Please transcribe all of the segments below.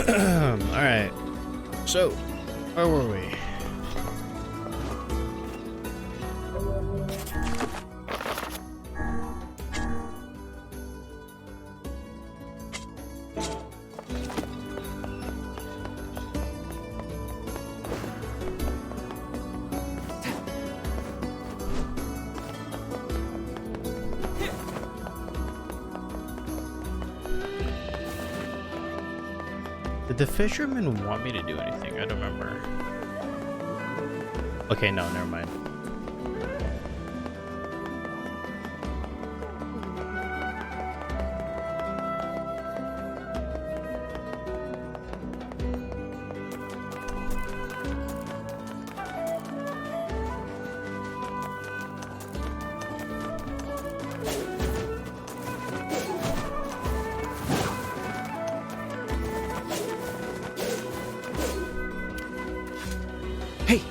Alright. So, where were we? Did the fisherman want me to do anything? I don't remember. Okay, no, never mind. Hey,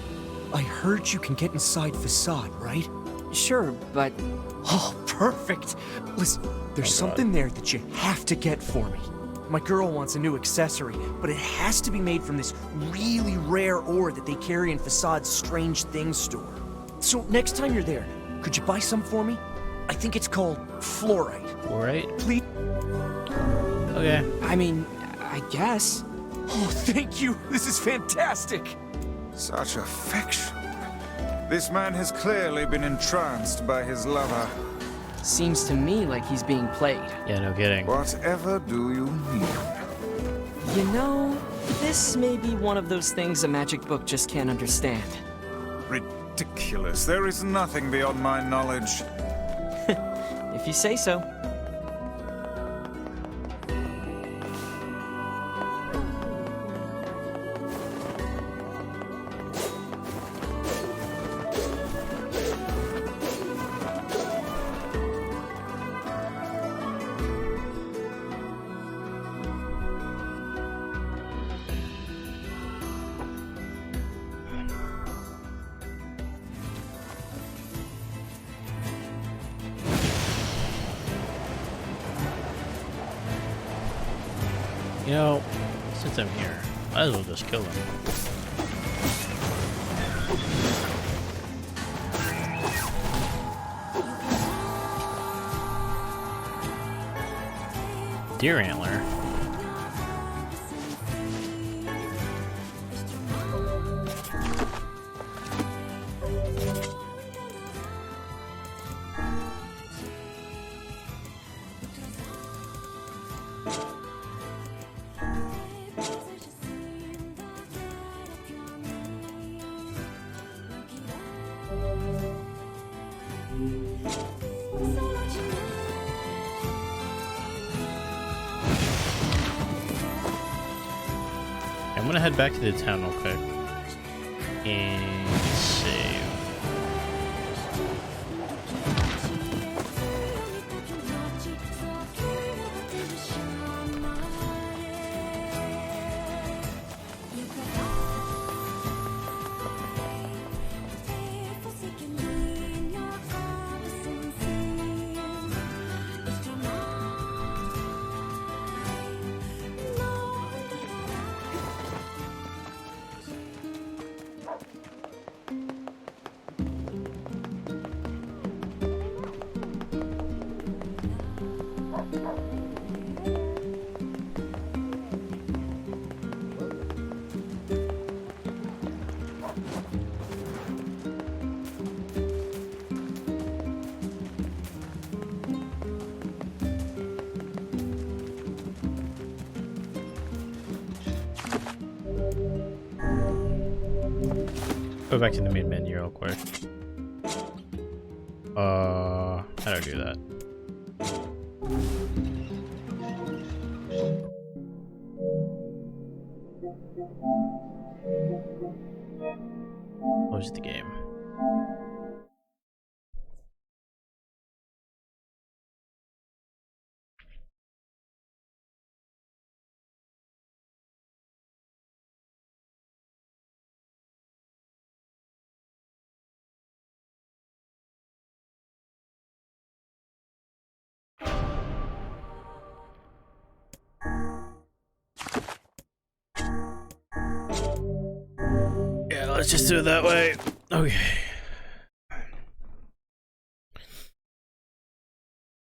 I heard you can get inside Facade, right? Sure, but Oh, perfect. Listen, there's something there that you have to get for me. My girl wants a new accessory, but it has to be made from this really rare ore that they carry in Facade's Strange Things store. So next time you're there, could you buy some for me? I think it's called fluorite. Alright. Please? Okay. I mean, I guess. Oh, thank you. This is fantastic. Such affection. This man has clearly been entranced by his lover. Seems to me like he's being played. Yeah, no kidding. Whatever do you need? You know, this may be one of those things a magic book just can't understand. Ridiculous. There is nothing beyond my knowledge. If you say so. You know, since I'm here, might as well just kill him. Deer antler. I'm gonna head back to the town real quick and save. Go back to the main menu real quick. How do I do that? Close the game. let's just do it that way. Okay.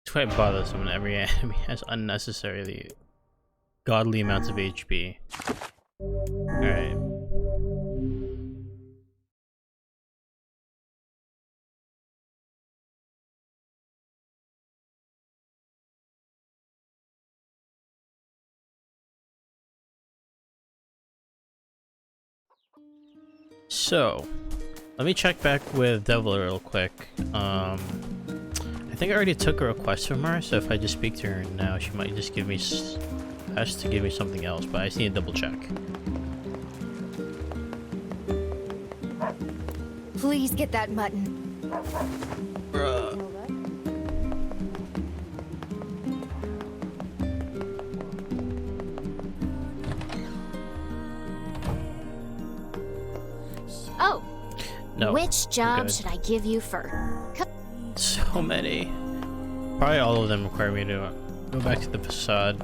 It's quite bothersome when every enemy has unnecessarily godly amounts of HP. Alright. So, let me check back with Devil real quick. I think I already took a request from her, so if I just speak to her now, she might just give me has to give me something else, but I just need to double check. Please get that mutton. Bruh. Oh, No. which job good. should I give you first? So many. Probably all of them require me to go back to the facade.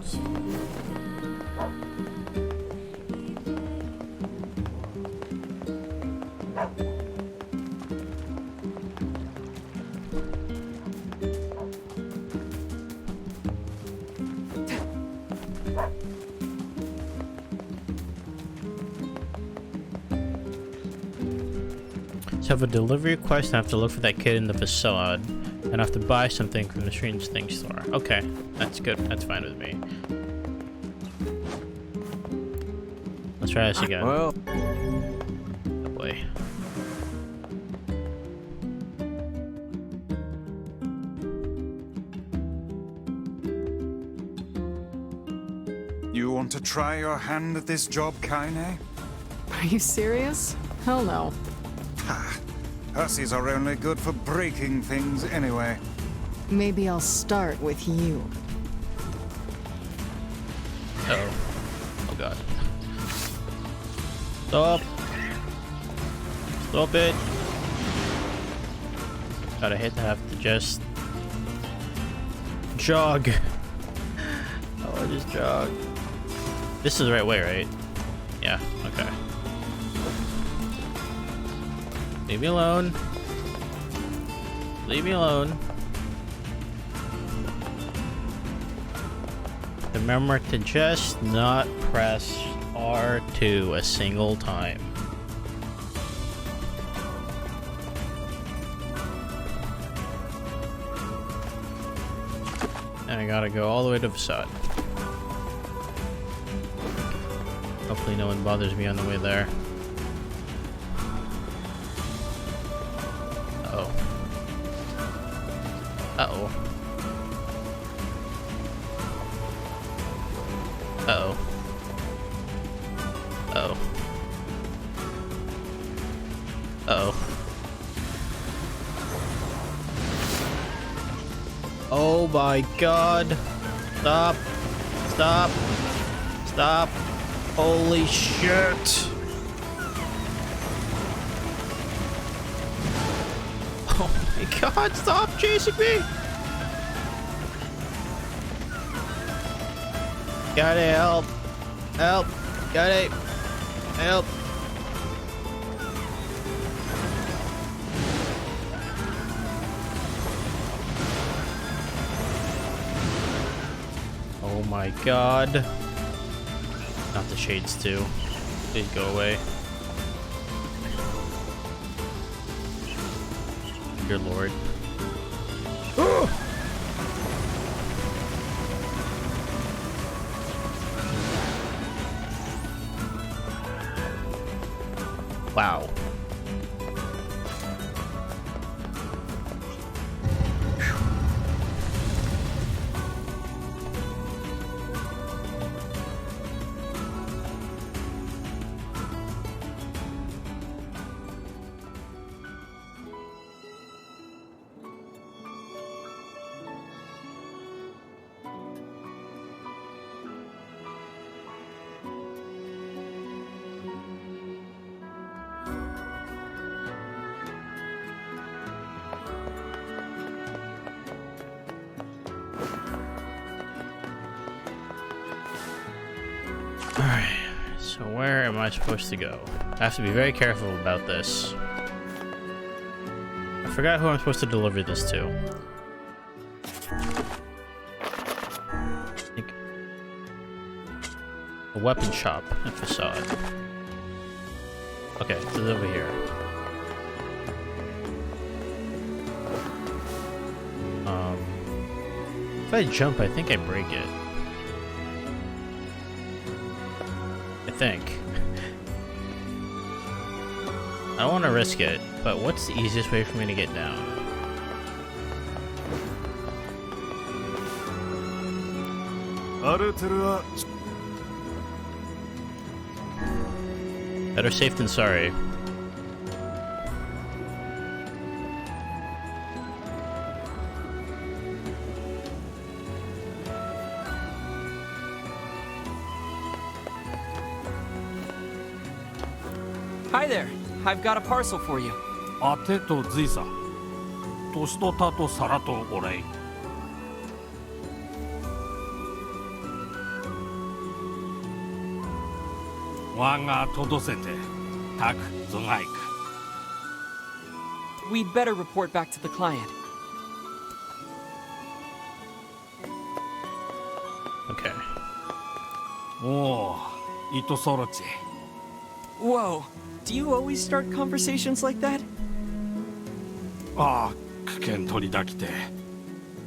So I have a delivery request and I have to look for that kid in the facade. And I have to buy something from the Strange Things store. Okay, that's good. That's fine with me. Let's try this again. Well, Oh boy. You want to try your hand at this job, Kaine? Are you serious? Hell no. Ha! Hussies are only good for breaking things anyway. Maybe I'll start with you. Uh-oh. Oh god. Stop! Stop it! God, I hate to have to just jog. Oh, I just jog. This is the right way, right? Yeah, okay. Leave me alone. Leave me alone. Remember to just not press R2 a single time. And I gotta go all the way to the facade. Hopefully no one bothers me on the way there. Uh-oh. Uh-oh. Uh-oh. Uh-oh. Uh-oh. Oh my god. Stop. Stop. Stop. Holy shit. Oh my god, stop chasing me. Gotta help. Help. Gotta help. Oh my god. Not the shades too. Please go away. Dear Lord. Wow. So where am I supposed to go? I have to be very careful about this. I forgot who I'm supposed to deliver this to. I think a weapon shop and facade. Okay, this is over here. If I jump, I think I break it. I think. I don't want to risk it, but what's the easiest way for me to get down? Better safe than sorry. Hi there. I've got a parcel for you. あてとずいさとしとたとさらとお礼わがとどせてたくぞがいく We'd better report back to the client. Okay. おおいとそろち Whoa. Do you always start conversations like that? ああ危険取りだきて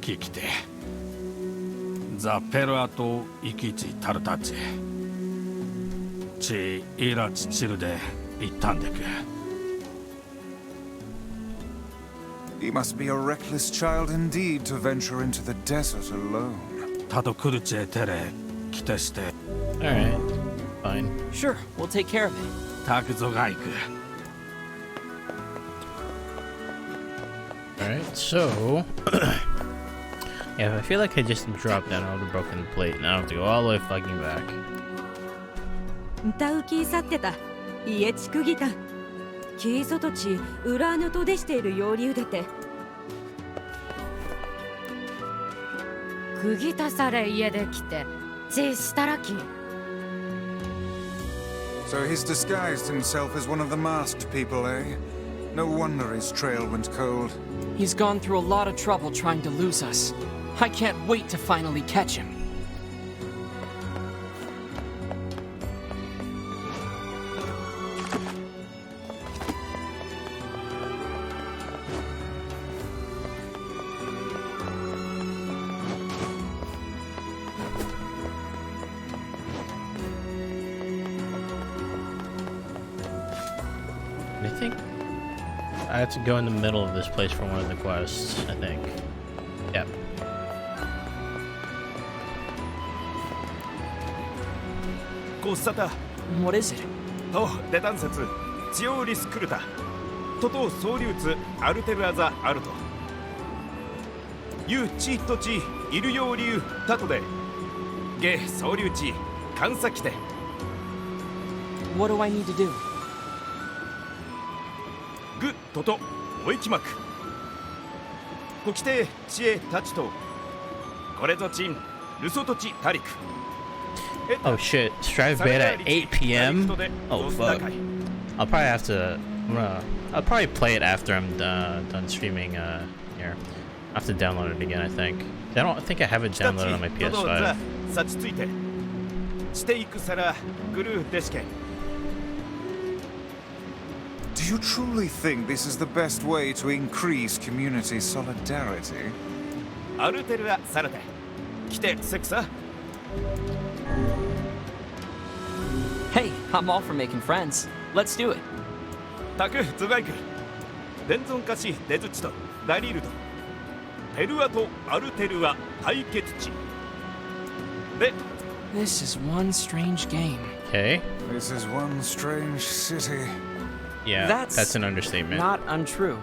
聞きてザペルアとイキチタルタチチイラチチルで行ったんでく He must be a reckless child indeed to venture into the desert alone. たとくるちえてれ来てして Alright. Fine. Sure, we'll take care of it. たくぞがいく Alright, so... yeah, I feel like I just dropped down, I would have broken the plate, and I don't have to go all the way fucking back. 歌う気去ってた家ちくぎたキーソトチ裏ぬとでしている要流出てくぎたされ家で来てちしたらき So he's disguised himself as one of the masked people, eh? No wonder his trail went cold. He's gone through a lot of trouble trying to lose us. I can't wait to finally catch him. I think I have to go in the middle of this place for one of the quests, I think. Yep. What is it? とデタン説チオウリスクルタトト総流通アルテルアザアルトユチトチイルヨウリュウタトでゲ総流地観察来て What do I need to do? グトトおいきまくこきて知恵たちとこれぞチンルソトチタリク Oh shit, Strive Beta at 8 p.m? Oh fuck. I'll probably have to... I'll probably play it after I'm done streaming here. I'll have to download it again, I think. I don't think I have it downloaded on my PS5. さちついてしていくさらグルーデシケ Do you truly think this is the best way to increase community solidarity? アルテルアされて来てセクサ Hey, I'm all for making friends. Let's do it. タクズガイク伝存化しデズチとダリールとペルアとアルテルア対決地で This is one strange game. Okay. This is one strange city. Yeah, that's an understatement. Not untrue.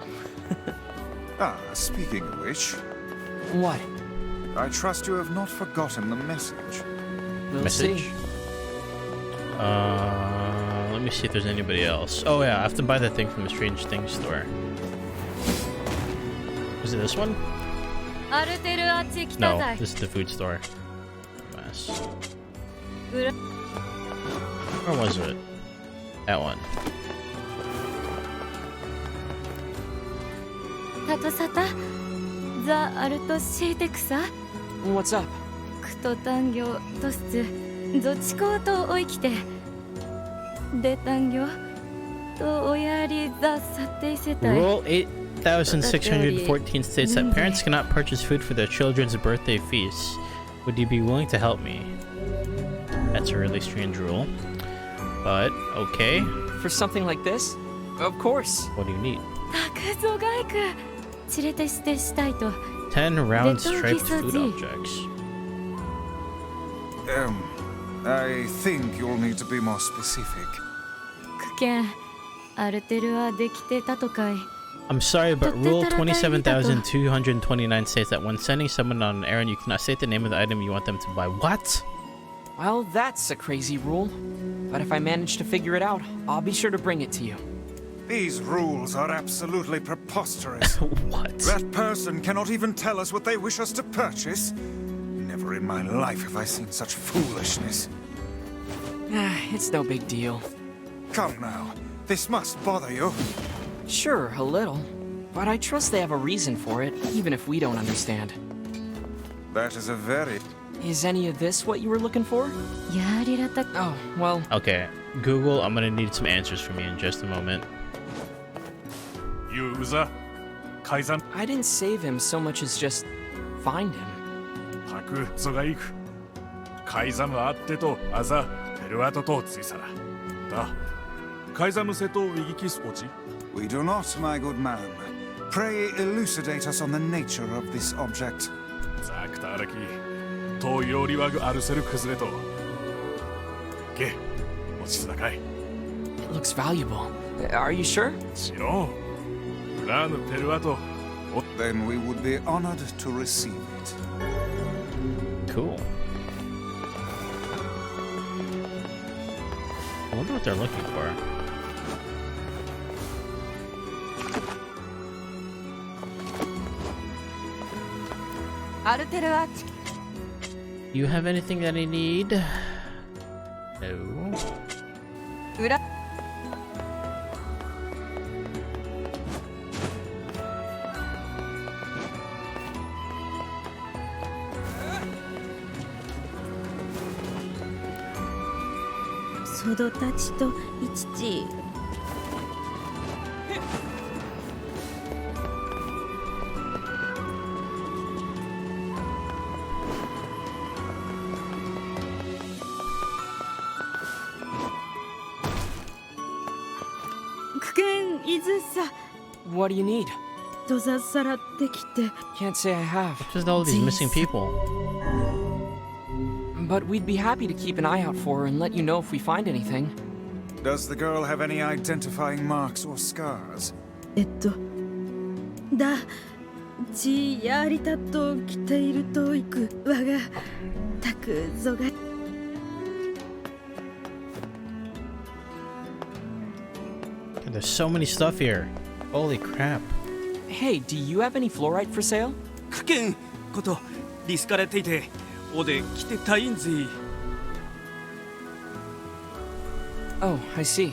Ah, speaking of which, What? I trust you have not forgotten the message. We'll Message? see. Let me see if there's anybody else. Oh yeah, I have to buy that thing from the Strange Things store. Is it this one? アルテルアチ来た No, ざい this is the food store. Yes. Or was it? That one. タトサタザ・アルトシーテクサ What's up? クト単業トスツゾチコートおいきてデ単業とおやりザ・サテイセタイ Rule 8614 states that parents cannot purchase food for their children's birthday feasts. Would you be willing to help me? That's a really strange rule. But, okay. For something like this? Of course. What do you need? タクゾガイク連れてしてしたいと 10 round Little striped piece of food tea. objects. I think you'll need to be more specific. クケンアルテルはできてたとかい I'm sorry, but Rule 27,229 states that when sending someone on an errand, you cannot state the name of the item you want them to buy. What? Well, that's a crazy rule. But if I manage to figure it out, I'll be sure to bring it to you. These rules are absolutely preposterous. What? That person cannot even tell us what they wish us to purchase. Never in my life have I seen such foolishness. It's no big deal. Come now, this must bother you. Sure, a little. But I trust they have a reason for it, even if we don't understand. That is a very... Is any of this what you were looking for? やりらた Oh, well, Okay, Google, I'm gonna need some answers from you in just a moment. ユーザー改ざん I didn't save him so much as just find him. タクゾがいく改ざむあってとあざペルアトとついさらだ改ざむせとウィギキスポチ We do not, my good man. Pray elucidate us on the nature of this object. ザクタラキとよりわぐアルセル崩れとゲ落ちつだかい It looks valuable. Are you sure? しろんラーヌペルアト Then we would be honored to receive it. Cool. I wonder what they're looking for. You have anything that I need? No. 裏 ソドたちとイチチ クケンイズサ What do you need? ドザさらってきて Can't say I have. Just all these missing people. But we'd be happy to keep an eye out for her and let you know if we find anything. Does the girl have any identifying marks or scars? だちやりたと来ているといく我がたくぞが There's so many stuff here. Holy crap. Hey, do you have any fluorite for sale? クケンことリスカレていておで来てたいんぜ Oh, I see.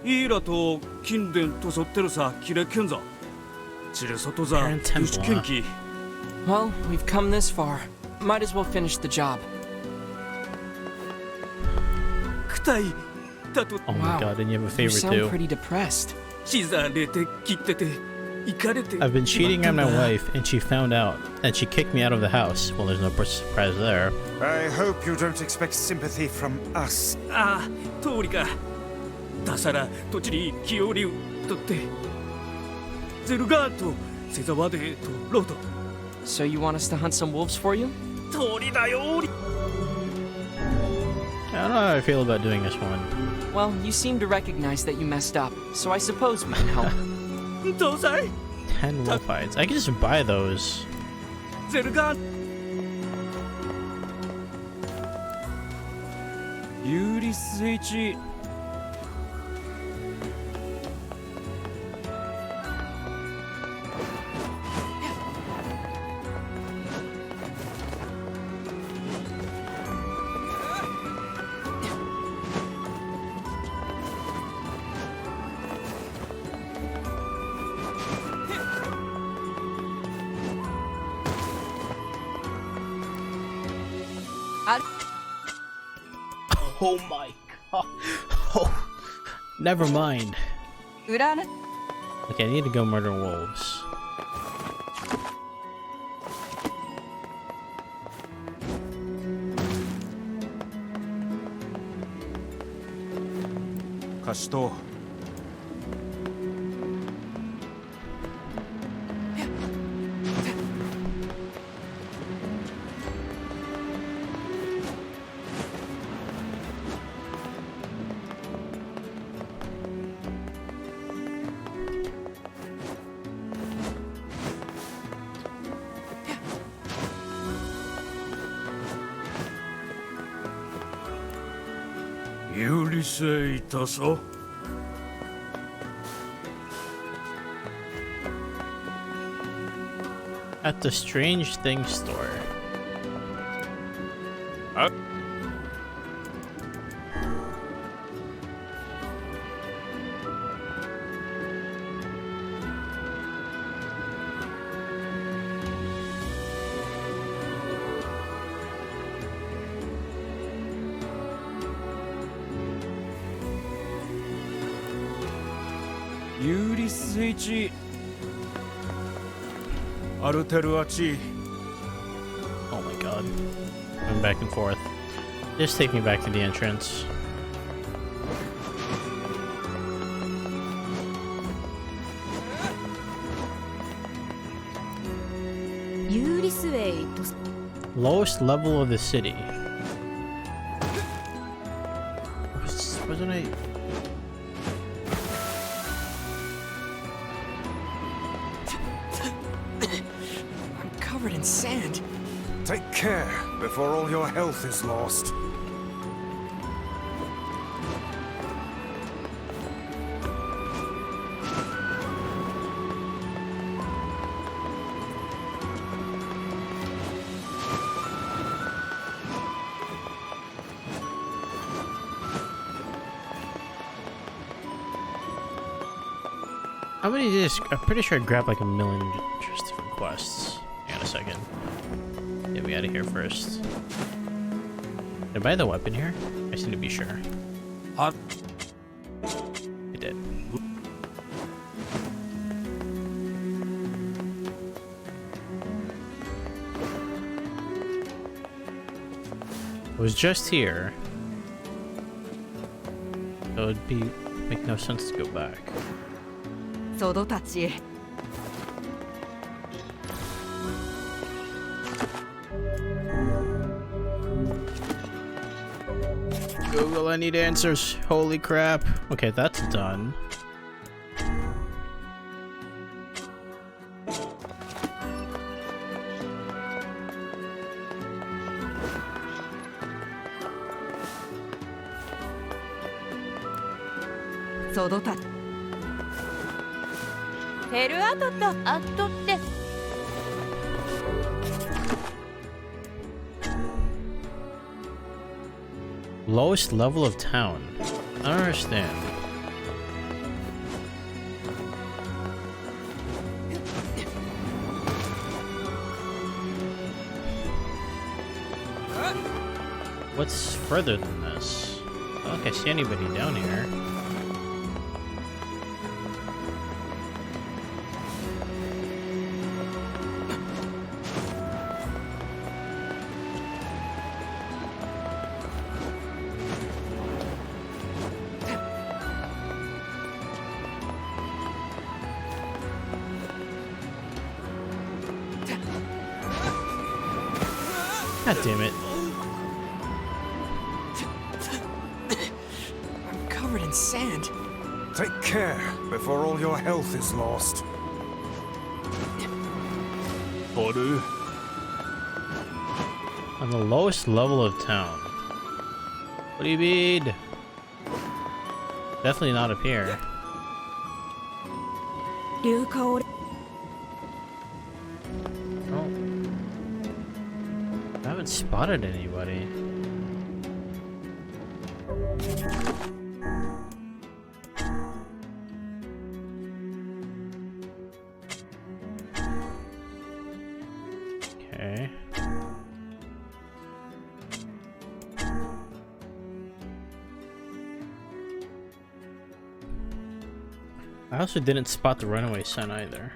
イーラと近伝とそってるさキレケンザチルソトザ Parent temple, ユシケンキ Well, we've come this far. Might as well finish the job. クタイだと Oh my Wow. god, and you have a You favor sound too. pretty depressed. チザレて切ってて行かれて I've been cheating on my wife, and she found out, and she kicked me out of the house. Well, there's no surprise there. I hope you don't expect sympathy from us. ああ通りかダサラトチリキオリウとってゼルガートセザワデとロート So you want us to hunt some wolves for you? 通りだよ I don't know how I feel about doing this one. Well, you seem to recognize that you messed up, so I suppose we can help. どうさい 10 wolf hides. I can just buy those. ゼルガーユーリス H Oh my god. Oh, never mind. Okay, I need to go murder wolves. Kashito. At the Strange Things store. Oh my god. I'm back and forth. Just take me back to the entrance. Lowest level of the city. Wasn't I? I'm covered in sand. Take care before all your health is lost. How many did this? I'm pretty sure I grabbed like a million just different quests. Hang on a second. Get me out of here first. Did I buy the weapon here? I just need to be sure. I did. It was just here. So it'd be make no sense to go back. そのたちへ Google, I need answers. Holy crap. Okay, that's done. Lowest level of town. I don't understand. What's further than this? I don't think I see anybody down here. God damn it. I'm covered in sand. Take care before all your health is lost. On the lowest level of town. What do you mean? Definitely not up here. Oh. I haven't spotted anybody. Okay. I also didn't spot the runaway sign either.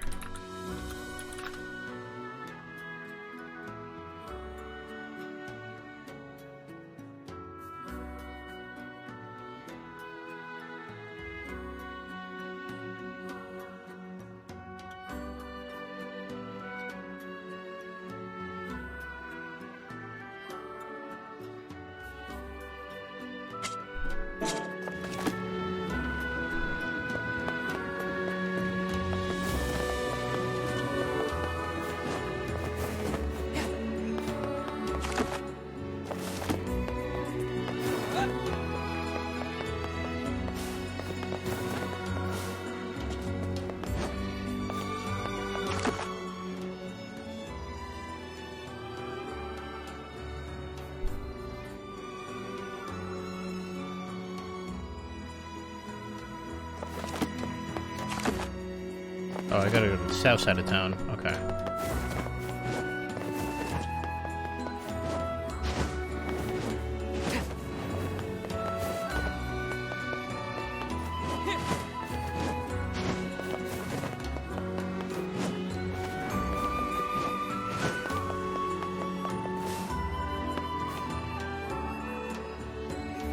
Oh, I gotta go to the south side of town. Okay.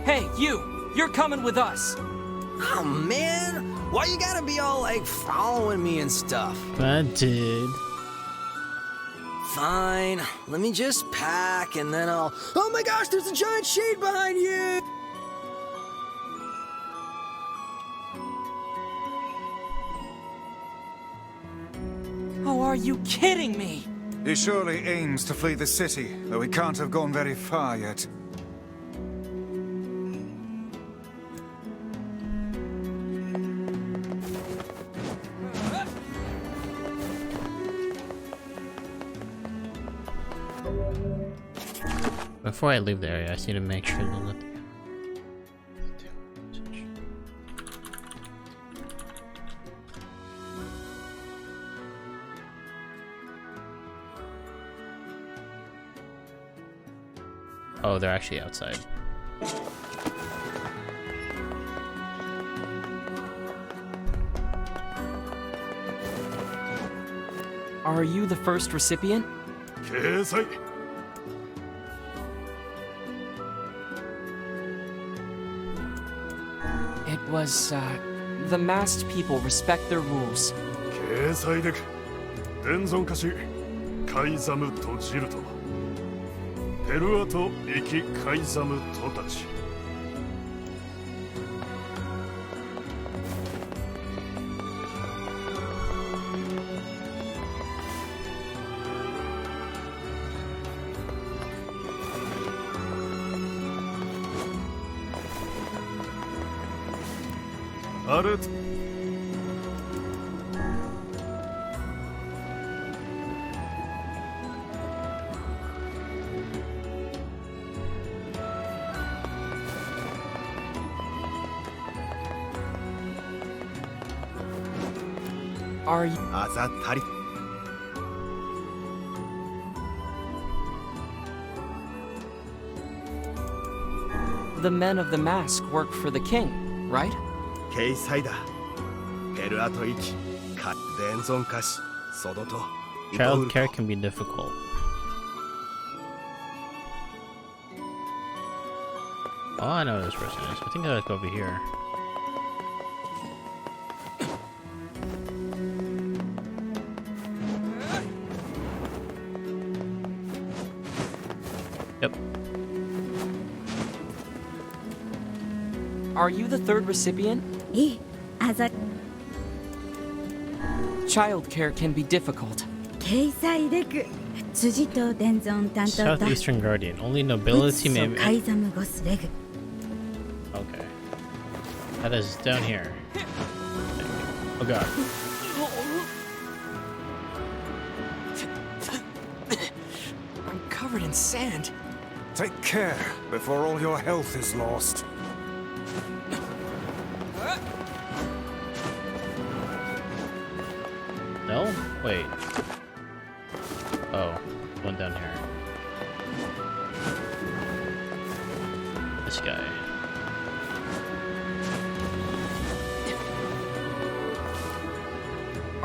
Hey, you! You're coming with us! Oh man, why you gotta be all like following me and stuff? I did. Fine, let me just pack and then I'll. Oh my gosh, there's a giant shade behind you! Oh, are you kidding me? He surely aims to flee the city, though he can't have gone very far yet. Before I leave the area, I just need to make sure that nothing. Oh, they're actually outside. Are you the first recipient? It was, the masked people respect their rules. 掲載で伝存歌詞カイザムとジルトペルアとイキカイザムとたち あれ Are you... あざたり The men of the mask work for the king, right? 掲載だペルアとイキカ伝存歌詞ソドと Child care can be difficult. Oh, I know who this person is. I think I like over here. Yep. Are you the third recipient? いいあざ Child care can be difficult. 掲載でく辻と伝存担当だ Southeastern Guardian. Only ウ nobility ッ may. ソカイザムゴスレグ Okay. That is down here. Oh god. I'm covered in sand. Take care before all your health is lost. No? Wait. Oh, one down here. This guy.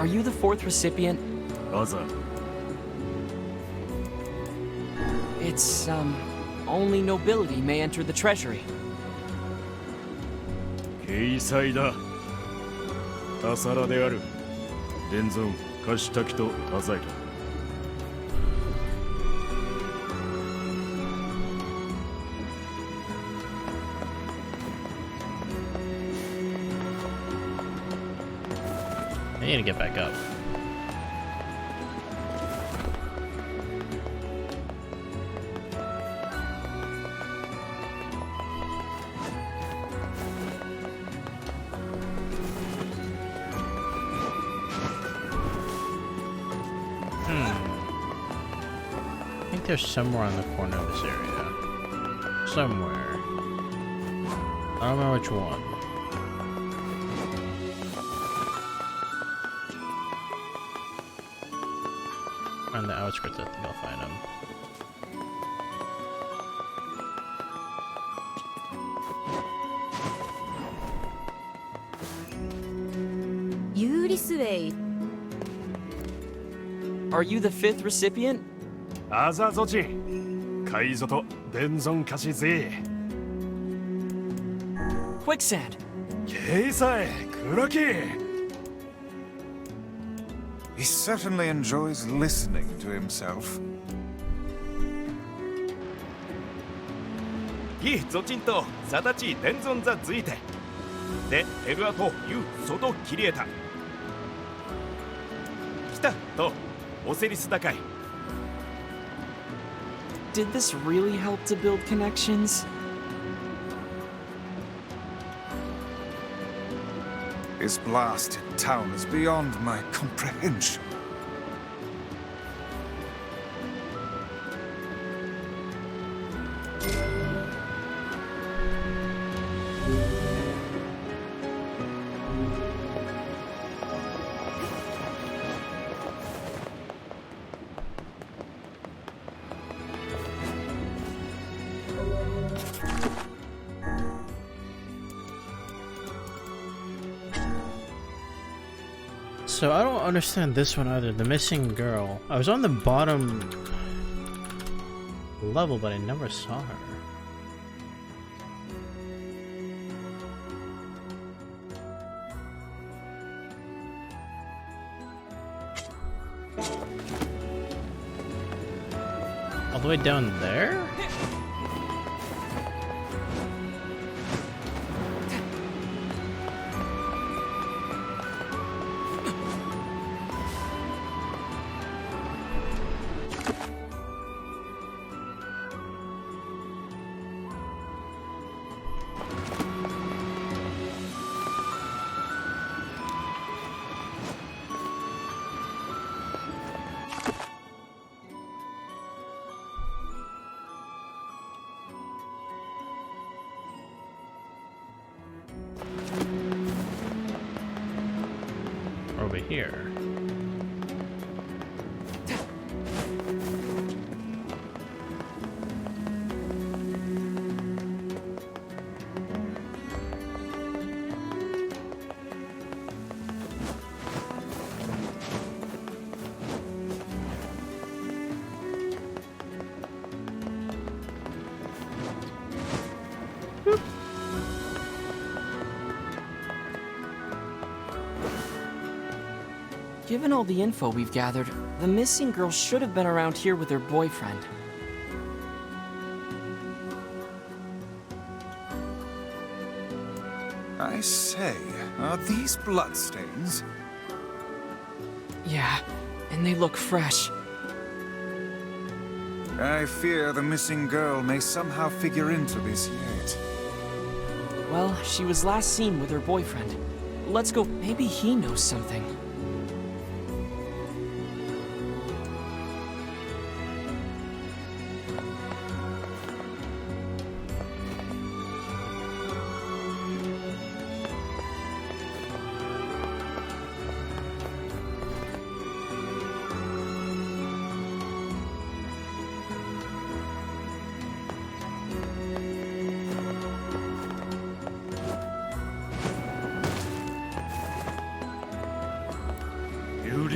Are you the fourth recipient? あざ It's, only nobility may enter the treasury. 掲載だタサラである伝存カシタキとタザイだ I need to get back up. I think there's somewhere on the corner of this area. Somewhere. I don't know which one. On the outskirts, I think I'll find him. Are you the fifth recipient? あざぞち海賊と伝存カシぜ Quicksand. 掲載黒木 He certainly enjoys listening to himself. ギゾチンとサダチ伝存ザズイテでペルアとユウソドキリエタ来たとオセリス高い Did this really help to build connections? His blasted town is beyond my comprehension. So I don't understand this one either. The missing girl. I was on the bottom level, but I never saw her. All the way down there? Over here. Given all the info we've gathered, the missing girl should have been around here with her boyfriend. I say, are these bloodstains? Yeah, and they look fresh. I fear the missing girl may somehow figure into this yet. Well, she was last seen with her boyfriend. Let's go. Maybe he knows something.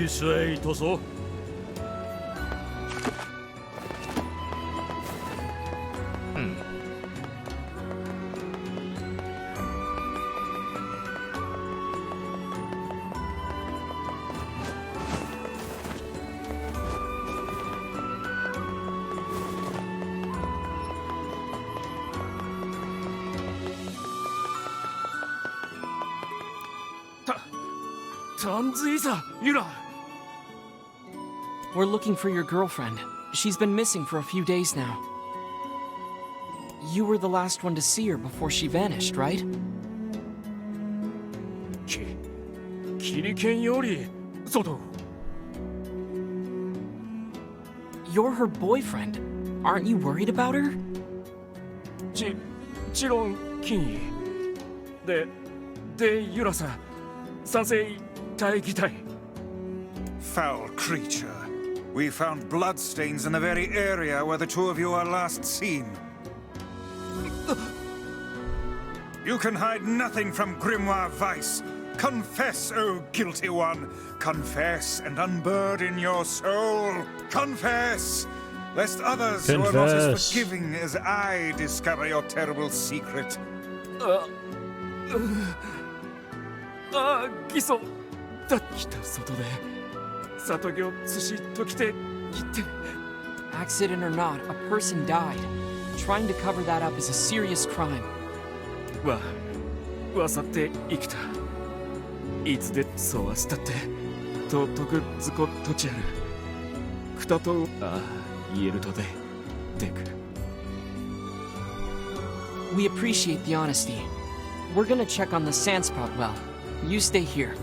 い試合塗装 We're looking for your girlfriend. She's been missing for a few days now. You were the last one to see her before she vanished, right? キリケンより外 You're her boyfriend. Aren't you worried about her? チロン金でユラさん賛成待機隊 Foul creature. We found bloodstains in the very area where the two of you are last seen. You can hide nothing from Grimoire Vice. Confess, O guilty one. Confess and unburden your soul. Confess, lest others who are not as Confess. forgiving as I discover your terrible secret. 偽装だった外で里行寿司ときて切って Accident or not, a person died. Trying to cover that up is a serious crime. わさって生きたいつでそうはしたってととくずことちあるくたと言えるとでく We appreciate the honesty. We're gonna check on the Sandspot well. You stay here.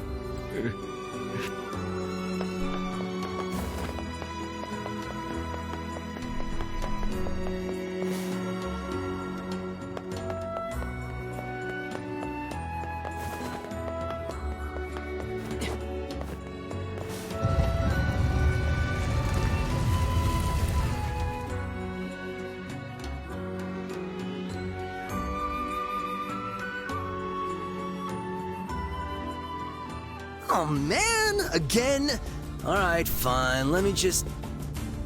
Oh man, again? Alright, fine, let me just...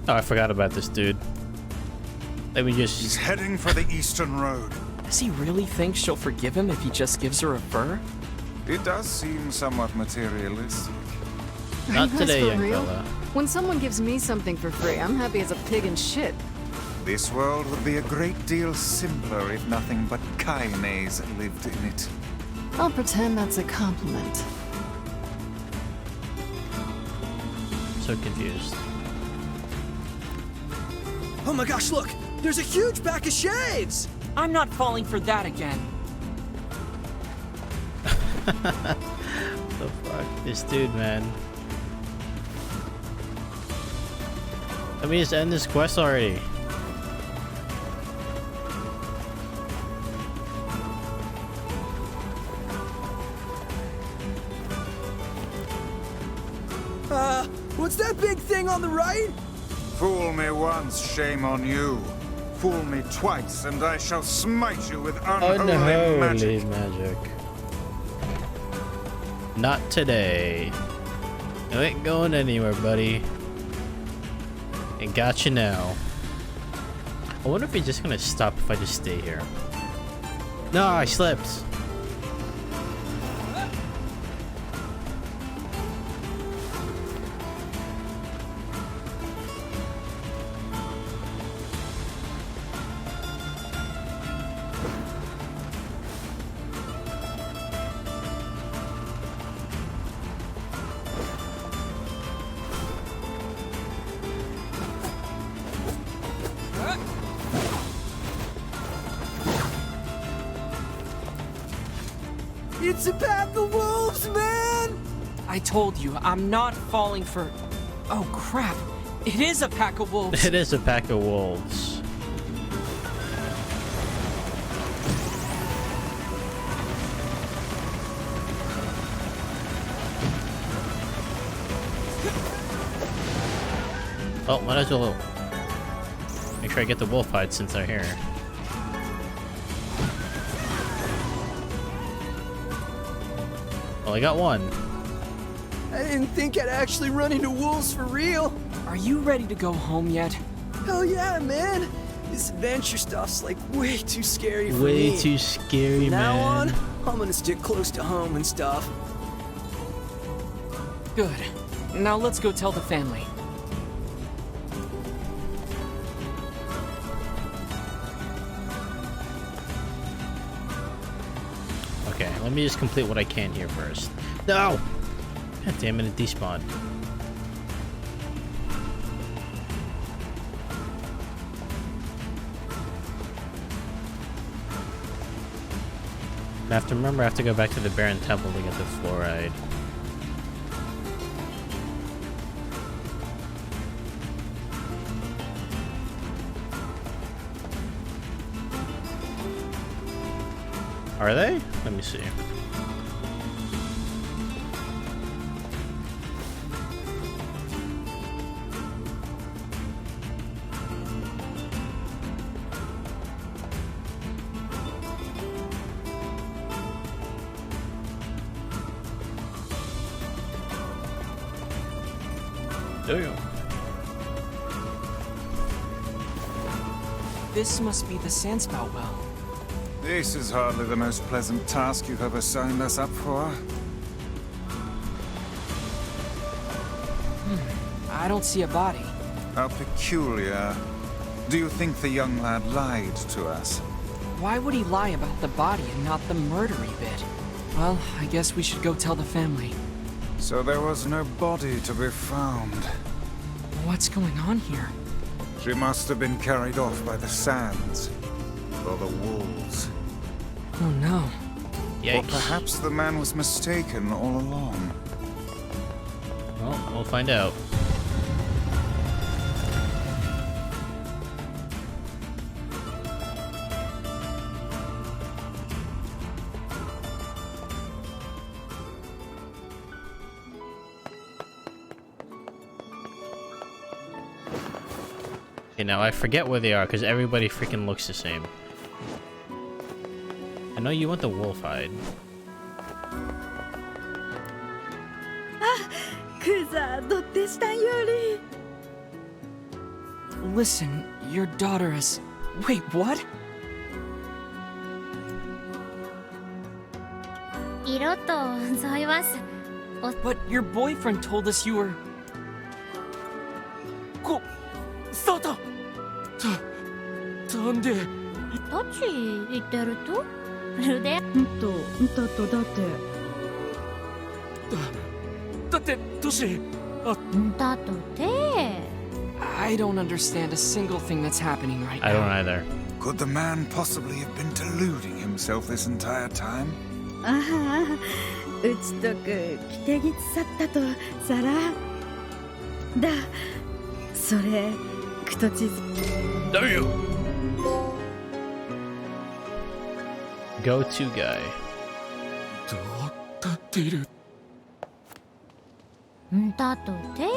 Oh, I forgot about this dude. Let me He's just... heading for the Eastern Road. Does he really think she'll forgive him if he just gives her a fur? It does seem somewhat materialistic. Not Are you guys today, for young real? fella. When someone gives me something for free, I'm happy as a pig in shit. This world would be a great deal simpler if nothing but Kaines lived in it. I'll pretend that's a compliment. So confused. Oh my gosh, look! There's a huge pack of shades! I'm not falling for that again. The fuck? This dude, man. Let me just end this quest already. What's that big thing on the right? Fool me once, shame on you. Fool me twice, and I shall smite you with unholy magic. magic. Not today. You ain't going anywhere, buddy. And got you now. I wonder if he's just gonna stop if I just stay here. No, I slipped. It's a pack of wolves, man! I told you, I'm not falling for... Oh crap, it is a pack of wolves. It is a pack of wolves. Oh, might as well make sure I get the wolf hide since they're here. Well, I got one. I didn't think I'd actually run into wolves for real. Are you ready to go home yet? Hell yeah, man. This adventure stuff's like way too scary for me. Way too scary, From now man. on, I'm gonna stick close to home and stuff. Good. Now let's go tell the family. Okay, let me just complete what I can here first. No! God damn it, it despawned. I have to remember I have to go back to the Baron Temple to get the fluoride. Are they? Let me see. Do you? This must be the Sandspout well. This is hardly the most pleasant task you've ever signed us up for. I don't see a body. How peculiar. Do you think the young lad lied to us? Why would he lie about the body and not the murdery bit? Well, I guess we should go tell the family. So there was no body to be found. What's going on here? She must have been carried off by the sands. Or the wolves. Oh no. Or perhaps the man was mistaken all along. Well, we'll find out. Okay, now I forget where they are because everybody freaking looks the same. I know you want the wolf hide. Listen, your daughter is... Wait, what? 色と添います。 But your boyfriend told us you were... サタなんでどっち行ってるとルデだってトシだとて I don't understand a single thing that's happening right I don't now. either. Could the man possibly have been deluding himself this entire time? ああ、打ちとく着てぎつさったとさらだ。それくとちず Go-to guy. どう立っているだとて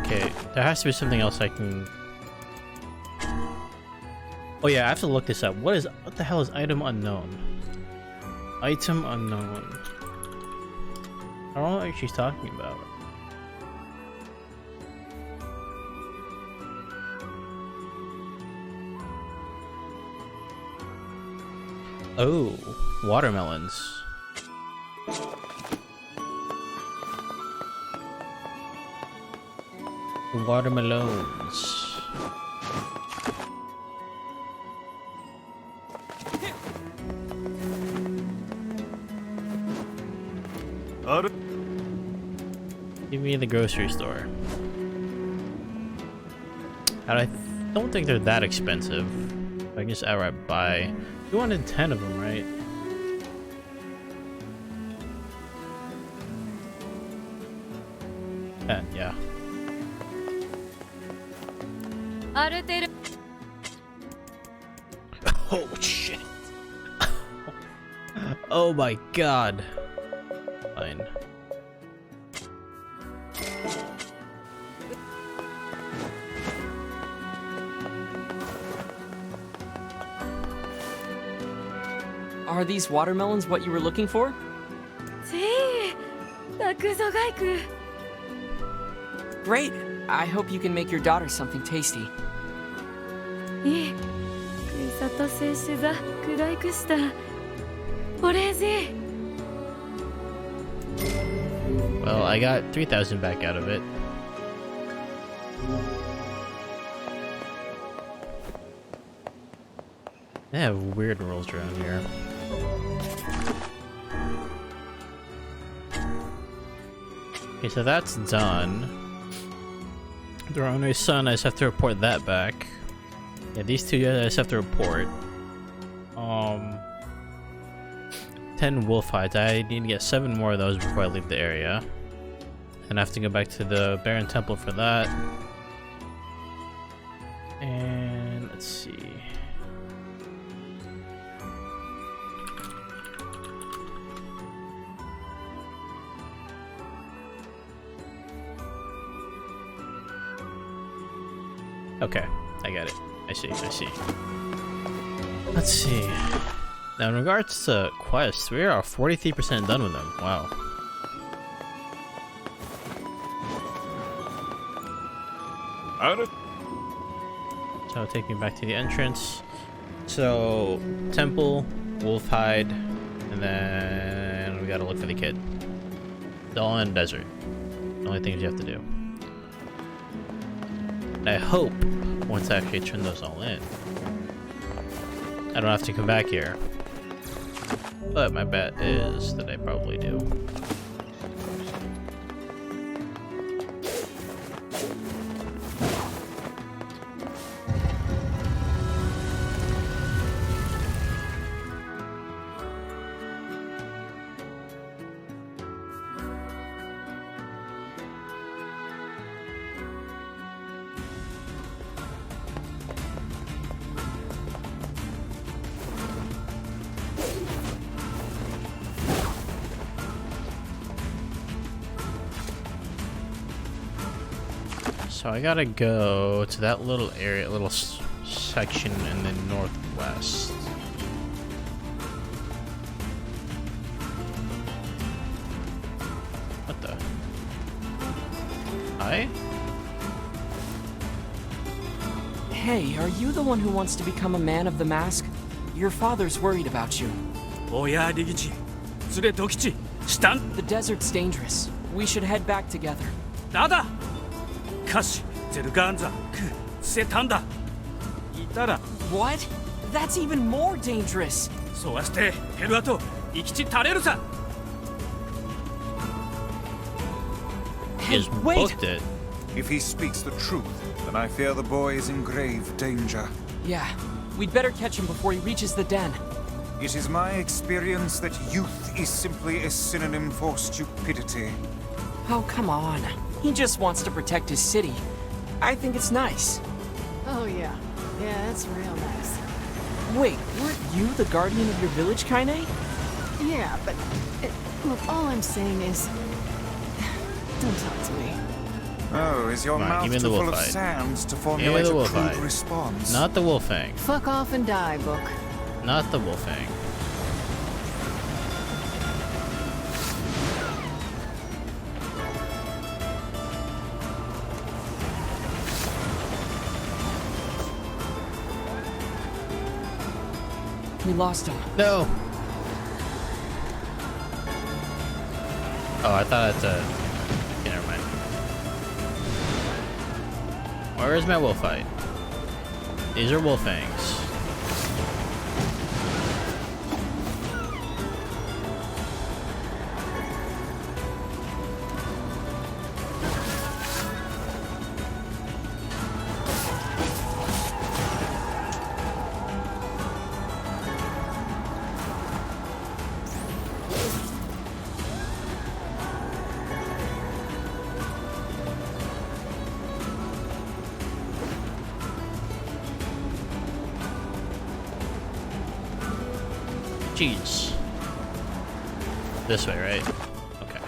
Okay, there has to be something else I can... Oh yeah, I have to look this up. What the hell is item unknown? Item unknown. I don't know what she's talking about. Oh, watermelons. Watermelons. Give me the grocery store. And I don't think they're that expensive. I can just outright buy. You wanted 10 of them, right? Yeah. Oh shit. Oh my god. Fine. Are these watermelons what you were looking for? Gee, たくぞがいく。 Great. I hope you can make your daughter something tasty. いい。くいさとせしざくだいくした。おれじ。 Well, I got 3,000 back out of it. They have weird rules around here. Okay, so that's done. The runaway son, I just have to report that back. Yeah, these two I just have to report. 10 wolf hides. I need to get 7 more of those before I leave the area. And I have to go back to the Baron Temple for that. And let's see. Okay, I got it. I see. Let's see. Now, in regards to quests, we are 43% done with them. Wow. So, take me back to the entrance. So, temple, wolf hide, and then we gotta look for the kid. All in desert. The only things you have to do. And I hope once I actually turn those all in, I don't have to come back here. But my bet is that I probably do. So I gotta go to that little area, little section in the northwest. What the? Hi? Hey, are you the one who wants to become a man of the mask? Your father's worried about you. おや、リギチ。連れときち。したん。 The desert's dangerous. We should head back together. だだ。かし、ゼルガンザ、く、せたんだ。いたら。What? That's even more dangerous. そうはして、ペルアと、生きちたれるさ。Hey, Just wait! booked it. If he speaks the truth, then I fear the boy is in grave danger. Yeah, we'd better catch him before he reaches the den. It is my experience that youth is simply a synonym for stupidity. Oh, come on. He just wants to protect his city. I think it's nice. Oh, yeah. Yeah, it's real nice. Wait, weren't you the guardian of your village, Kaine? Yeah, but... look, all I'm saying is... Don't talk to me. Oh, is your Come on, mouth give me too the full wolf of hide. sand to Give me formulate the a wolf crude hide. response? Not the wolfang. Fuck off and die, book. Not the wolfang. We lost him. No. Oh, I thought it's a. Okay, never mind. Where is my wolf fight? These are wolfangs. Jeez. This way, right? Okay.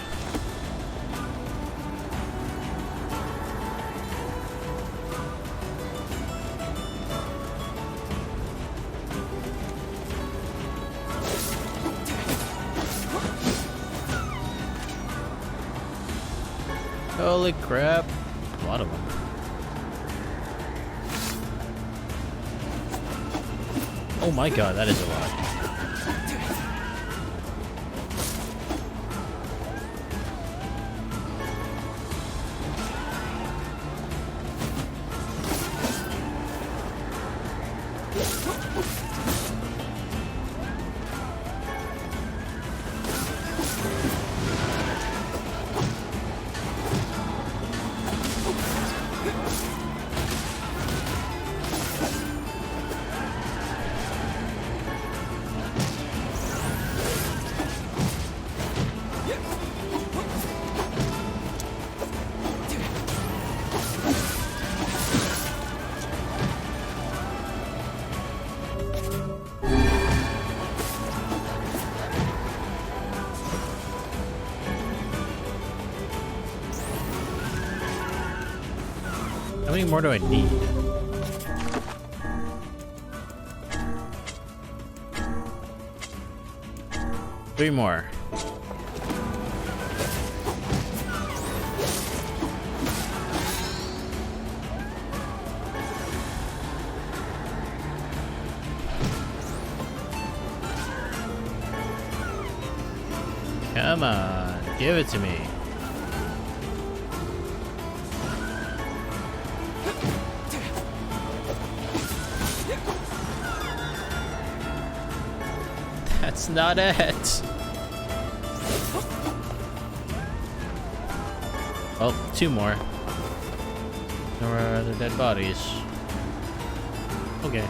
Holy crap. A lot of them. Oh my god, that is a lot. How many more do I need? Three more. Come on, give it to me. That's not it. Oh, two more. There are other dead bodies. Okay.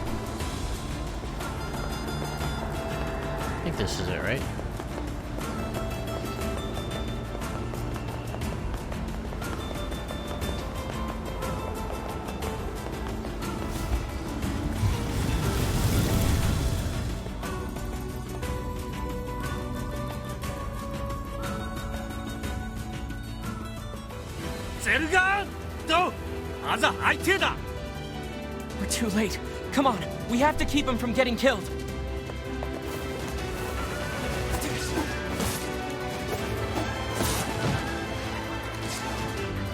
I think this is it, right? We're too late. Come on, we have to keep him from getting killed.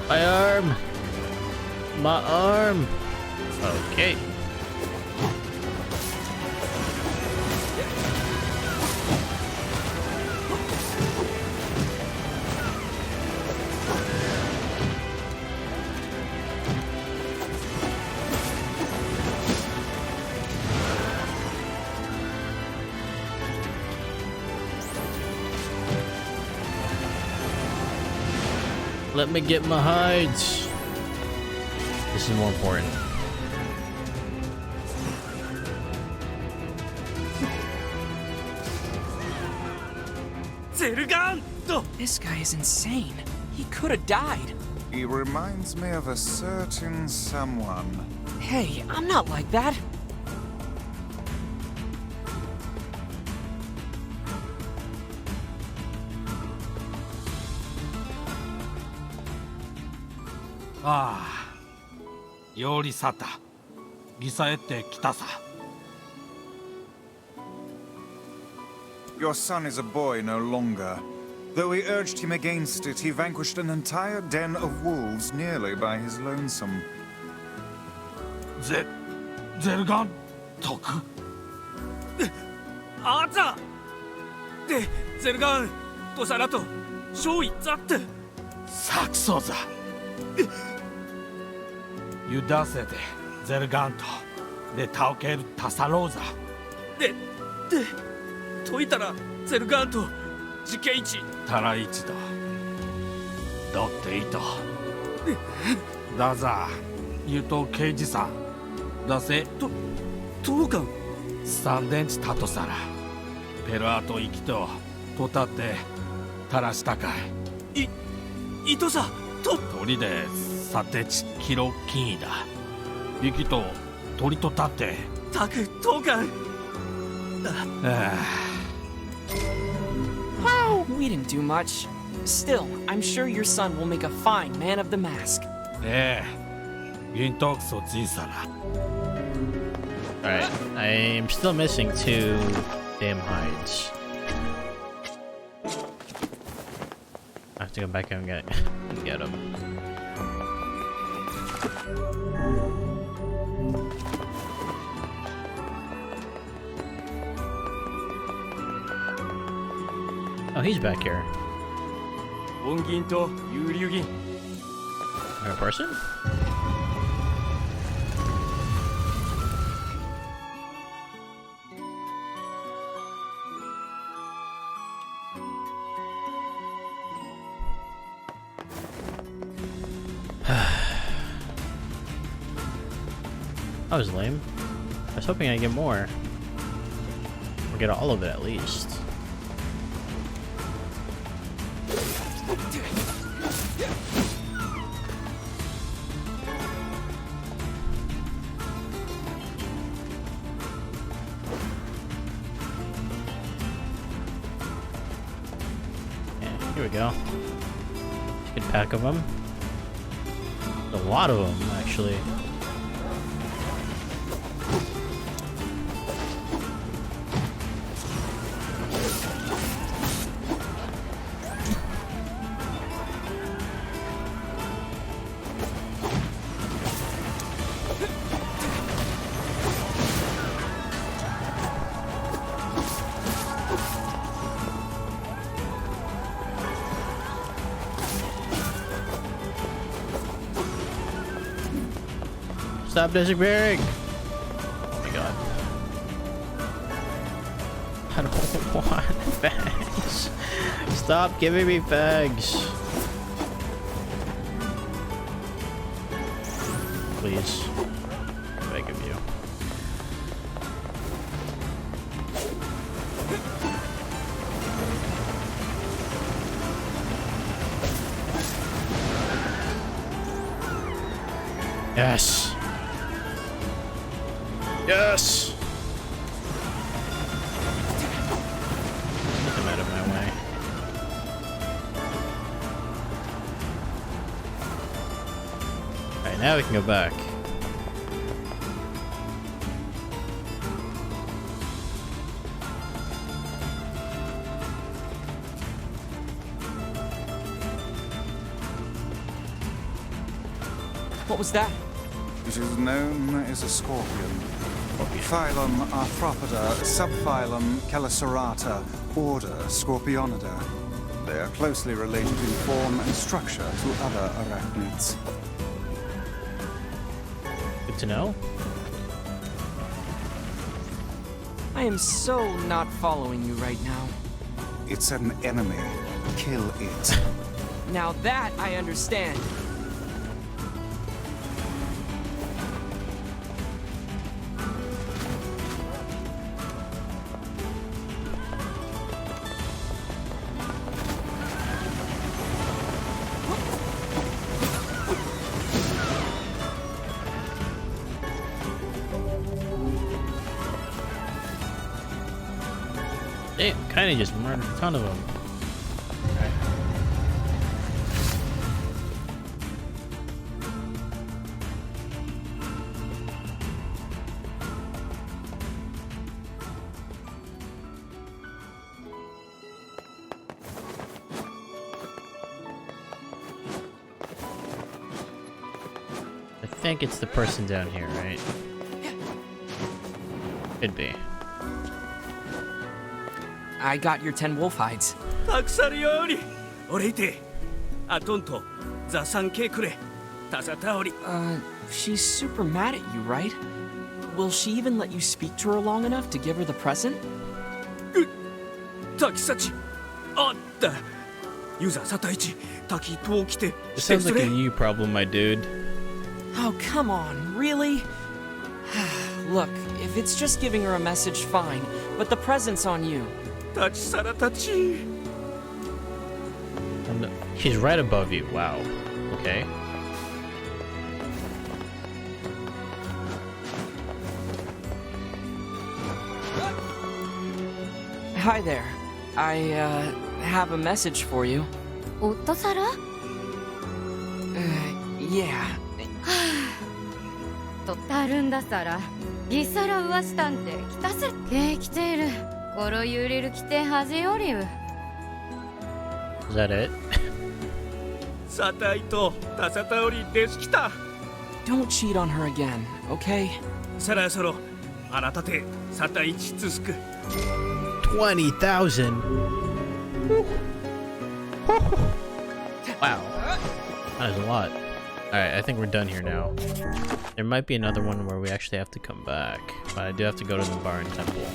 My arm! My arm! Okay. Let me get my hides. This is more important. This guy is insane. He could have died. He reminds me of a certain someone. Hey, I'm not like that. Your son is a boy no longer. Though we urged him against it, he vanquished an entire den of wolves nearly by his lonesome. Zergan Toku? あーざで、ゼルガンとさらと少尉ザってサクソザユダセでゼルガンとでタオケルタサローザで、解いたらゼルガンと事件一タライチだだっていただざユト刑事さんだせどうかサンデンチタトサラペルアート生きととたってたらしたかい糸さと鳥でサテチキロキンイだ生きと鳥とたってたくとうかWe didn't do much. Still, I'm sure your son will make a fine man of the mask. ねえギントクソじいさら Alright, I'm still missing 2 damn hides. I have to go back and get them. Oh, he's back here. 音銀と有流銀 A person? That was lame. I was hoping I'd get more. Or get all of it at least. Yeah, here we go. Good pack of them. A lot of them, actually. Stop disappearing! Oh my god. I don't want fags. Stop giving me fags. Please. I beg of you. Yes. Yes! Get them out of my way. Alright, now we can go back. What was that? It is known as a scorpion. Phylum Arthropoda, subphylum Chelicerata, order Scorpionidae. They are closely related in form and structure to other arachnids. Good to know. I am so not following you right now. It's an enemy. Kill it. Now that I understand. It kind of just murdered a ton of them. Okay. I think it's the person down here, right? Could be. I got your 10 wolf hides. たくさんより俺いてあとんとザサンケくれたさたおり She's super mad at you, right? Will she even let you speak to her long enough to give her the present? タキサチあったユザサタイチタキトウキテ It sounds like a you problem, my dude. Oh, come on, really? Look, if it's just giving her a message, fine, but the present's on you. タチサラタチ And she's right above you. Wow. Okay. Hi there. I, have a message for you. 夫サラ Yeah. とたるんだサラギサラウワシタンテきたせけきているコロユリルキテハジオリウ Is that it? サタイとタサタオリレシキタ Don't cheat on her again, okay? サラソロあなたてサタイチツスク 20,000. Wow. That is a lot. Alright, I think we're done here now. There might be another one where we actually have to come back, but I do have to go to the Baron Temple.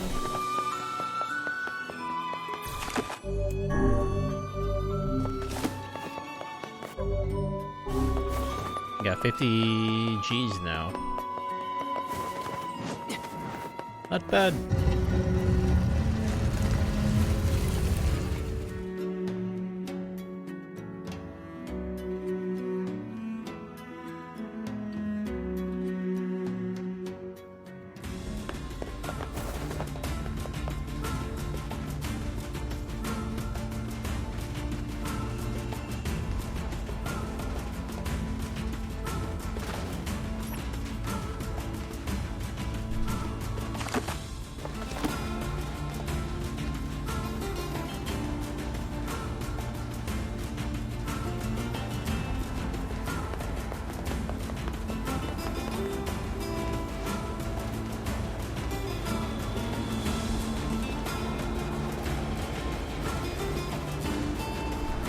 We got 50 G's now. Not bad.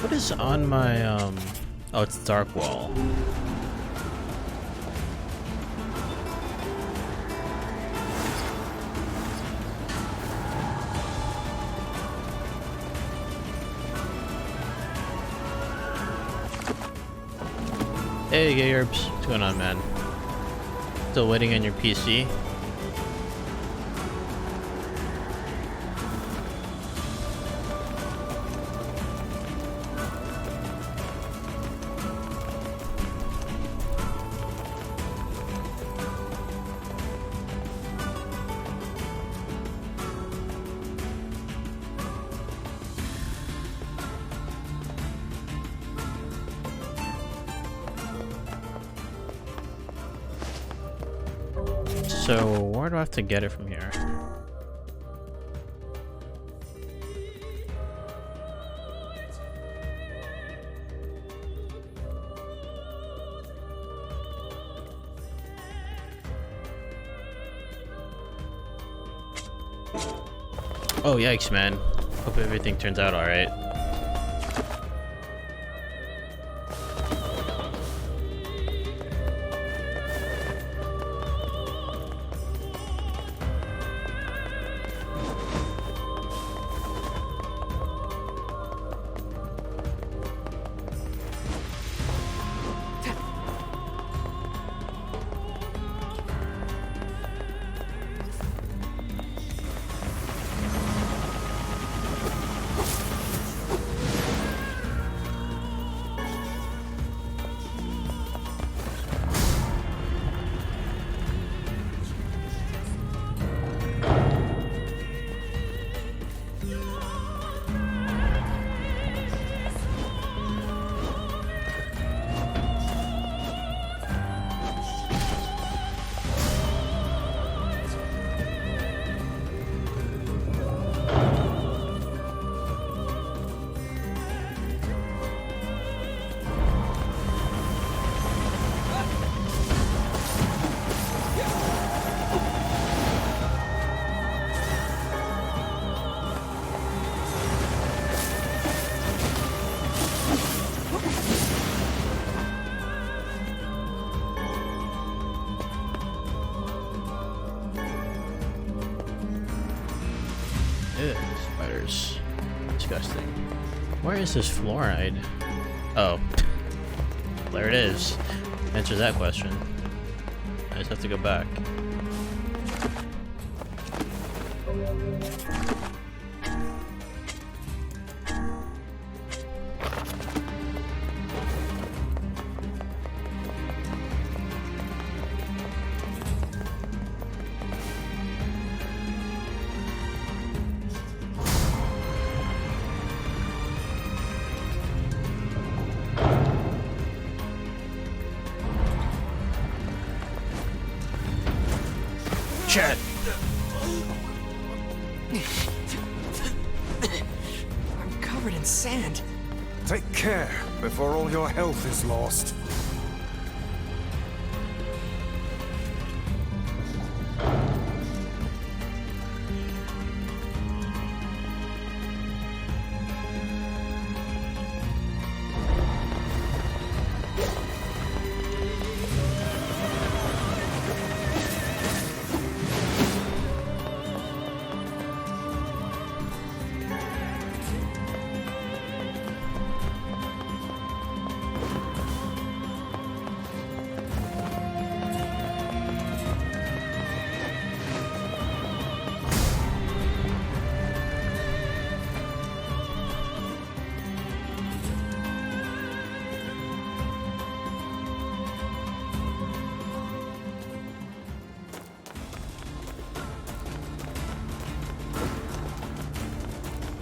What is on my, oh, it's Dark Wall. Hey, Gay Herbs. What's going on, man? Still waiting on your PC? So, where do I have to get it from here? Oh, yikes, man. Hope everything turns out alright. Ew, spiders. Disgusting. Where is this fluoride? Oh. There it is. Answer that question. I just have to go back. Chad! I'm covered in sand. Take care before all your health is lost.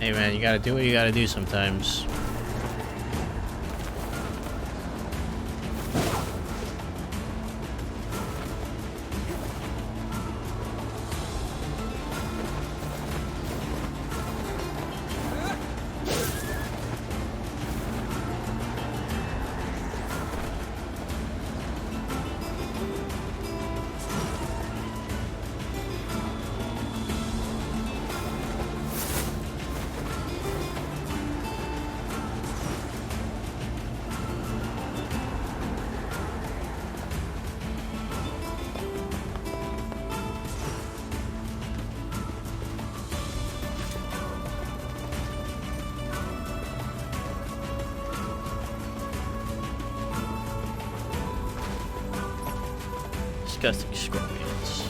Hey man, you gotta do what you gotta do sometimes. Disgusting scorpions.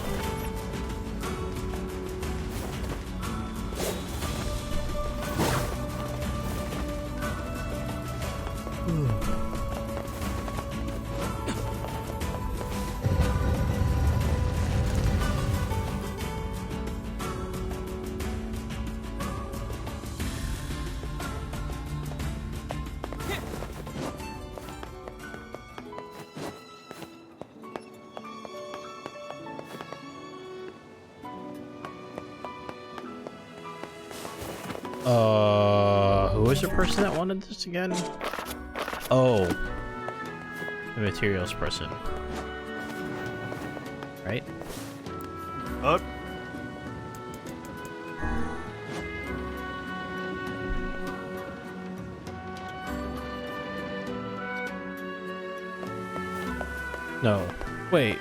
Who was the person that wanted this again? Oh, the materials person, right? No, wait.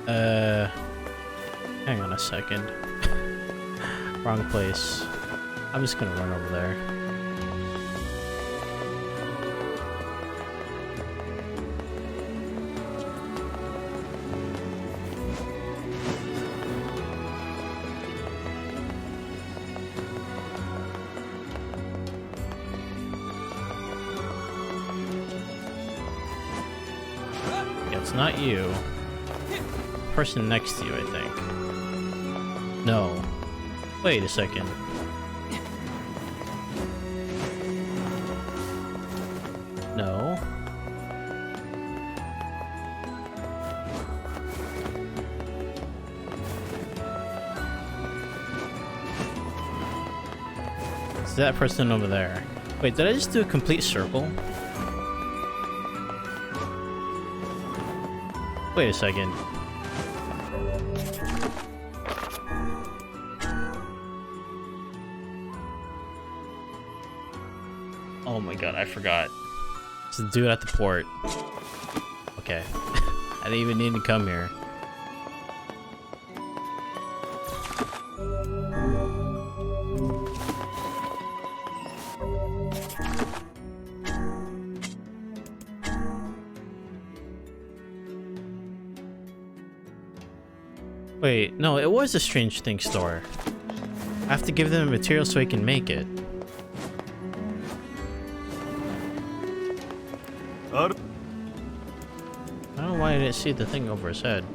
Hang on a second. Wrong place. I'm just gonna run over there. Yeah, it's not you. Person next to you, I think. No. Wait a second. No. It's that person over there. Wait, did I just do a complete circle? Wait a second. Oh my god, I forgot. It's the dude at the port. Okay. I didn't even need to come here. Wait, no, it was a Strange Thing store. I have to give them the material so I can make it. I don't know why I didn't see the thing over his head.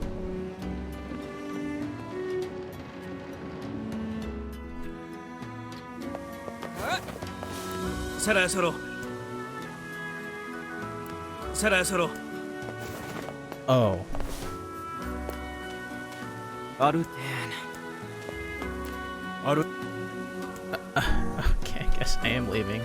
Oh. Okay, I guess I am leaving.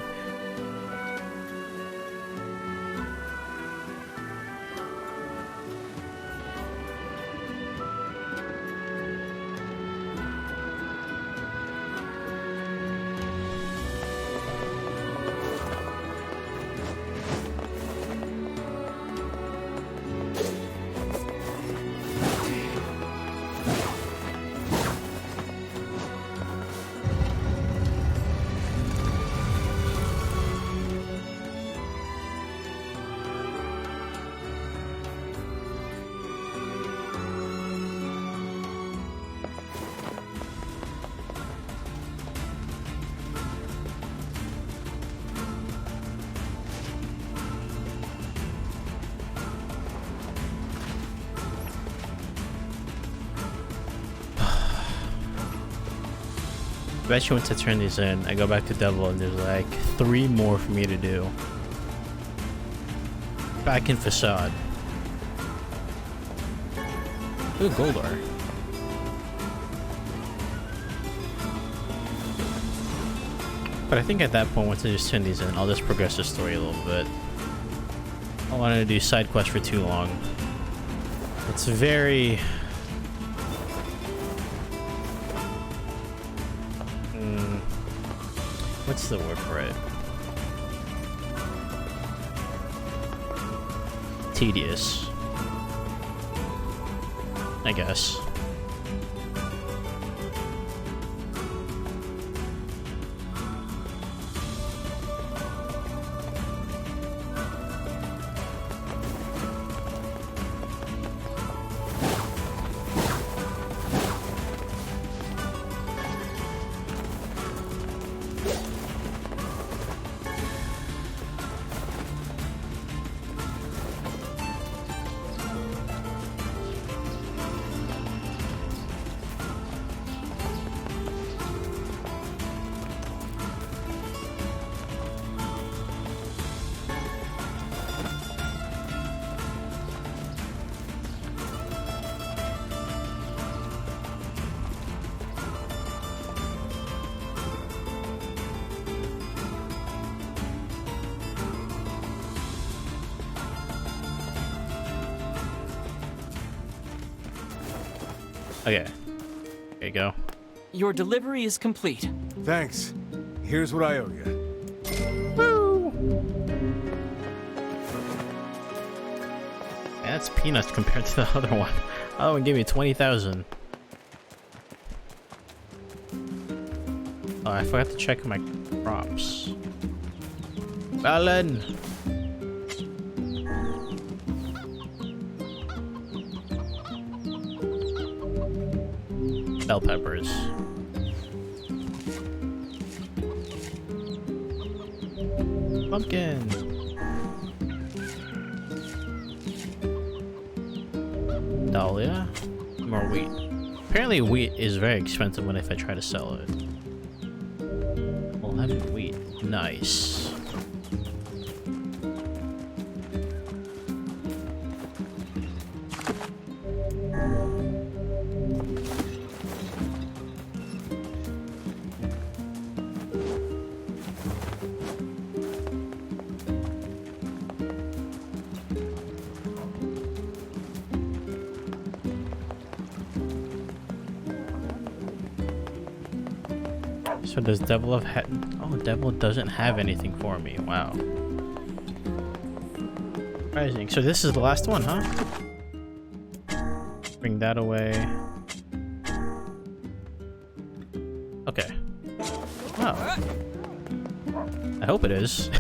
Eventually, once I turn these in, I go back to Devil, and there's like 3 more for me to do. Back in Facade. Ooh, Goldar. But I think at that point, once I just turn these in, I'll just progress the story a little bit. I don't want to do side quests for too long. It's very... what's the word for it? Tedious, I guess. Okay. There you go. Your delivery is complete. Thanks. Here's what I owe you. Woo! Man, that's peanuts compared to the other one. The other one gave me 20,000. Oh, I forgot to check my crops. Balin! Bell peppers. Pumpkin. Dahlia. More wheat. Apparently wheat is very expensive if I try to sell it. 11 wheat. Nice. So does Devil have oh, Devil doesn't have anything for me. Wow. Surprising. So this is the last one, huh? Bring that away. Okay. Wow. I hope it is.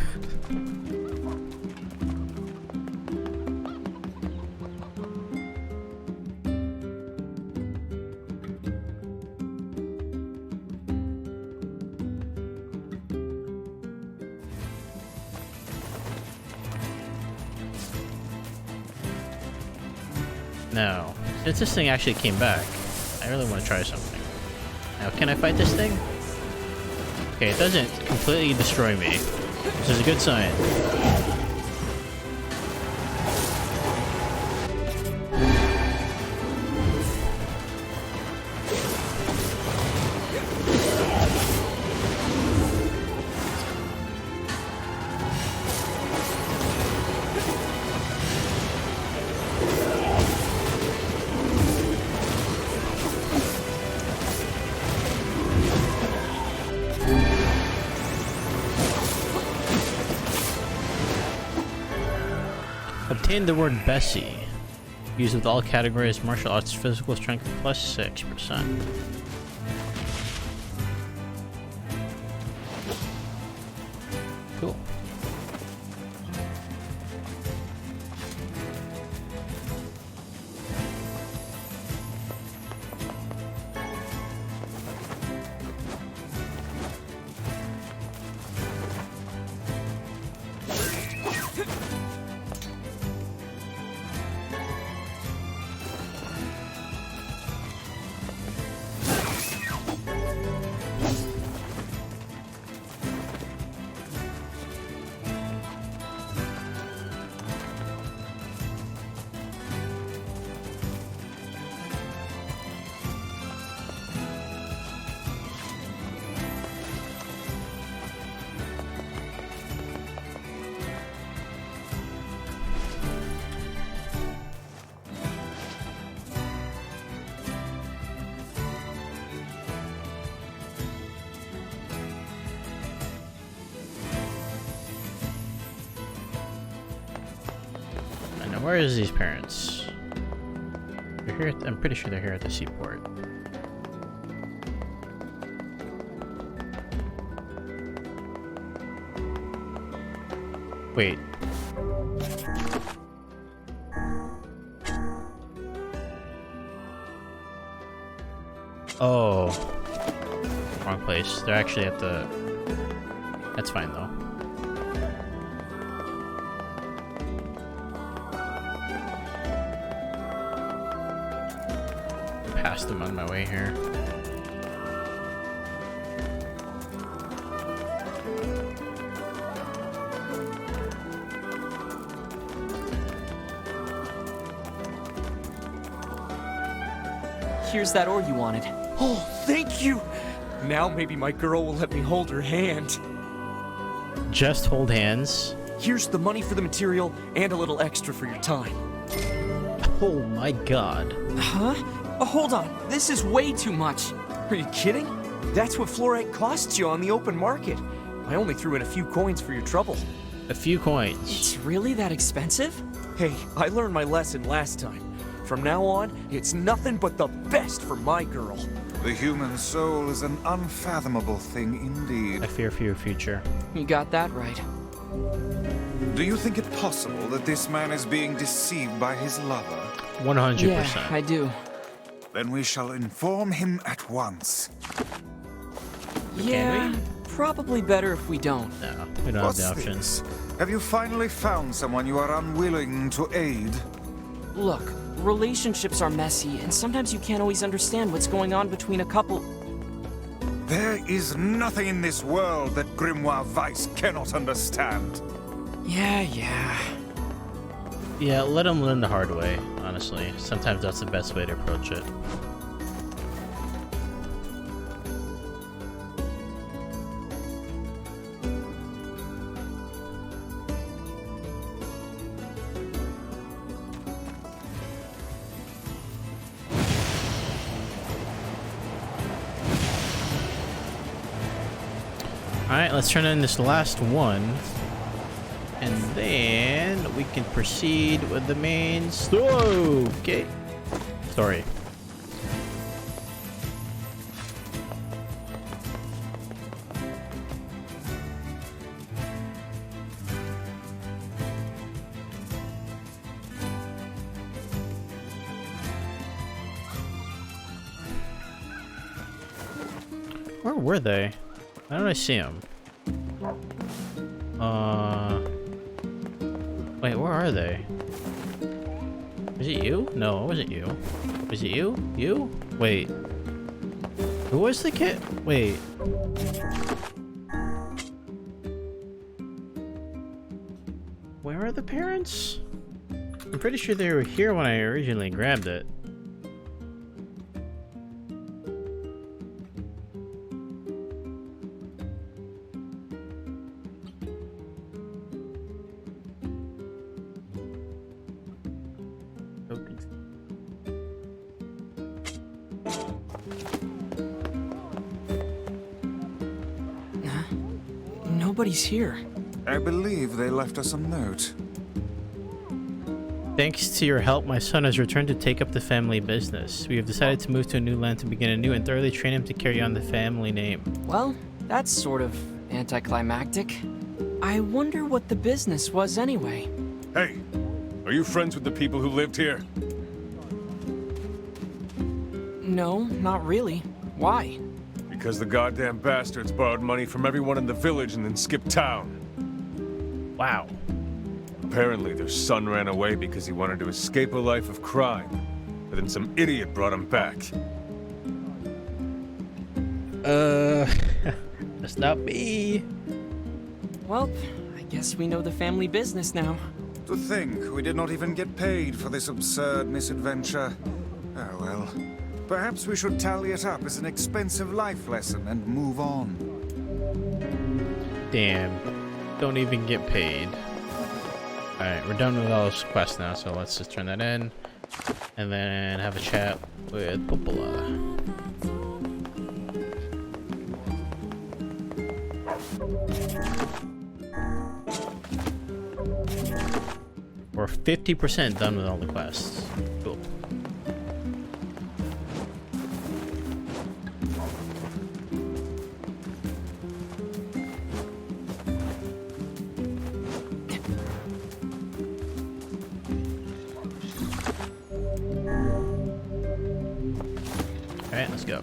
Now, since this thing actually came back, I really want to try something. Now, can I fight this thing? Okay, it doesn't completely destroy me, which is a good sign. Obtain the word Bessie. Used with all categories: martial arts, physical strength plus 6%. Cool. where is these parents? They're here. I'm pretty sure they're here at the seaport. Wait. Oh. Wrong place. They're actually at the... That's fine though. Passed them on my way here. Here's that ore you wanted. Oh, thank you! Now maybe my girl will let me hold her hand. Just hold hands. Here's the money for the material and a little extra for your time. Oh my god. Huh? Oh, hold on. This is way too much. Are you kidding? That's what fluorite costs you on the open market. I only threw in a few coins for your trouble. A few coins. It's really that expensive? Hey, I learned my lesson last time. From now on, it's nothing but the best for my girl. The human soul is an unfathomable thing indeed. I fear for your future. You got that right. Do you think it possible that this man is being deceived by his lover? 100%. Yeah, I do. Then we shall inform him at once. Yeah, probably better if we don't. No, we don't What's have the option. this? Have you finally found someone you are unwilling to aid? Look, relationships are messy, and sometimes you can't always understand what's going on between a couple. There is nothing in this world that Grimoire Weiss cannot understand. Yeah. Yeah, let him learn the hard way, honestly. Sometimes that's the best way to approach it. Alright, let's turn in this last one. And then we can proceed with the main story. Okay. Story. Where were they? How did I see them? Wait, where are they? Was it you? No, it wasn't you. Was it you? You? Wait. Who was the kid? Wait. Where are the parents? I'm pretty sure they were here when I originally grabbed it. Nobody's here. I believe they left us a note. Thanks to your help, my son has returned to take up the family business. We have decided to move to a new land to begin anew and thoroughly train him to carry on the family name. Well, that's sort of anticlimactic. I wonder what the business was anyway. Hey, are you friends with the people who lived here? No, not really. Why? Because the goddamn bastards borrowed money from everyone in the village and then skipped town. Wow. Apparently their son ran away because he wanted to escape a life of crime. But then some idiot brought him back. That's not me. Well, I guess we know the family business now. To think we did not even get paid for this absurd misadventure. Oh well. Perhaps we should tally it up as an expensive life lesson and move on. Damn. Don't even get paid. Alright, we're done with all those quests now, so let's just turn that in. And then have a chat with Popola. We're we're 50% done with all the quests. Cool. Alright, let's go.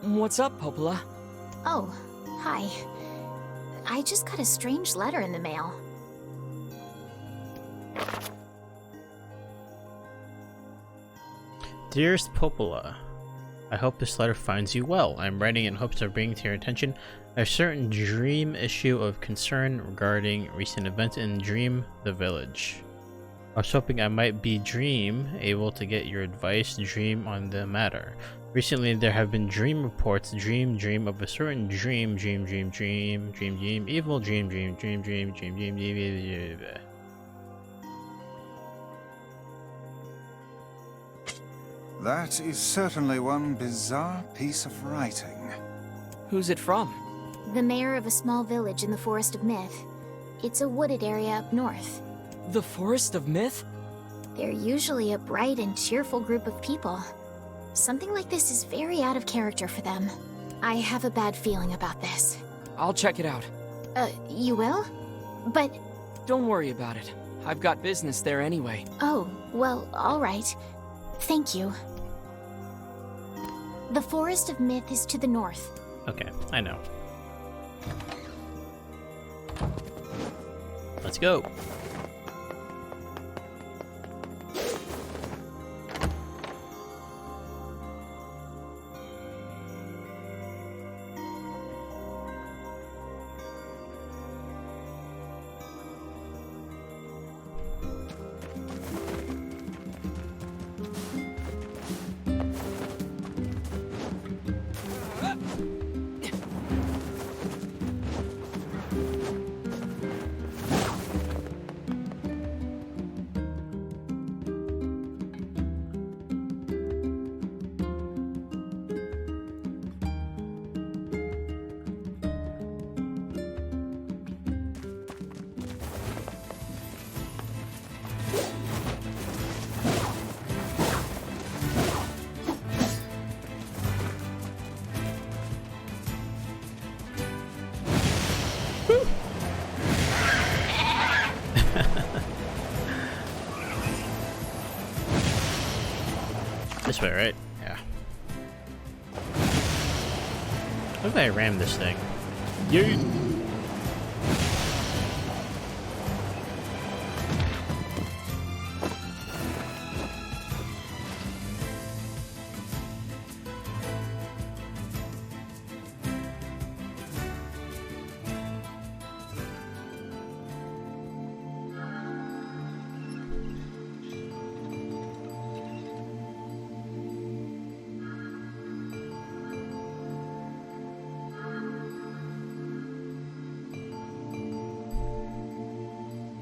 What's up, Popola? Oh, hi. I just got a strange letter in the mail. Dearest Popola, I hope this letter finds you well. I'm writing in hopes of bringing to your attention a certain dream issue of concern regarding recent events in Dream the Village. I was hoping I might be able to get your advice on the matter. Recently there have been dream reports, dream of a certain dream, evil dream. That is certainly one bizarre piece of writing. Who's it from? The mayor of a small village in the Forest of Myth. It's a wooded area up north. The Forest of Myth? They're usually a bright and cheerful group of people. Something like this is very out of character for them. I have a bad feeling about this. I'll check it out. You will? But... Don't worry about it. I've got business there anyway. Oh, well, alright. Thank you. The Forest of Myth is to the north. Okay, I know. Let's go. This way, right? Yeah. What if I ram this thing? You.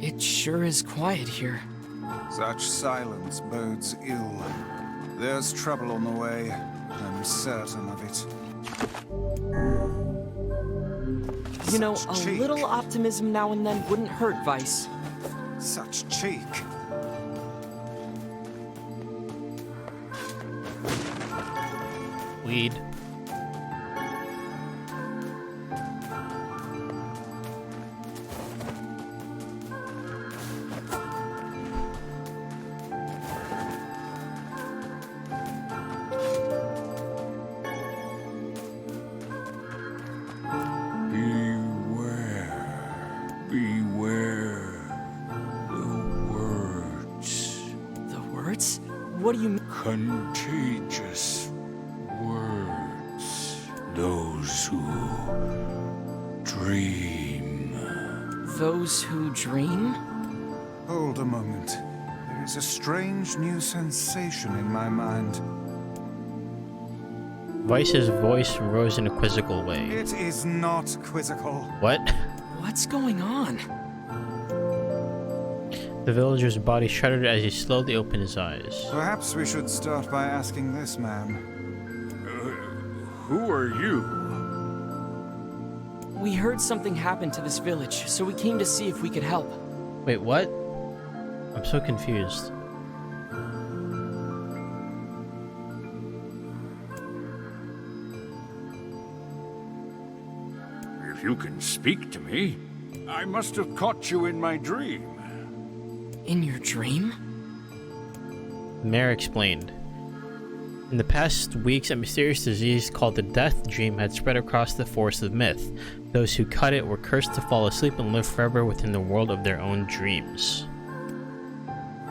It sure is quiet here. Such silence bodes ill. There's trouble on the way. I'm certain of it. You know, a little optimism now and then wouldn't hurt, Vice. Such cheek. Weed. What do you mean? Contagious words. Those who dream. Those who dream? Hold a moment. There is a strange new sensation in my mind. Vice's voice rose in a quizzical way. It is not quizzical. What? What's going on? The villager's body shuddered as he slowly opened his eyes. Perhaps we should start by asking this man. Who are you? We heard something happened to this village, so we came to see if we could help. Wait, what? I'm so confused. If you can speak to me, I must have caught you in my dream. In your dream? The mayor explained. In the past weeks, a mysterious disease called the Death Dream had spread across the forest of myth. Those who caught it were cursed to fall asleep and live forever within the world of their own dreams.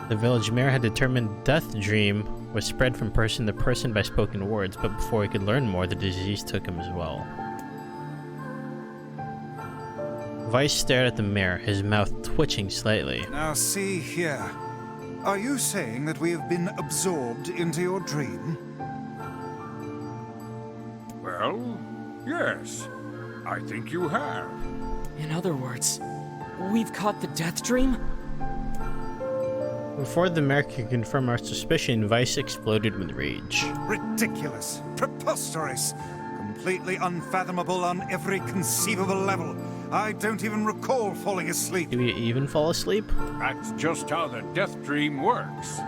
The village mayor had determined Death Dream was spread from person to person by spoken words, but before he could learn more, the disease took him as well. Vice stared at the mayor, his mouth twitching slightly. Now see here. Are you saying that we have been absorbed into your dream? Well, yes. I think you have. In other words, we've caught the Death Dream? Before the mayor could confirm our suspicion, Vice exploded with rage. Ridiculous. Preposterous. Completely unfathomable on every conceivable level. I don't even recall falling asleep. Do we even fall asleep? That's just how the death dream works.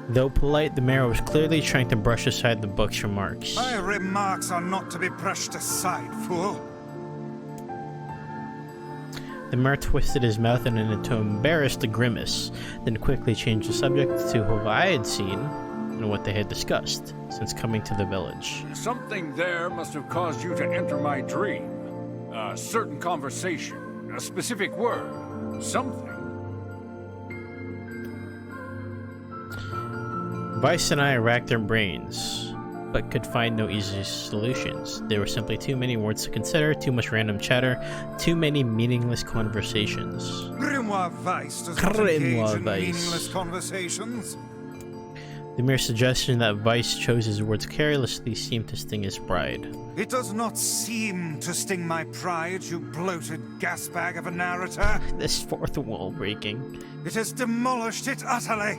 Though polite, the mayor was clearly trying to brush aside the book's remarks. My remarks are not to be brushed aside, fool. The mayor twisted his mouth in an embarrassed grimace, then quickly changed the subject to who I had seen and what they had discussed since coming to the village. Something there must have caused you to enter my dream. A certain conversation, a specific word, something. Vice and I racked our brains, but could find no easy solutions. There were simply too many words to consider, too much random chatter, too many meaningless conversations. Grimoire Vice does not engage in meaningless conversations. The mere suggestion that Vice chose his words carelessly seemed to sting his pride. It does not seem to sting my pride, you bloated gasbag of a narrator. This fourth wall breaking. It has demolished it utterly.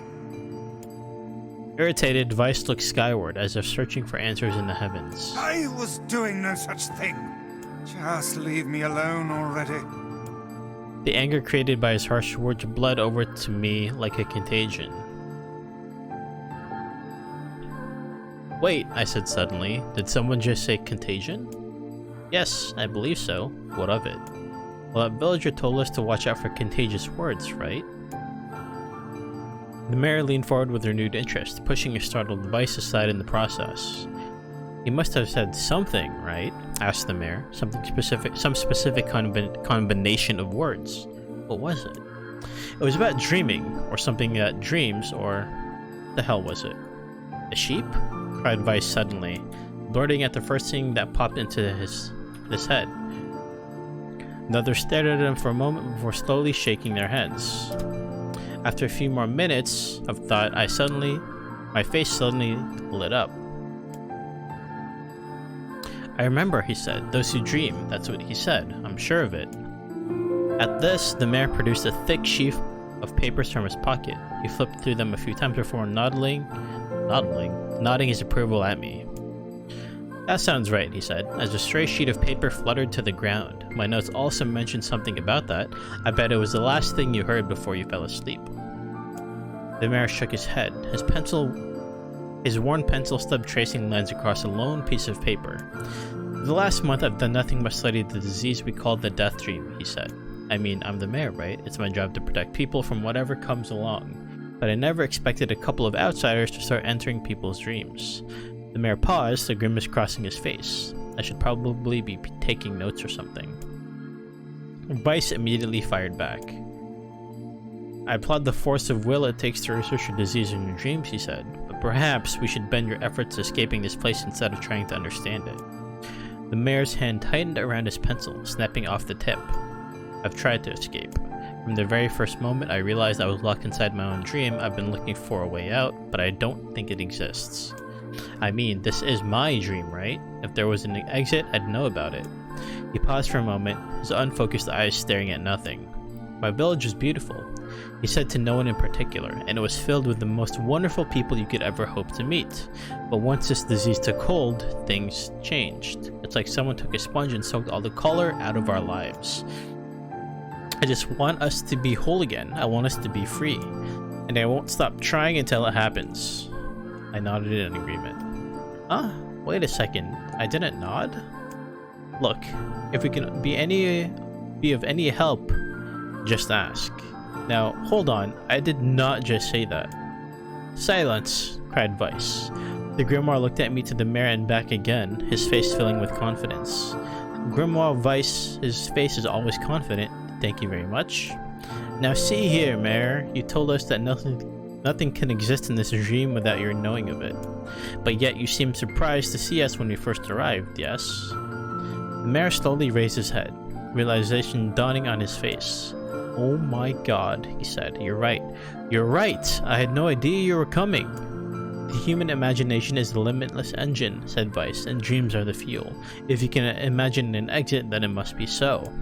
Irritated, Vice looked skyward as if searching for answers in the heavens. I was doing no such thing. Just leave me alone already. The anger created by his harsh words bled over to me like a contagion. Wait, I said suddenly. Did someone just say contagion? Yes, I believe so. What of it? Well, that villager told us to watch out for contagious words, right? The mayor leaned forward with renewed interest, pushing a startled Vice aside in the process. He must have said something, right? Asked the mayor. Something specific, some specific combination of words. What was it? It was about dreaming, or something that dreams, or the hell was it? A sheep? Cried Vice suddenly, blurting at the first thing that popped into his head. The others stared at him for a moment before slowly shaking their heads. After a few more minutes of thought, my face suddenly lit up. I remember, he said. Those who dream, that's what he said. I'm sure of it. At this, the mayor produced a thick sheaf of papers from his pocket. He flipped through them a few times before nodding his approval at me. That sounds right, he said, as a stray sheet of paper fluttered to the ground. My notes also mentioned something about that. I bet it was the last thing you heard before you fell asleep. The mayor shook his head, his worn pencil stub tracing lines across a lone piece of paper. For the last month, I've done nothing but study the disease we call the Death Dream, he said. I mean, I'm the mayor, right? It's my job to protect people from whatever comes along. But I never expected a couple of outsiders to start entering people's dreams. The mayor paused, a grimace crossing his face. I should probably be taking notes or something. Vice immediately fired back. I applaud the force of will it takes to research a disease in your dreams, he said, but perhaps we should bend your efforts escaping this place instead of trying to understand it. The mayor's hand tightened around his pencil, snapping off the tip. I've tried to escape. From the very first moment I realized I was locked inside my own dream, I've been looking for a way out, but I don't think it exists. I mean, this is my dream, right? If there was an exit, I'd know about it. He paused for a moment, his unfocused eyes staring at nothing. My village was beautiful, he said to no one in particular, and it was filled with the most wonderful people you could ever hope to meet. But once this disease took hold, things changed. It's like someone took a sponge and soaked all the color out of our lives. I just want us to be whole again. I want us to be free. And I won't stop trying until it happens. I nodded in agreement. Huh? Wait a second. I didn't nod? Look, if we can be of any help, just ask. Now, hold on. I did not just say that. Silence, cried Vice. The Grimoire looked at me to the mirror and back again, his face filling with confidence. Grimoire Vice, his face is always confident. Thank you very much. Now see here, Mayor. You told us that nothing can exist in this dream without your knowing of it. But yet you seemed surprised to see us when we first arrived, yes? The Mayor slowly raised his head, realization dawning on his face. Oh my god, he said. You're right. You're right! I had no idea you were coming. The human imagination is the limitless engine, said Vice, and dreams are the fuel. If you can imagine an exit, then it must be so.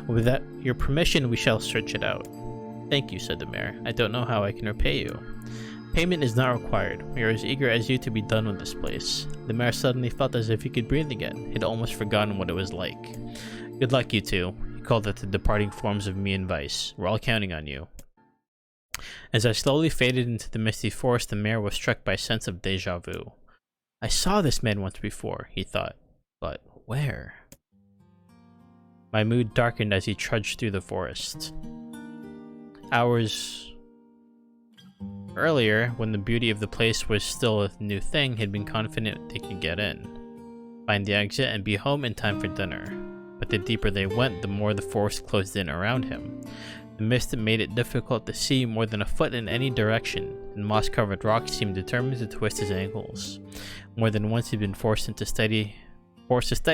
With your permission, we shall search it out. Thank you, said the mayor. I don't know how I can repay you. Payment is not required. We are as eager as you to be done with this place. The mayor suddenly felt as if he could breathe again. He'd almost forgotten what it was like. Good luck, you two. He called it the departing forms of me and Vice. We're all counting on you. As I slowly faded into the misty forest, the mayor was struck by a sense of deja vu. I saw this man once before, he thought. But where? My mood darkened as he trudged through the forest. Hours earlier, when the beauty of the place was still a new thing, he'd been confident they could get in, find the exit, and be home in time for dinner. But the deeper they went, the more the forest closed in around him. The mist made it difficult to see more than a foot in any direction, and moss-covered rocks seemed determined to twist his ankles. More than once he'd been forced to steady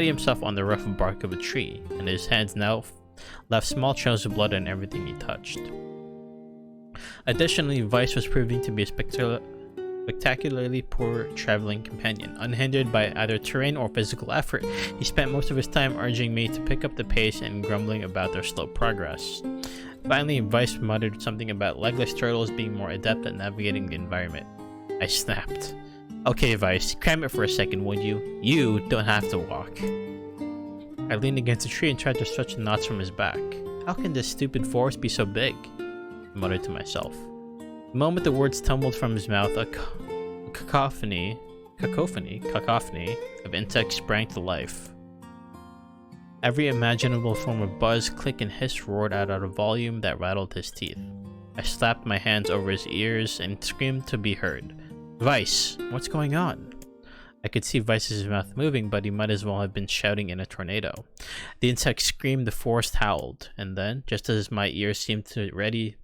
himself on the rough bark of a tree, and his hands now left small trails of blood on everything he touched. Additionally, Vice was proving to be a spectacularly poor traveling companion. Unhindered by either terrain or physical effort, he spent most of his time urging me to pick up the pace and grumbling about their slow progress. Finally, Vice muttered something about legless turtles being more adept at navigating the environment. I snapped. Okay, Vice, cram it for a second, would you? You don't have to walk. I leaned against a tree and tried to stretch the knots from his back. How can this stupid forest be so big? I muttered to myself. The moment the words tumbled from his mouth, a cacophony of insects sprang to life. Every imaginable form of buzz, click, and hiss roared out at a volume that rattled his teeth. I slapped my hands over his ears and screamed to be heard. Vice, what's going on? I could see Vice's mouth moving, but he might as well have been shouting in a tornado. The insects screamed, the forest howled, and then, just as my ears seemed ready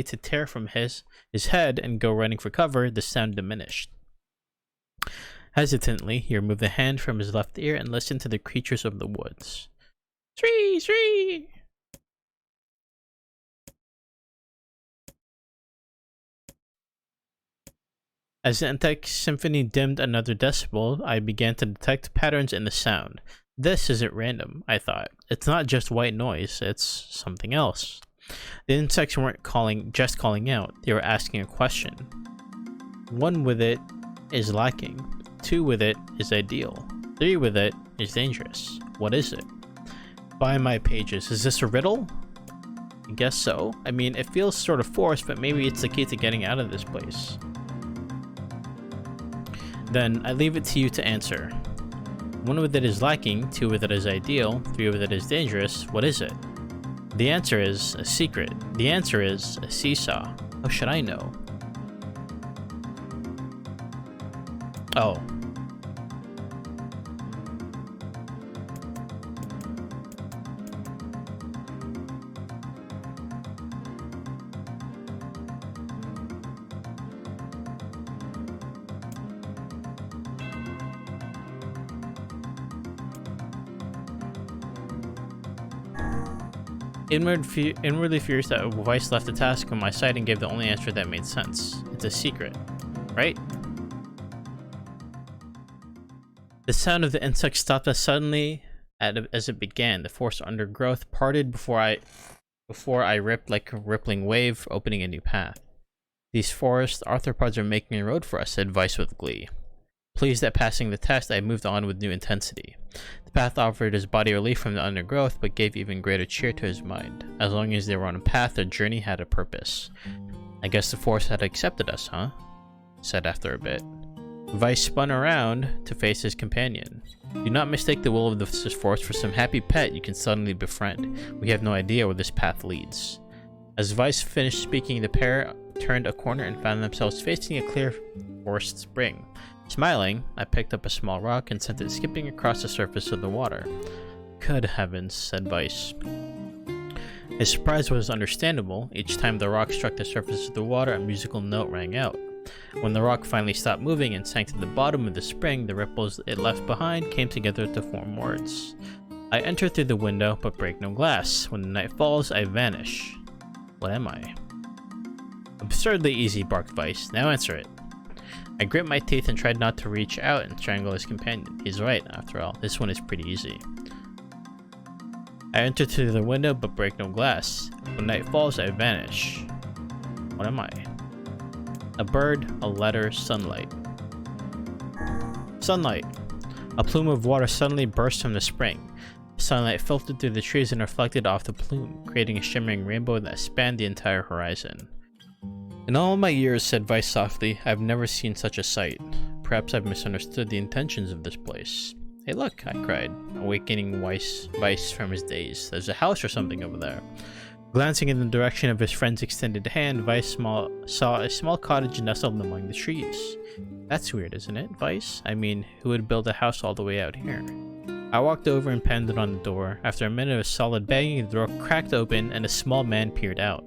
to tear from his head and go running for cover, the sound diminished. Hesitantly, he removed a hand from his left ear and listened to the creatures of the woods. Shree! Shree! As the insect symphony dimmed another decibel, I began to detect patterns in the sound. This isn't random, I thought. It's not just white noise, it's something else. The insects weren't just calling out, they were asking a question. 1 with it is lacking. 2 with it is ideal. 3 with it is dangerous. What is it? By my pages, is this a riddle? I guess so. I mean, it feels sort of forced, but maybe it's the key to getting out of this place. Then, I leave it to you to answer. 1 with it is lacking, 2 with it is ideal, 3 with it is dangerous. What is it? The answer is a secret. The answer is a seesaw. How should I know? Oh. Inwardly furious that Vice left the task on my side and gave the only answer that made sense. It's a secret, right? The sound of the insect stopped as suddenly as it began. The forest undergrowth parted before I ripped like a rippling wave, opening a new path. These forest arthropods are making a road for us, said Vice with glee. Pleased at passing the test, I moved on with new intensity. The path offered his body relief from the undergrowth, but gave even greater cheer to his mind. As long as they were on a path, their journey had a purpose. I guess the forest had accepted us, huh? Said after a bit. Vice spun around to face his companion. Do not mistake the will of this forest for some happy pet you can suddenly befriend. We have no idea where this path leads. As Vice finished speaking, the pair turned a corner and found themselves facing a clear forest spring. Smiling, I picked up a small rock and sent it skipping across the surface of the water. Good heavens, said Vice. His surprise was understandable. Each time the rock struck the surface of the water, a musical note rang out. When the rock finally stopped moving and sank to the bottom of the spring, the ripples it left behind came together to form words. I enter through the window, but break no glass. When the night falls, I vanish. What am I? Absurdly easy, barked Vice. Now answer it. I grit my teeth and tried not to reach out and strangle his companion. He's right, after all. This one is pretty easy. I enter through the window, but break no glass. When night falls, I vanish. What am I? A bird, a letter, sunlight. Sunlight. A plume of water suddenly burst from the spring. Sunlight filtered through the trees and reflected off the plume, creating a shimmering rainbow that spanned the entire horizon. In all my years, said Vice softly, I've never seen such a sight. Perhaps I've misunderstood the intentions of this place. Hey look, I cried, awakening Vice from his daze. There's a house or something over there. Glancing in the direction of his friend's extended hand, Vice saw a small cottage nestled among the trees. That's weird, isn't it, Vice? I mean, who would build a house all the way out here? I walked over and pounded on the door. After a minute of solid banging, the door cracked open and a small man peered out.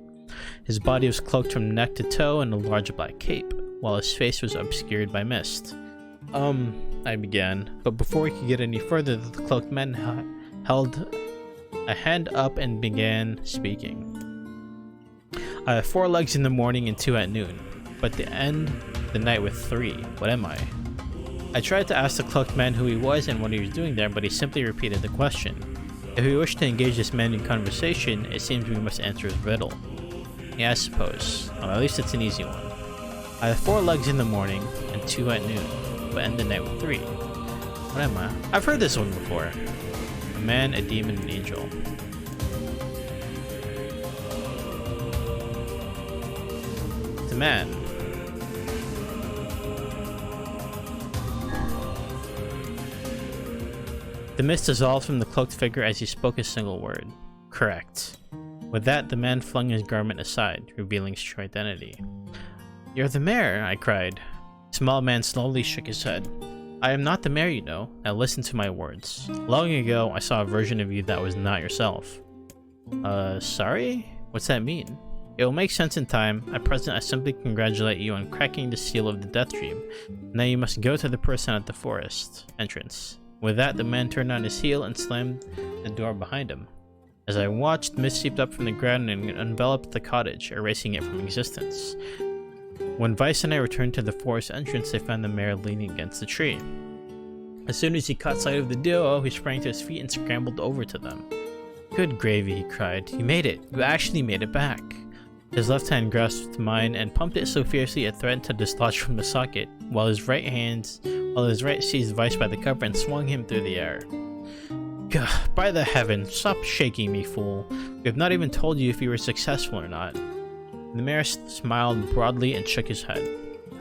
His body was cloaked from neck to toe in a large black cape, while his face was obscured by mist. I began, but before he could get any further, the cloaked man held a hand up and began speaking. I have 4 legs in the morning and 2 at noon, but to end the night with 3. What am I? I tried to ask the cloaked man who he was and what he was doing there, but he simply repeated the question. If we wish to engage this man in conversation, it seems we must answer his riddle. Yeah, I suppose. Well, at least it's an easy one. I have 4 legs in the morning and 2 at noon, but end the night with 3. What am I? I've heard this one before. A man, a demon, an angel. The man. The mist dissolved from the cloaked figure as he spoke a single word. Correct. With that, the man flung his garment aside, revealing his true identity. You're the mayor, I cried. The small man slowly shook his head. I am not the mayor, you know. Now listen to my words. Long ago, I saw a version of you that was not yourself. Sorry? What's that mean? It will make sense in time. At present, I simply congratulate you on cracking the seal of the Death Dream. Now you must go to the person at the forest entrance. With that, the man turned on his heel and slammed the door behind him. As I watched, mist seeped up from the ground and enveloped the cottage, erasing it from existence. When Vice and I returned to the forest entrance, they found the mayor leaning against the tree. As soon as he caught sight of the duo, he sprang to his feet and scrambled over to them. Good gravy, he cried. You made it. You actually made it back. His left hand grasped mine and pumped it so fiercely it threatened to dislodge from the socket, while his right seized Vice by the cover and swung him through the air. Gah, by the heavens, stop shaking me, fool. We have not even told you if you were successful or not. The mayor smiled broadly and shook his head.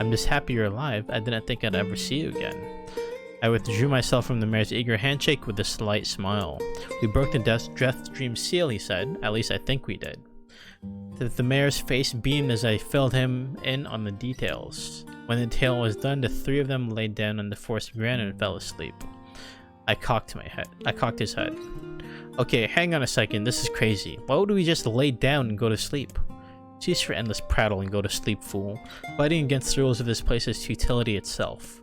I'm just happy you're alive. I didn't think I'd ever see you again. I withdrew myself from the mayor's eager handshake with a slight smile. We broke the Death Dream seal, he said. At least I think we did. The mayor's face beamed as I filled him in on the details. When the tale was done, the 3 of them laid down on the forest ground and fell asleep. I cocked his head. Okay, hang on a second, this is crazy. Why would we just lay down and go to sleep? Cease your endless prattle and go to sleep, fool. Fighting against the rules of this place is futility itself.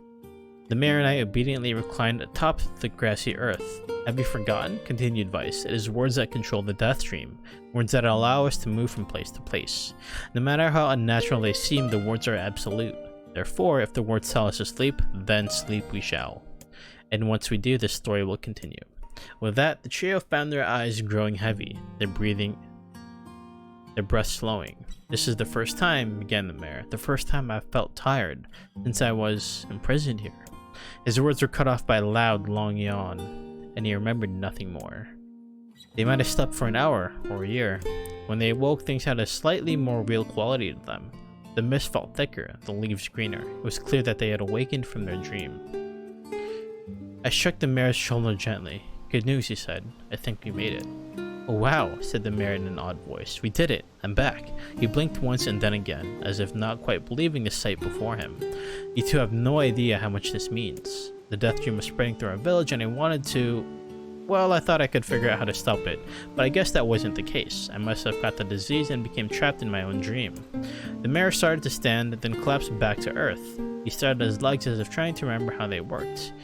The mayor and I obediently reclined atop the grassy earth. Have you forgotten? Continued Vice. It is words that control the death dream, words that allow us to move from place to place. No matter how unnatural they seem, the words are absolute. Therefore, if the words tell us to sleep, then sleep we shall. And once we do, this story will continue. With that, the trio found their eyes growing heavy, their breath slowing. This is the first time, began the mayor, the first time I've felt tired since I was imprisoned here. His words were cut off by a loud, long yawn, and he remembered nothing more. They might have slept for an hour or a year. When they awoke, things had a slightly more real quality to them. The mist felt thicker, the leaves greener. It was clear that they had awakened from their dream. I shook the mayor's shoulder gently. Good news, he said. I think we made it. Oh wow, said the mayor in an odd voice. We did it. I'm back. He blinked once and then again, as if not quite believing the sight before him. You two have no idea how much this means. The death dream was spreading through our village and I wanted to... Well, I thought I could figure out how to stop it, but I guess that wasn't the case. I must have got the disease and became trapped in my own dream. The mayor started to stand, then collapsed back to earth. He started his legs as if trying to remember how they worked,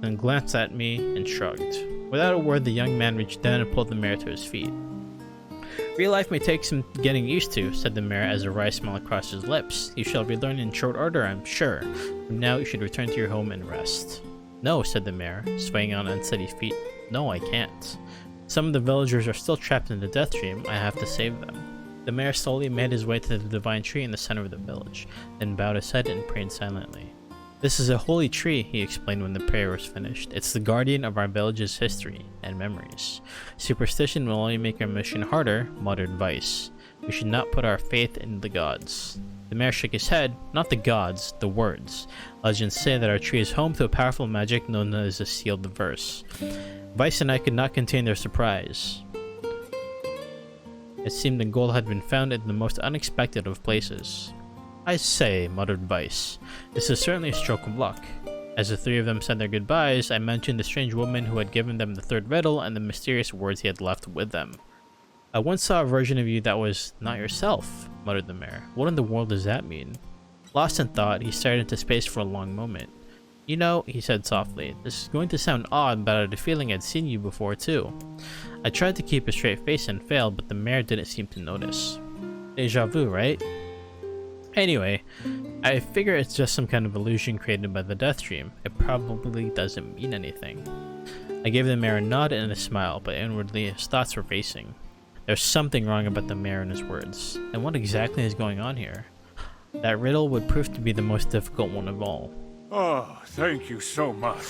then glanced at me and shrugged. Without a word, the young man reached down and pulled the mayor to his feet. Real life may take some getting used to, said the mayor as a wry smile crossed his lips. You shall relearn in short order, I'm sure. From now you should return to your home and rest. No, said the mayor, swaying on unsteady feet. No, I can't. Some of the villagers are still trapped in the death dream. I have to save them. The mayor slowly made his way to the divine tree in the center of the village, then bowed his head and prayed silently. This is a holy tree, he explained when the prayer was finished. It's the guardian of our village's history and memories. Superstition will only make our mission harder, muttered Vice. We should not put our faith in the gods. The mayor shook his head. Not the gods, the words. Legends say that our tree is home to a powerful magic known as the sealed verse. Vice and I could not contain their surprise. It seemed the gold had been found in the most unexpected of places. I say, muttered Vice, this is certainly a stroke of luck. As the three of them said their goodbyes, I mentioned the strange woman who had given them the third riddle and the mysterious words he had left with them. I once saw a version of you that was not yourself, muttered the mayor. What in the world does that mean? Lost in thought, he stared into space for a long moment. You know, he said softly, this is going to sound odd, but I had a feeling I'd seen you before too. I tried to keep a straight face and failed, but the mayor didn't seem to notice. Deja vu, right? Anyway, I figure it's just some kind of illusion created by the death dream. It probably doesn't mean anything. I gave the mayor a nod and a smile, but inwardly his thoughts were racing. There's something wrong about the mayor and his words. And what exactly is going on here? That riddle would prove to be the most difficult one of all. Oh, thank you so much.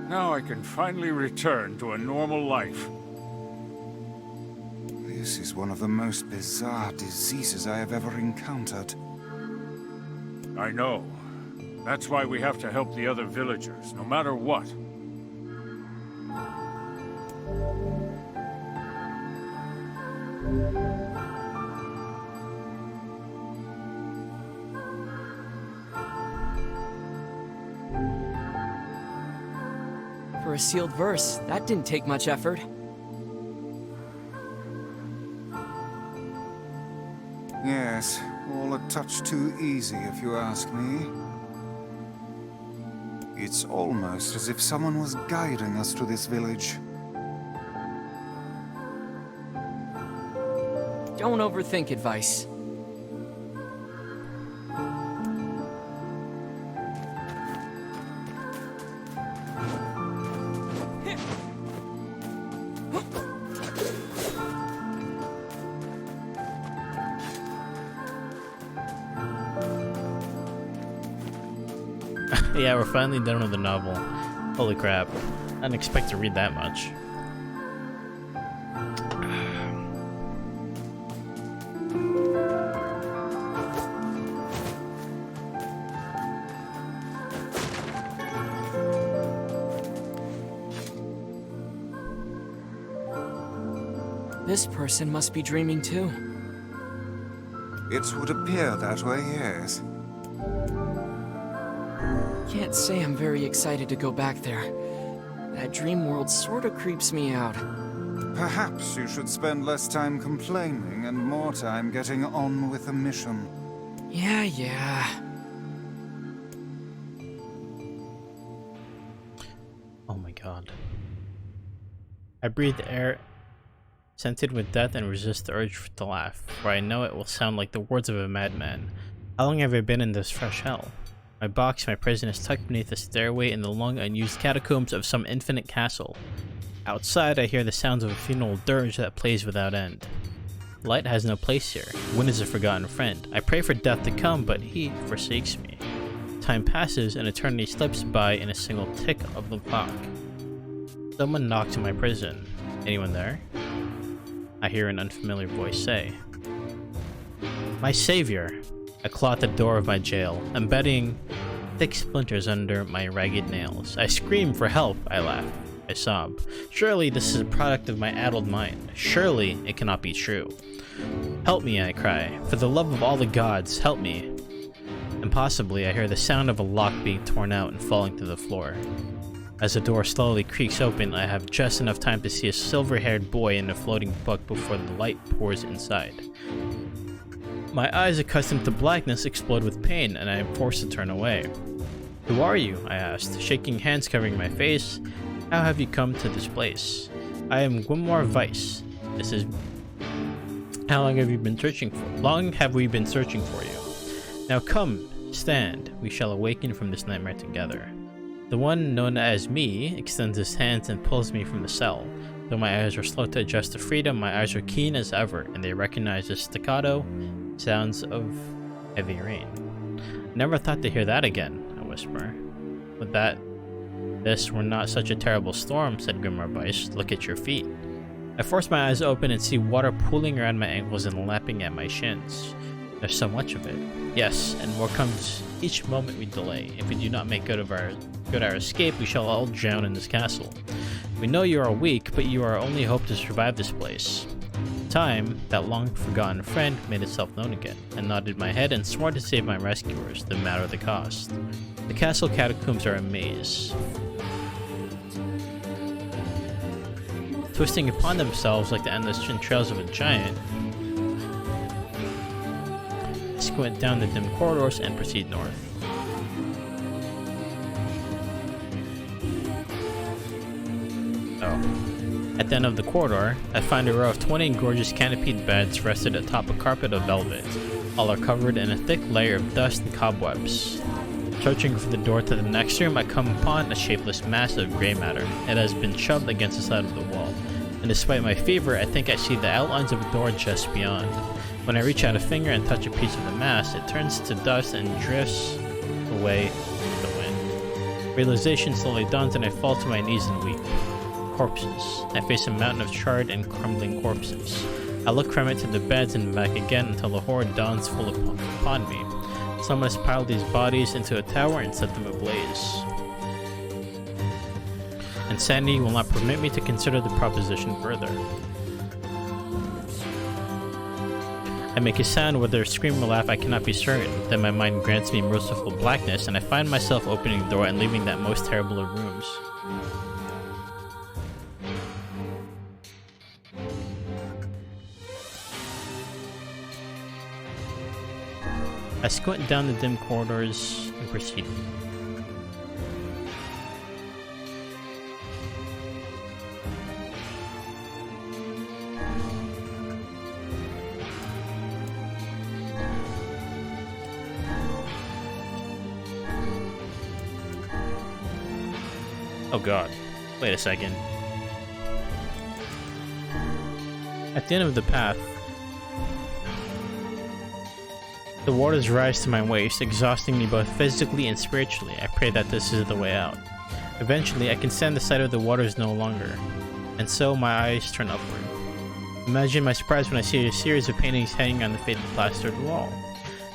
Now I can finally return to a normal life. This is one of the most bizarre diseases I have ever encountered. I know. That's why we have to help the other villagers, no matter what. For a sealed verse, that didn't take much effort. Yes, all a touch too easy if you ask me. It's almost as if someone was guiding us to this village. Don't overthink advice. Yeah, we're finally done with the novel. Holy crap. I didn't expect to read that much. This person must be dreaming too. It would appear that way, yes. Can't say I'm very excited to go back there. That dream world sorta creeps me out. Perhaps you should spend less time complaining and more time getting on with the mission. Yeah. god. I breathe air scented with death and resist the urge to laugh, for I know it will sound like the words of a madman. How long have I been in this fresh hell? My box, my prison, is tucked beneath a stairway in the long unused catacombs of some infinite castle. Outside, I hear the sounds of a funeral dirge that plays without end. Light has no place here. Wind is a forgotten friend. I pray for death to come, but he forsakes me. Time passes, and eternity slips by in a single tick of the clock. Someone knocks in my prison. Anyone there? I hear an unfamiliar voice say, "My savior!" I claw at the door of my jail, embedding thick splinters under my ragged nails. I scream for help. I laugh. I sob. Surely this is a product of my addled mind. Surely it cannot be true. Help me, I cry. For the love of all the gods, help me. Impossibly, I hear the sound of a lock being torn out and falling to the floor. As the door slowly creaks open, I have just enough time to see a silver-haired boy in a floating book before the light pours inside. My eyes, accustomed to blackness, explode with pain, and I am forced to turn away. "Who are you?" I asked, shaking hands covering my face. "How have you come to this place?" "I am Grimoire Weiss. This is... How long have you been searching for? Long have we been searching for you. Now come, stand. We shall awaken from this nightmare together." The one known as me extends his hands and pulls me from the cell. Though my eyes are slow to adjust to freedom, my eyes are keen as ever, and they recognize the staccato sounds of heavy rain. "Never thought to hear that again," I whisper. "Would that this were not such a terrible storm," said Grimoire Weiss. "Look at your feet." I force my eyes open and see water pooling around my ankles and lapping at my shins. There's so much of it. Yes, and more comes each moment we delay. If we do not make good our escape, we shall all drown in this castle. We know you are weak, but you are our only hope to survive this place. Time, that long-forgotten friend, made itself known again. I nodded my head and swore to save my rescuers, no matter the cost. The castle catacombs are a maze, twisting upon themselves like the endless entrails of a giant. I squint down the dim corridors and proceed north. At the end of the corridor, I find a row of 20 gorgeous canopied beds rested atop a carpet of velvet. All are covered in a thick layer of dust and cobwebs. Searching for the door to the next room, I come upon a shapeless mass of gray matter. It has been shoved against the side of the wall, and despite my fever, I think I see the outlines of a door just beyond. When I reach out a finger and touch a piece of the mass, it turns to dust and drifts away with the wind. Realization slowly dawns and I fall to my knees and weep. Corpses. I face a mountain of charred and crumbling corpses. I look from it to the beds and back again until the horror dawns full upon me. Someone has piled these bodies into a tower and set them ablaze. Insanity will not permit me to consider the proposition further. I make a sound, whether scream or laugh I cannot be certain. Then my mind grants me merciful blackness and I find myself opening the door and leaving that most terrible of rooms. I squint down the dim corridors and proceed. Oh god, wait a second. At the end of the path, the waters rise to my waist, exhausting me both physically and spiritually. I pray that this is the way out. Eventually, I can stand the sight of the waters no longer, and so my eyes turn upward. Imagine my surprise when I see a series of paintings hanging on the faded plastered wall.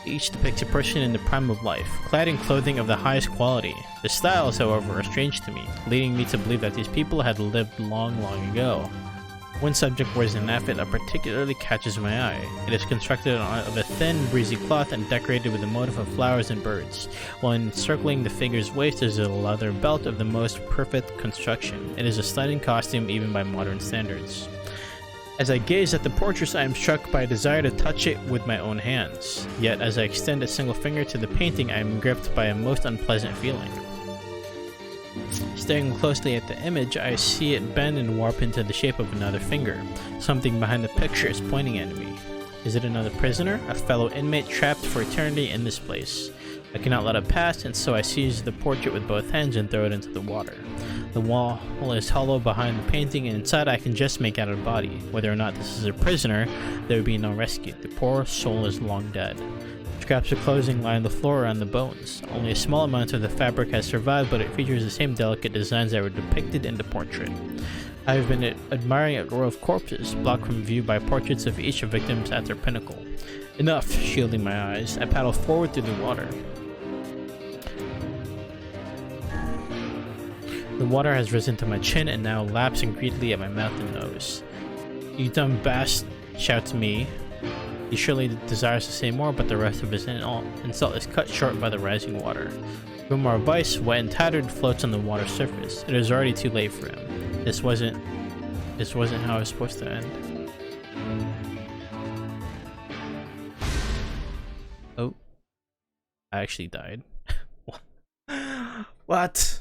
Each depicts a person in the prime of life, clad in clothing of the highest quality. The styles, however, are strange to me, leading me to believe that these people had lived long, long ago. One subject wears an outfit that particularly catches my eye. It is constructed of a thin, breezy cloth and decorated with a motif of flowers and birds, while encircling the figure's waist is a leather belt of the most perfect construction. It is a stunning costume even by modern standards. As I gaze at the portraits, I am struck by a desire to touch it with my own hands. Yet, as I extend a single finger to the painting, I am gripped by a most unpleasant feeling. Staring closely at the image, I see it bend and warp into the shape of another finger. Something behind the picture is pointing at me. Is it another prisoner? A fellow inmate trapped for eternity in this place? I cannot let it pass, and so I seize the portrait with both hands and throw it into the water. The wall is hollow behind the painting, and inside I can just make out a body. Whether or not this is a prisoner, there would be no rescue. The poor soul is long dead. Scraps of clothing line the floor around the bones. Only a small amount of the fabric has survived, but it features the same delicate designs that were depicted in the portrait. I have been admiring a row of corpses, blocked from view by portraits of each of the victims at their pinnacle. Enough, shielding my eyes. I paddle forward through the water. The water has risen to my chin and now laps greedily at my mouth and nose. "You dumb bast," shouts me. He surely desires to say more, but the rest of his insult is cut short by the rising water. Grimoire Weiss, wet and tattered, floats on the water's surface. It is already too late for him. This wasn't how it was supposed to end. Oh. I actually died. What?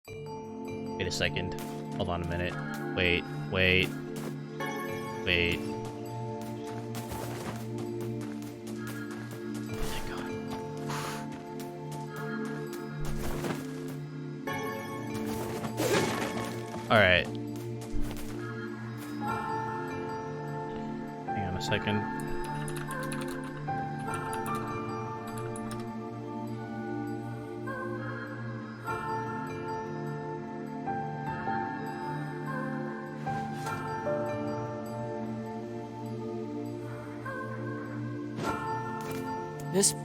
Wait a second. Hold on a minute. Wait. Alright. Hang on a second.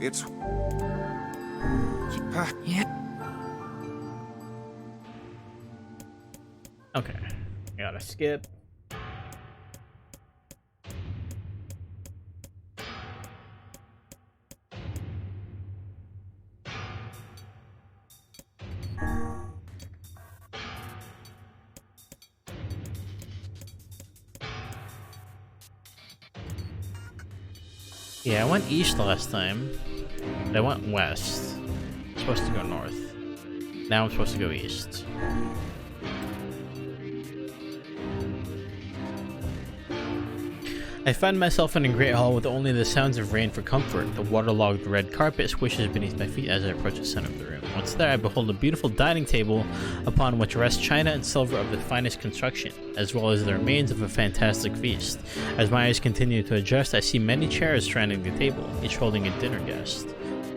It's... Yeah. Okay. I gotta skip. Yeah, I went east last time, but I went west. I'm supposed to go north. Now I'm supposed to go east. I find myself in a great hall with only the sounds of rain for comfort. The waterlogged red carpet swishes beneath my feet as I approach the center of the room. Once there, I behold a beautiful dining table upon which rest china and silver of the finest construction, as well as the remains of a fantastic feast. As my eyes continue to adjust, I see many chairs surrounding the table, each holding a dinner guest.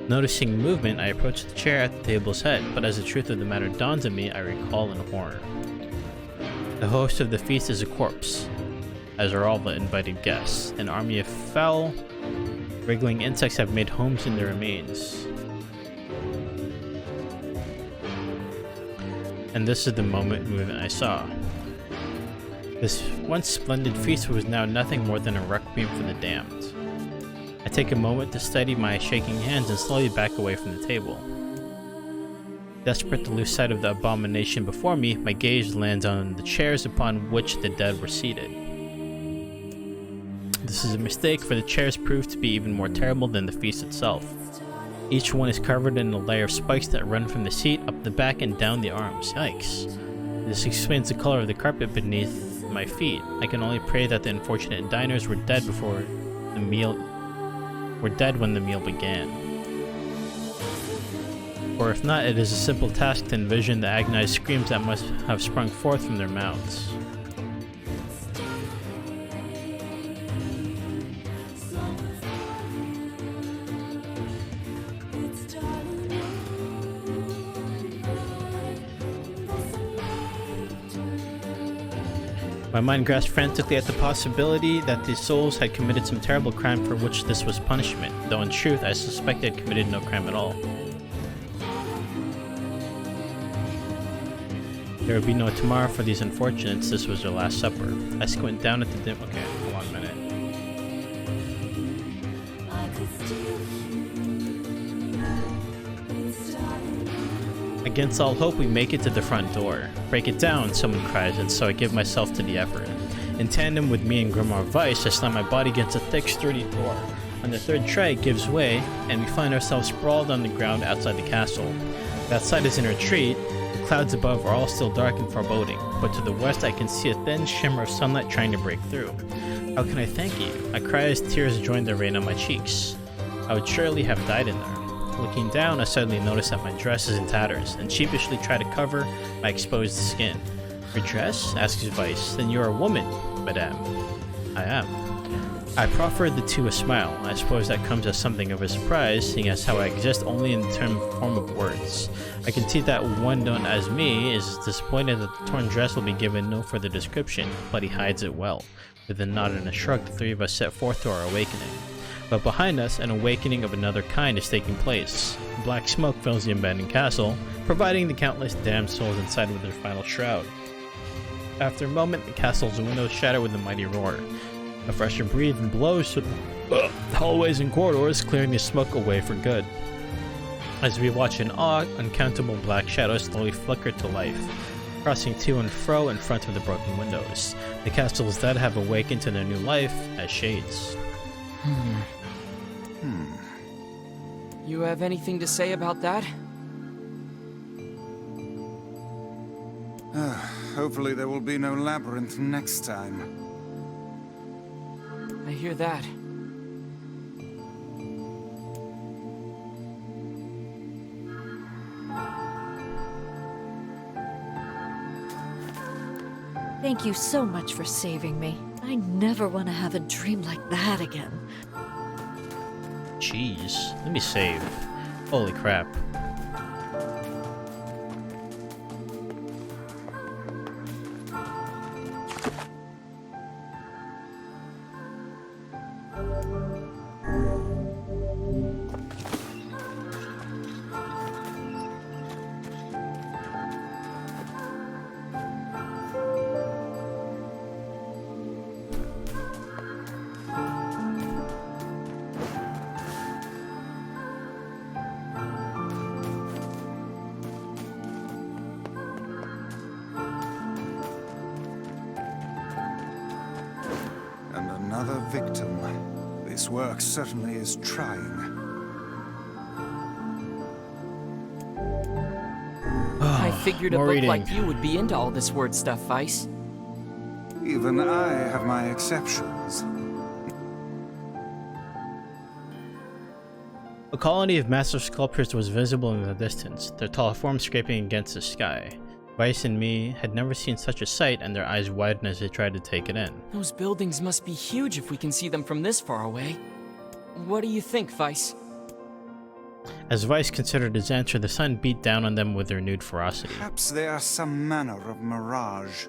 Noticing movement, I approach the chair at the table's head, but as the truth of the matter dawns on me, I recall in horror. The host of the feast is a corpse, as are all the invited guests. An army of foul, wriggling insects have made homes in the remains. And this is the movement I saw. This once splendid feast was now nothing more than a requiem for the damned. I take a moment to steady my shaking hands and slowly back away from the table. Desperate to lose sight of the abomination before me, my gaze lands on the chairs upon which the dead were seated. This is a mistake, for the chairs prove to be even more terrible than the feast itself. Each one is covered in a layer of spikes that run from the seat, up the back, and down the arms. Yikes. This explains the color of the carpet beneath my feet. I can only pray that the unfortunate diners were dead when the meal began. Or if not, it is a simple task to envision the agonized screams that must have sprung forth from their mouths. My mind grasped frantically at the possibility that these souls had committed some terrible crime for which this was punishment, though in truth I suspect they had committed no crime at all. There would be no tomorrow for these unfortunates. This was their last supper. I squint down at the dim. Okay, hold on a minute. Against all hope, we make it to the front door. "Break it down," someone cries, and so I give myself to the effort. In tandem with me and Grimoire Weiss, I slam my body against a thick, sturdy door. On the third try, it gives way, and we find ourselves sprawled on the ground outside the castle. That side is in retreat. The clouds above are all still dark and foreboding, but to the west I can see a thin shimmer of sunlight trying to break through. How can I thank you? I cry as tears join the rain on my cheeks. I would surely have died in there. Looking down, I suddenly notice that my dress is in tatters, and sheepishly try to cover my exposed skin. Your dress? Asks Vice. Then you're a woman, madame. I am. I proffered the two a smile. I suppose that comes as something of a surprise, seeing as how I exist only in the form of words. I can see that one known as me is disappointed that the torn dress will be given no further description, but he hides it well. With a nod and a shrug, the three of us set forth to our awakening. But behind us, an awakening of another kind is taking place. Black smoke fills the abandoned castle, providing the countless damned souls inside with their final shroud. After a moment, the castle's windows shatter with a mighty roar. A fresher breeze blows through the hallways and corridors, clearing the smoke away for good. As we watch in awe, uncountable black shadows slowly flicker to life, crossing to and fro in front of the broken windows. The castle's dead have awakened to their new life as shades. You have anything to say about that? Hopefully there will be no labyrinth next time. I hear that. Thank you so much for saving me. I never want to have a dream like that again. Jeez, let me save. Holy crap. Another victim. This work certainly is trying. I figured a more book reading. like you would be into all this word stuff, Vice. Even I have my exceptions. A colony of massive sculptures was visible in the distance, their tall forms scraping against the sky. Vice and me had never seen such a sight, and their eyes widened as they tried to take it in. Those buildings must be huge if we can see them from this far away. What do you think, Vice? As Vice considered his answer, the sun beat down on them with renewed ferocity. Perhaps they are some manner of mirage.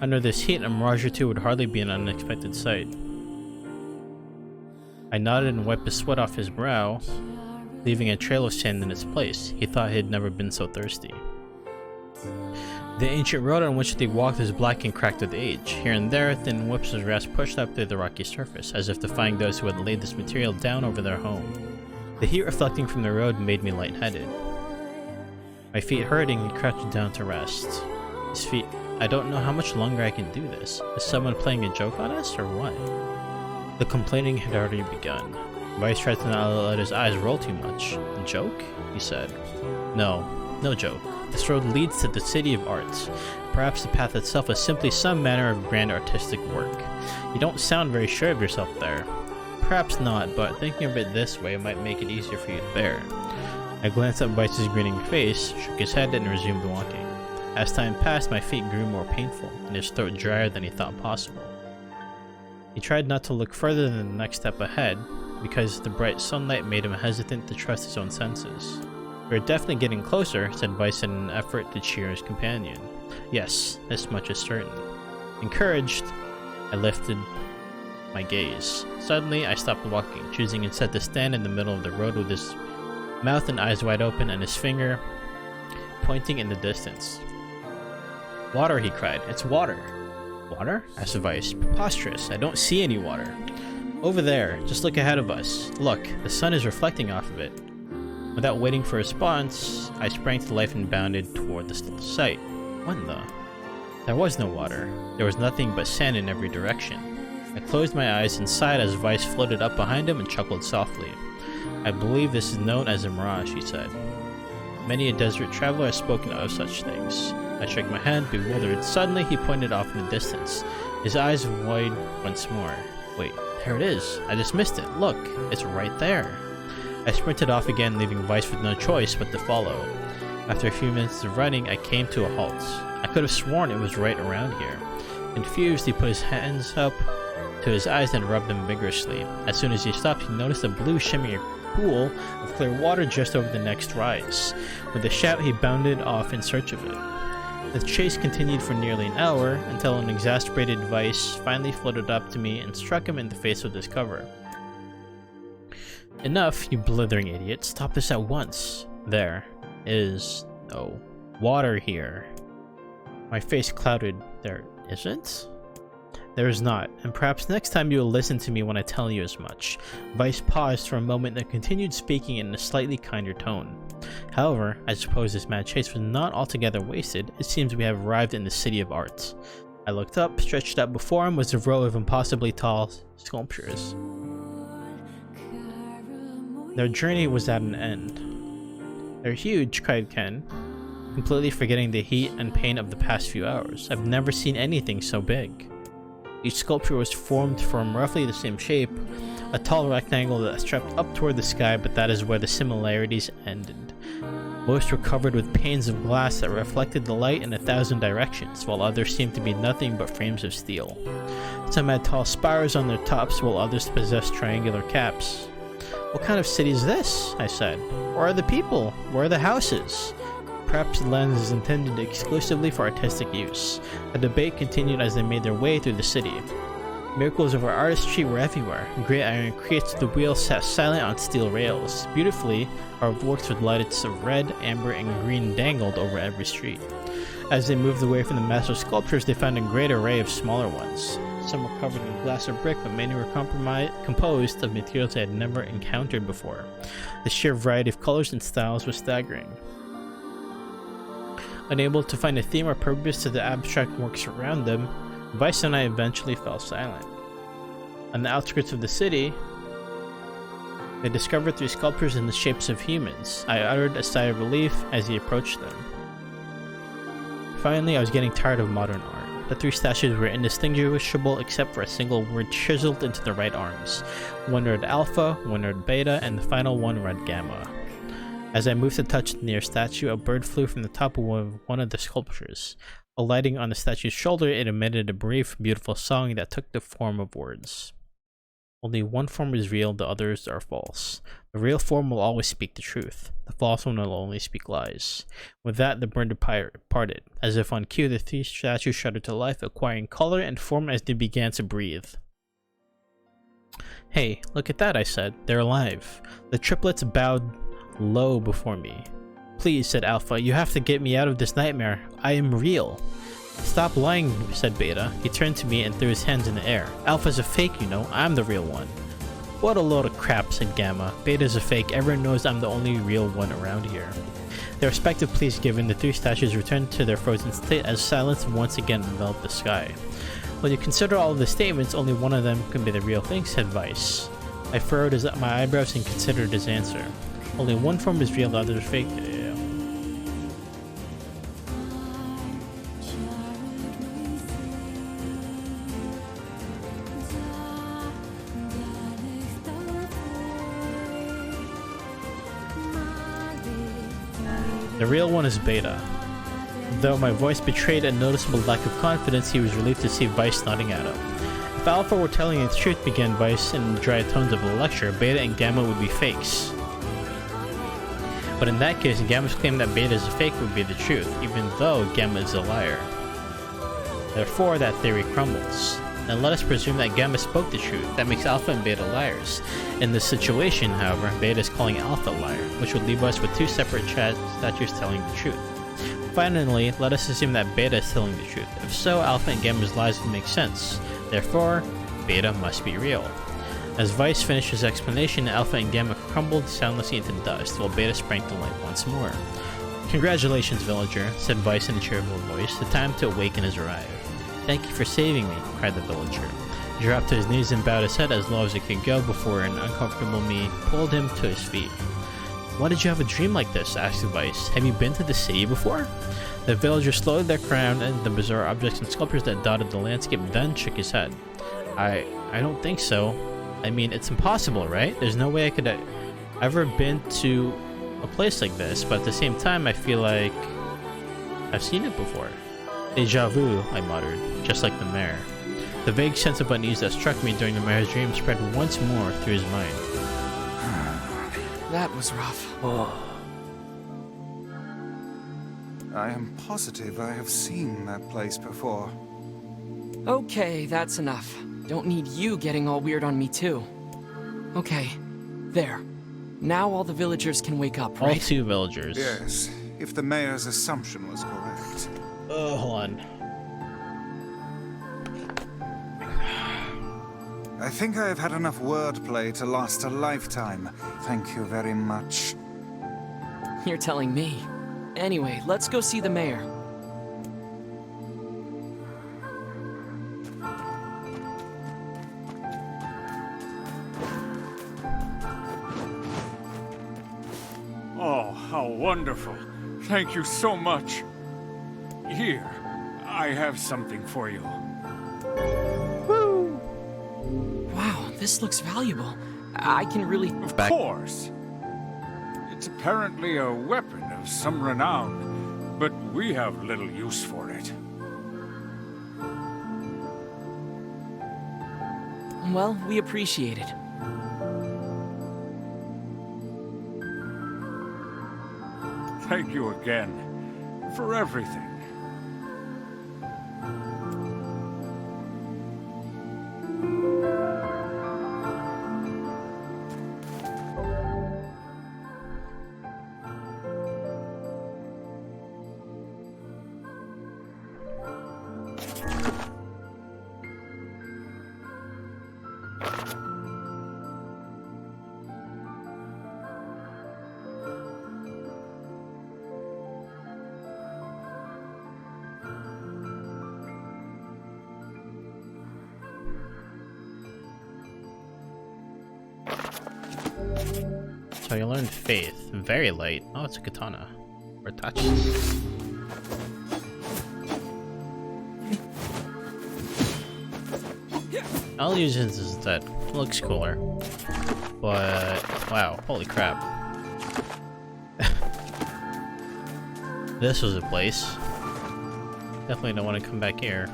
Under this heat, a mirage or two would hardly be an unexpected sight. I nodded and wiped the sweat off his brow, leaving a trail of sand in its place. He thought he had never been so thirsty. The ancient road on which they walked was black and cracked with age. Here and there, thin whips of grass pushed up through the rocky surface, as if defying those who had laid this material down over their home. The heat reflecting from the road made me lightheaded. My feet hurting, he crouched down to rest. His feet... I don't know how much longer I can do this. Is someone playing a joke on us, or what? The complaining had already begun. Vice tried to not let his eyes roll too much. A joke? He said. No joke. This road leads to the City of Arts. Perhaps the path itself is simply some manner of grand artistic work. You don't sound very sure of yourself there. Perhaps not, but thinking of it this way might make it easier for you to bear. I glanced at Vice's grinning face, shook his head, and resumed walking. As time passed, my feet grew more painful, and his throat drier than he thought possible. He tried not to look further than the next step ahead, because the bright sunlight made him hesitant to trust his own senses. "We're definitely getting closer," said Vice in an effort to cheer his companion. "Yes, this much is certain." Encouraged, I lifted my gaze. Suddenly, I stopped walking, choosing instead to stand in the middle of the road with his mouth and eyes wide open and his finger pointing in the distance. "Water," he cried. "It's water." "Water?" asked Vice. "Preposterous. I don't see any water." "Over there. Just look ahead of us. Look, the sun is reflecting off of it." Without waiting for a response, I sprang to life and bounded toward the sight. What the? There was no water. There was nothing but sand in every direction. I closed my eyes and sighed as Vice floated up behind him and chuckled softly. I believe this is known as a mirage, he said. Many a desert traveler has spoken of such things. I shook my head, bewildered. Suddenly, he pointed off in the distance. His eyes wide once more. Wait, there it is. I just missed it. Look, it's right there. I sprinted off again, leaving Vice with no choice but to follow. After a few minutes of running, I came to a halt. I could have sworn it was right around here. Confused, he put his hands up to his eyes and rubbed them vigorously. As soon as he stopped, he noticed a blue shimmering pool of clear water just over the next rise. With a shout, he bounded off in search of it. The chase continued for nearly an hour, until an exasperated Vice finally floated up to me and struck him in the face with his cover. Enough, you blithering idiot. Stop this at once. There is no water here. My face clouded. There isn't? There is not, and perhaps next time you will listen to me when I tell you as much. Vice paused for a moment and continued speaking in a slightly kinder tone. However, I suppose this mad chase was not altogether wasted. It seems we have arrived in the City of Art. I looked up. Stretched out before him was a row of impossibly tall sculptures. Their journey was at an end. They're huge, cried Ken, completely forgetting the heat and pain of the past few hours. I've never seen anything so big. Each sculpture was formed from roughly the same shape, a tall rectangle that stretched up toward the sky, but that is where the similarities ended. Most were covered with panes of glass that reflected the light in 1,000 directions, while others seemed to be nothing but frames of steel. Some had tall spires on their tops, while others possessed triangular caps. What kind of city is this? I said. Where are the people? Where are the houses? Perhaps the land is intended exclusively for artistic use. The debate continued as they made their way through the city. Miracles of our artistry were everywhere. Great iron crates with the wheels sat silent on steel rails. Beautifully, our works with lights of red, amber, and green dangled over every street. As they moved away from the massive sculptures, they found a great array of smaller ones. Some were covered in glass or brick, but many were composed of materials I had never encountered before. The sheer variety of colors and styles was staggering. Unable to find a theme or purpose to the abstract works around them, Vice and I eventually fell silent. On the outskirts of the city, they discovered 3 sculptures in the shapes of humans. I uttered a sigh of relief as he approached them. Finally, I was getting tired of modern art. The 3 statues were indistinguishable except for a single word chiseled into the right arms. One read Alpha, one read Beta, and the final one read Gamma. As I moved to touch the near statue, a bird flew from the top of one of the sculptures. Alighting on the statue's shoulder, it emitted a brief, beautiful song that took the form of words. Only one form is real, the others are false. The real form will always speak the truth. The false one will only speak lies. With that, the bird departed. As if on cue, the 3 statues shuddered to life, acquiring color and form as they began to breathe. Hey, look at that, I said. They're alive. The triplets bowed low before me. Please, said Alpha, you have to get me out of this nightmare. I am real. Stop lying, said Beta. He turned to me and threw his hands in the air. Alpha's a fake, you know. I'm the real one. What a load of crap, said Gamma. Beta's a fake. Everyone knows I'm the only real one around here. Their respective pleas given, the 3 statues returned to their frozen state as silence once again enveloped the sky. When you consider all of the statements, only one of them can be the real thing, said Vice. I furrowed my eyebrows and considered his answer. Only one form is real, the other is fake. The real one is Beta. Though my voice betrayed a noticeable lack of confidence, he was relieved to see Vice nodding at him. If Alpha were telling the truth, began Vice in the dry tones of a lecture, Beta and Gamma would be fakes. But in that case, Gamma's claim that Beta is a fake would be the truth, even though Gamma is a liar. Therefore, that theory crumbles. Now let us presume that Gamma spoke the truth. That makes Alpha and Beta liars. In this situation, however, Beta is calling Alpha a liar, which would leave us with 2 separate statues telling the truth. Finally, let us assume that Beta is telling the truth. If so, Alpha and Gamma's lies would make sense. Therefore, Beta must be real. As Vice finished his explanation, Alpha and Gamma crumbled soundlessly into dust, while Beta sprang to life once more. Congratulations, villager, said Vice in a cheerful voice. The time to awaken has arrived. Thank you for saving me, cried the villager. He dropped to his knees and bowed his head as low as it could go before an uncomfortable me pulled him to his feet. Why did you have a dream like this? Asked Weiss. Have you been to the city before? The villager slowed their crown and the bizarre objects and sculptures that dotted the landscape, then shook his head. I don't think so. I mean, it's impossible, right? There's no way I could have ever been to a place like this, but at the same time, I feel like I've seen it before. Deja vu, I muttered, just like the mayor. The vague sense of unease that struck me during the mayor's dream spread once more through his mind. That was rough. Oh. I am positive I have seen that place before. Okay, that's enough. Don't need you getting all weird on me too. Okay, there. Now all the villagers can wake up, right? All 2 villagers. Yes, if the mayor's assumption was correct. Hold on. I think I have had enough wordplay to last a lifetime. Thank you very much. You're telling me. Anyway, let's go see the mayor. Oh, how wonderful. Thank you so much. Here, I have something for you. Wow, this looks valuable. I can really... Of course. It's apparently a weapon of some renown, but we have little use for it. Well, we appreciate it. Thank you again for everything. So you learned faith. Very light. Oh, it's a katana. Or touch. I'll use it instead. It looks cooler. But wow, holy crap. This was a place. Definitely don't want to come back here.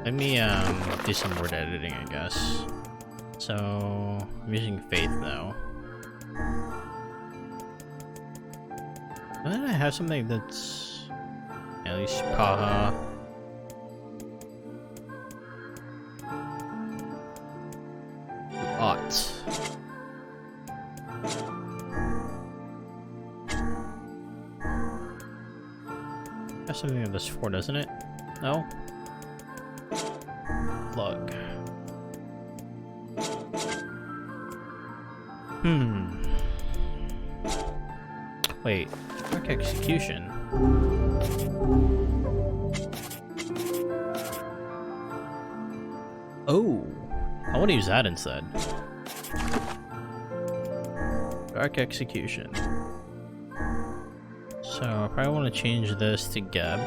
Let me do some word editing, I guess. So I'm using faith now. Then I have something that's at least paha. Ought. That's something of this 4, doesn't it? No? Lug. Wait, quick execution. Oh, I want to use that instead. Dark execution. So I probably want to change this to Geb.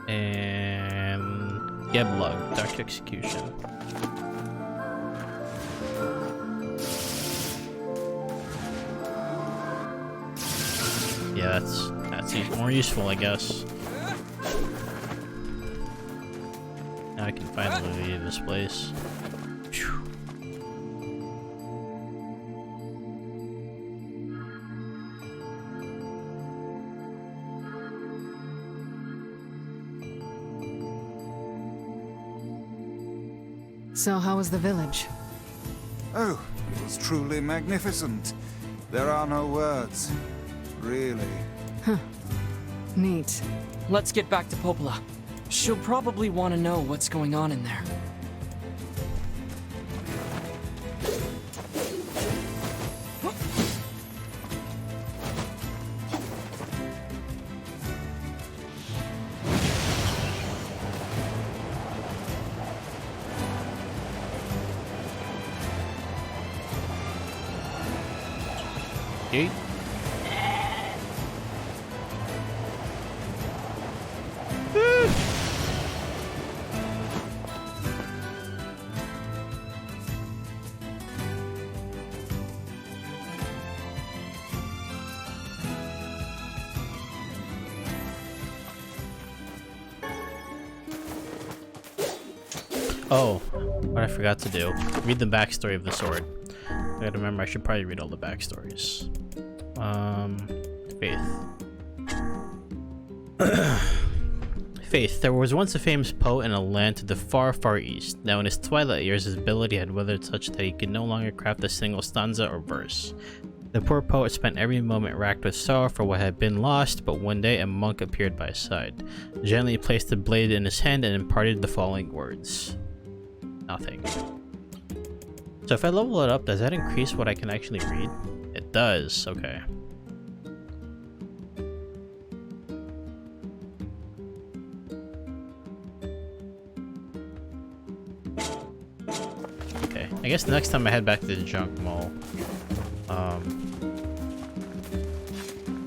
And Geb Lug, Dark Execution. Yeah, that's even more useful, I guess. Now I can finally leave this place. Phew. So how was the village? Oh, it was truly magnificent. There are no words. Really. Huh. Neat. Let's get back to Popola. She'll probably want to know what's going on in there. Oh, what I forgot to do. Read the backstory of the sword. I gotta remember I should probably read all the backstories. Faith. Faith, there was once a famous poet in a land to the far, far east. Now in his twilight years, his ability had withered such that he could no longer craft a single stanza or verse. The poor poet spent every moment racked with sorrow for what had been lost, but one day a monk appeared by his side. Gently placed the blade in his hand and imparted the following words. Nothing. So if I level it up, does that increase what I can actually read? It does, okay. Okay, I guess the next time I head back to the junk mall, I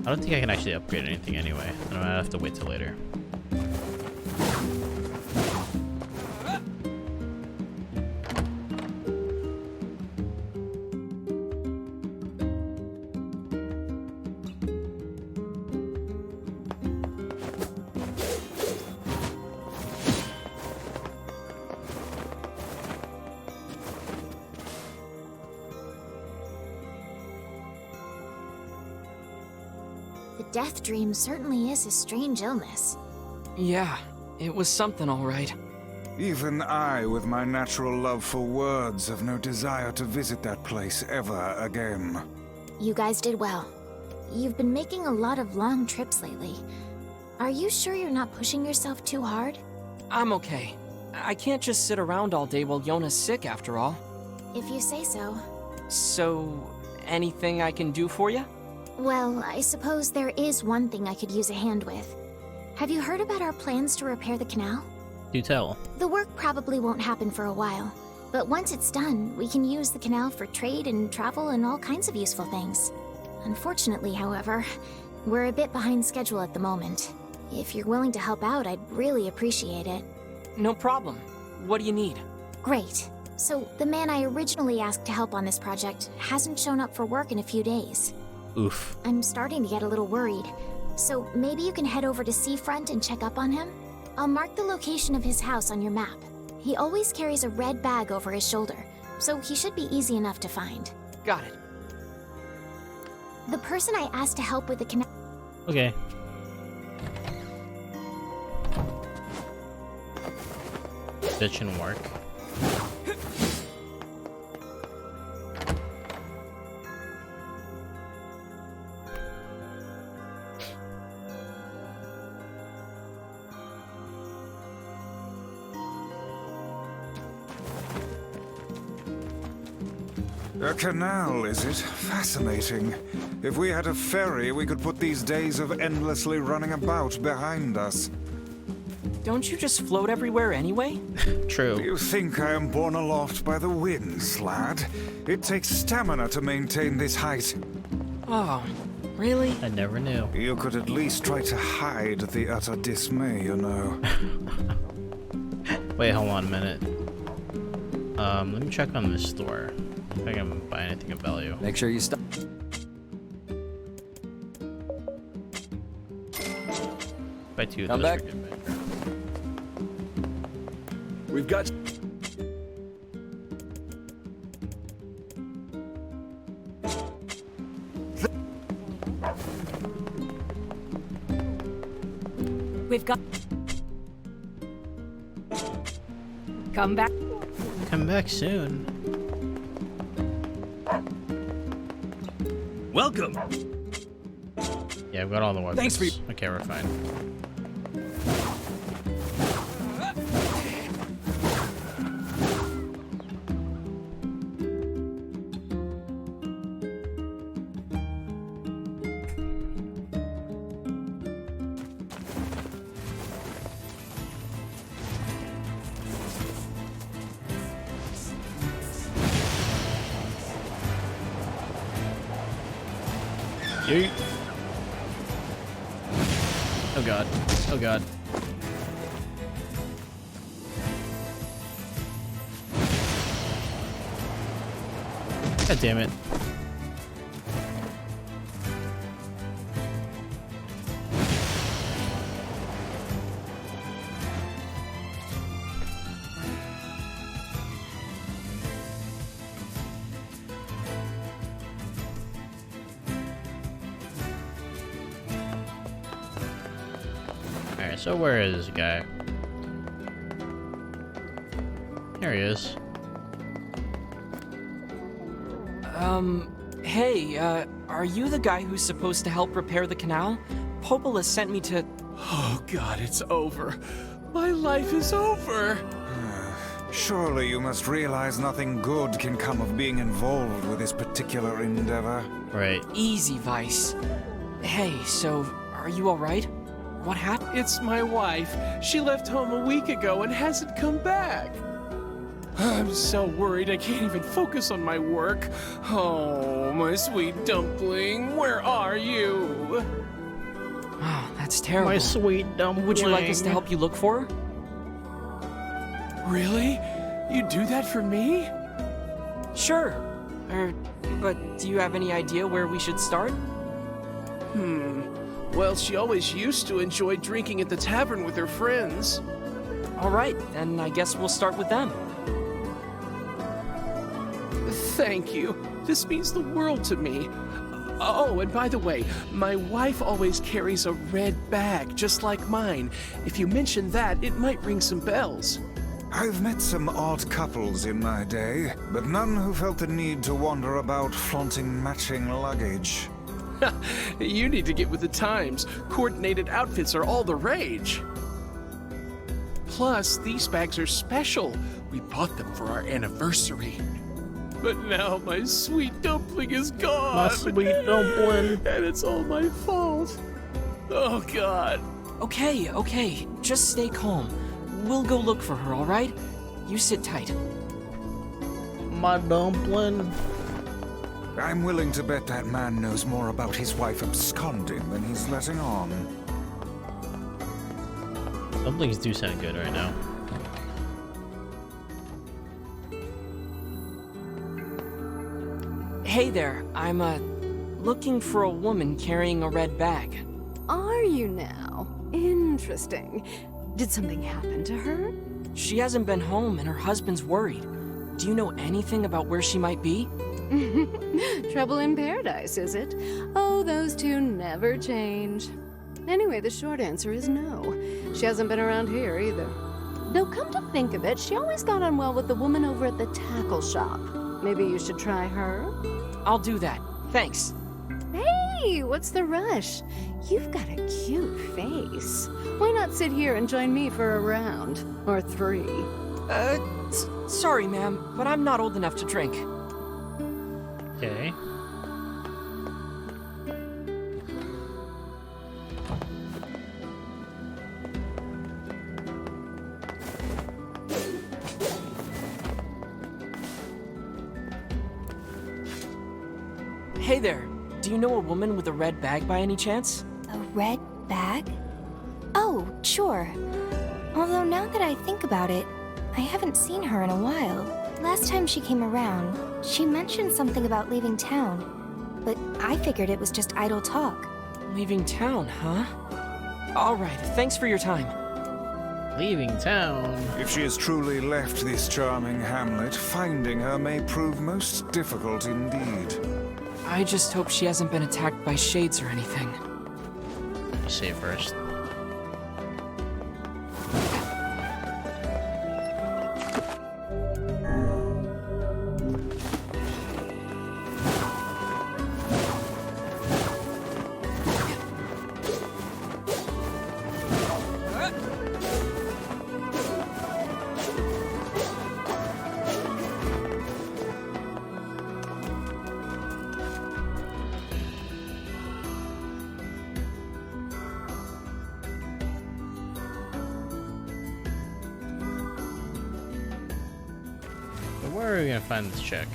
don't think I can actually upgrade anything anyway. I might have to wait till later. Death dream certainly is a strange illness. Yeah, it was something all right. Even I, with my natural love for words, have no desire to visit that place ever again. You guys did well. You've been making a lot of long trips lately. Are you sure you're not pushing yourself too hard? I'm okay. I can't just sit around all day while Yona's sick after all. If you say so. So, anything I can do for you? Well, I suppose there is one thing I could use a hand with. Have you heard about our plans to repair the canal? Do tell. The work probably won't happen for a while, but once it's done, we can use the canal for trade and travel and all kinds of useful things. Unfortunately, however, we're a bit behind schedule at the moment. If you're willing to help out, I'd really appreciate it. No problem. What do you need? Great. So, the man I originally asked to help on this project hasn't shown up for work in a few days. Oof. I'm starting to get a little worried. So maybe you can head over to Seafront and check up on him? I'll mark the location of his house on your map. He always carries a red bag over his shoulder, so he should be easy enough to find. Got it. The person I asked to help with the canal... Okay. That shouldn't work. A canal, is it? Fascinating. If we had a ferry, we could put these days of endlessly running about behind us. Don't you just float everywhere anyway? True. Do you think I am borne aloft by the winds, lad? It takes stamina to maintain this height. Oh, really? I never knew. You could at least try to hide the utter dismay, you know. Wait, hold on a minute. Let me check on this store. If I can buy anything of value. Make sure you stop. Buy two of Come those back. for good measure. We've got. We've got. Come back. Come back soon. Welcome. Yeah, I've got all the weapons. Thanks for. Okay, we're fine. Yeet. Oh god. Oh god. God damn it. Alright, so where is this guy? Here he is. Hey, are you the guy who's supposed to help repair the canal? Popola sent me to... Oh god, it's over. My life is over. Surely you must realize nothing good can come of being involved with this particular endeavor. Right. Easy, Vice. Hey, so, are you alright? What happened? It's my wife. She left home a week ago and hasn't come back. I'm so worried I can't even focus on my work. Oh, my sweet dumpling, where are you? Oh, that's terrible. My sweet dumpling. Would you like us to help you look for her? Really? You do that for me? Sure. But do you have any idea where we should start? Well, she always used to enjoy drinking at the tavern with her friends. Alright, then I guess we'll start with them. Thank you. This means the world to me. Oh, and by the way, my wife always carries a red bag, just like mine. If you mention that, it might ring some bells. I've met some odd couples in my day, but none who felt the need to wander about flaunting matching luggage. You need to get with the times. Coordinated outfits are all the rage. Plus, these bags are special. We bought them for our anniversary. But now my sweet dumpling is gone. My sweet dumpling. And it's all my fault. Oh, God. Okay, just stay calm. We'll go look for her, alright? You sit tight. My dumpling. I'm willing to bet that man knows more about his wife absconding than he's letting on. Dumplings do sound good right now. Hey there, I'm, looking for a woman carrying a red bag. Are you now? Interesting. Did something happen to her? She hasn't been home and her husband's worried. Do you know anything about where she might be? Trouble in paradise, is it? Oh, those two never change. Anyway, the short answer is no. She hasn't been around here either. Though come to think of it, she always got on well with the woman over at the tackle shop. Maybe you should try her? I'll do that. Thanks. Hey, what's the rush? You've got a cute face. Why not sit here and join me for a round? Or 3? Sorry, ma'am, but I'm not old enough to drink. Okay. Hey there, do you know a woman with a red bag by any chance? A red bag? Oh, sure. Although now that I think about it, I haven't seen her in a while. Last time she came around, she mentioned something about leaving town, but I figured it was just idle talk. Leaving town, huh? Alright, thanks for your time. Leaving town. If she has truly left this charming hamlet, finding her may prove most difficult indeed. I just hope she hasn't been attacked by shades or anything. You say it first. Where are we gonna find this chick?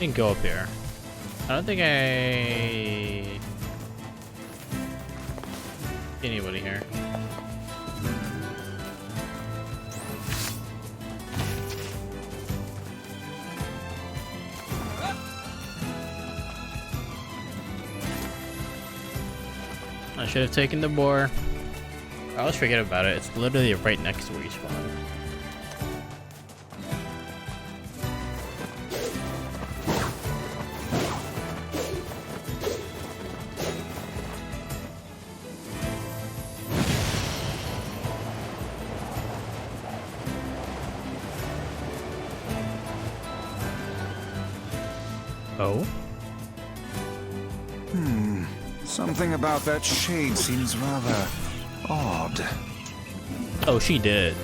I can go up here. I don't think I... Anybody here? I should have taken the boar. I always forget about it. It's literally right next to where you spawn. Oh? Something about that shade seems rather odd. Oh, she did.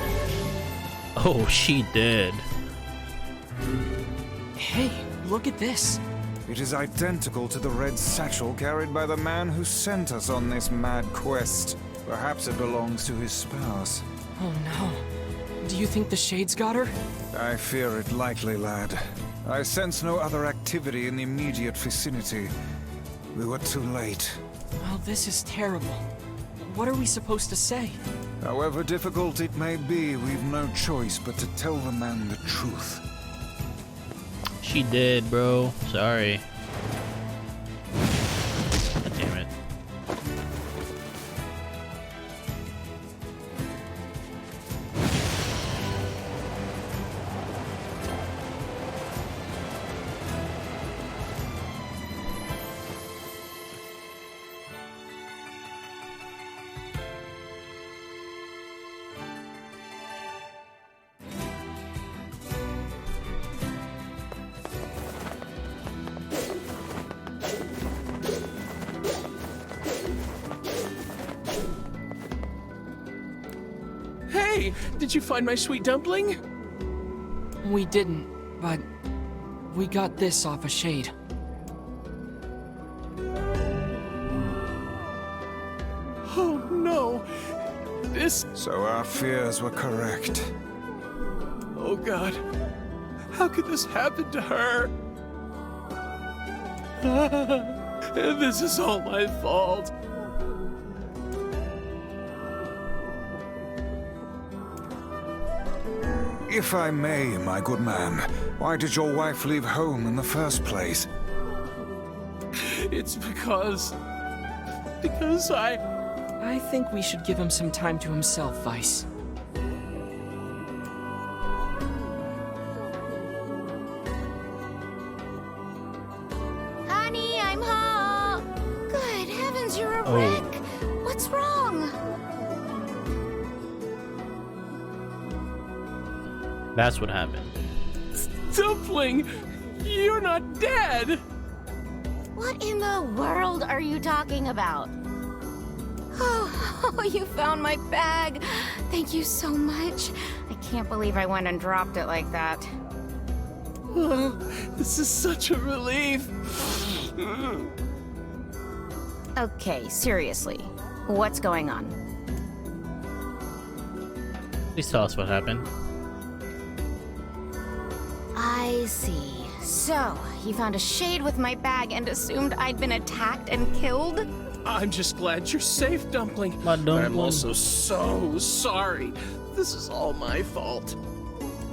Oh, she did. Hey, look at this. It is identical to the red satchel carried by the man who sent us on this mad quest. Perhaps it belongs to his spouse. Oh no. Do you think the shades got her? I fear it likely, lad. I sense no other activity in the immediate vicinity. We were too late. Well, this is terrible. What are we supposed to say? However difficult it may be, we've no choice but to tell the man the truth. She did, bro. Sorry. God damn it. Hey, did you find my sweet dumpling? We didn't, but we got this off a shade. Oh no. This... So our fears were correct. Oh god. How could this happen to her? This is all my fault. If I may, my good man, why did your wife leave home in the first place? It's because I think we should give him some time to himself, Vice. Honey, I'm home. Good heavens, you're a wreck. What's wrong? That's what happened. Dumpling, you're not dead. What in the world are you talking about? Oh, you found my bag. Thank you so much. I can't believe I went and dropped it like that. Oh, this is such a relief. Okay, seriously. What's going on? Please tell us what happened. I see. So, you found a shade with my bag and assumed I'd been attacked and killed? I'm just glad you're safe, Dumpling. My But I'm dumpling. also so sorry. This is all my fault.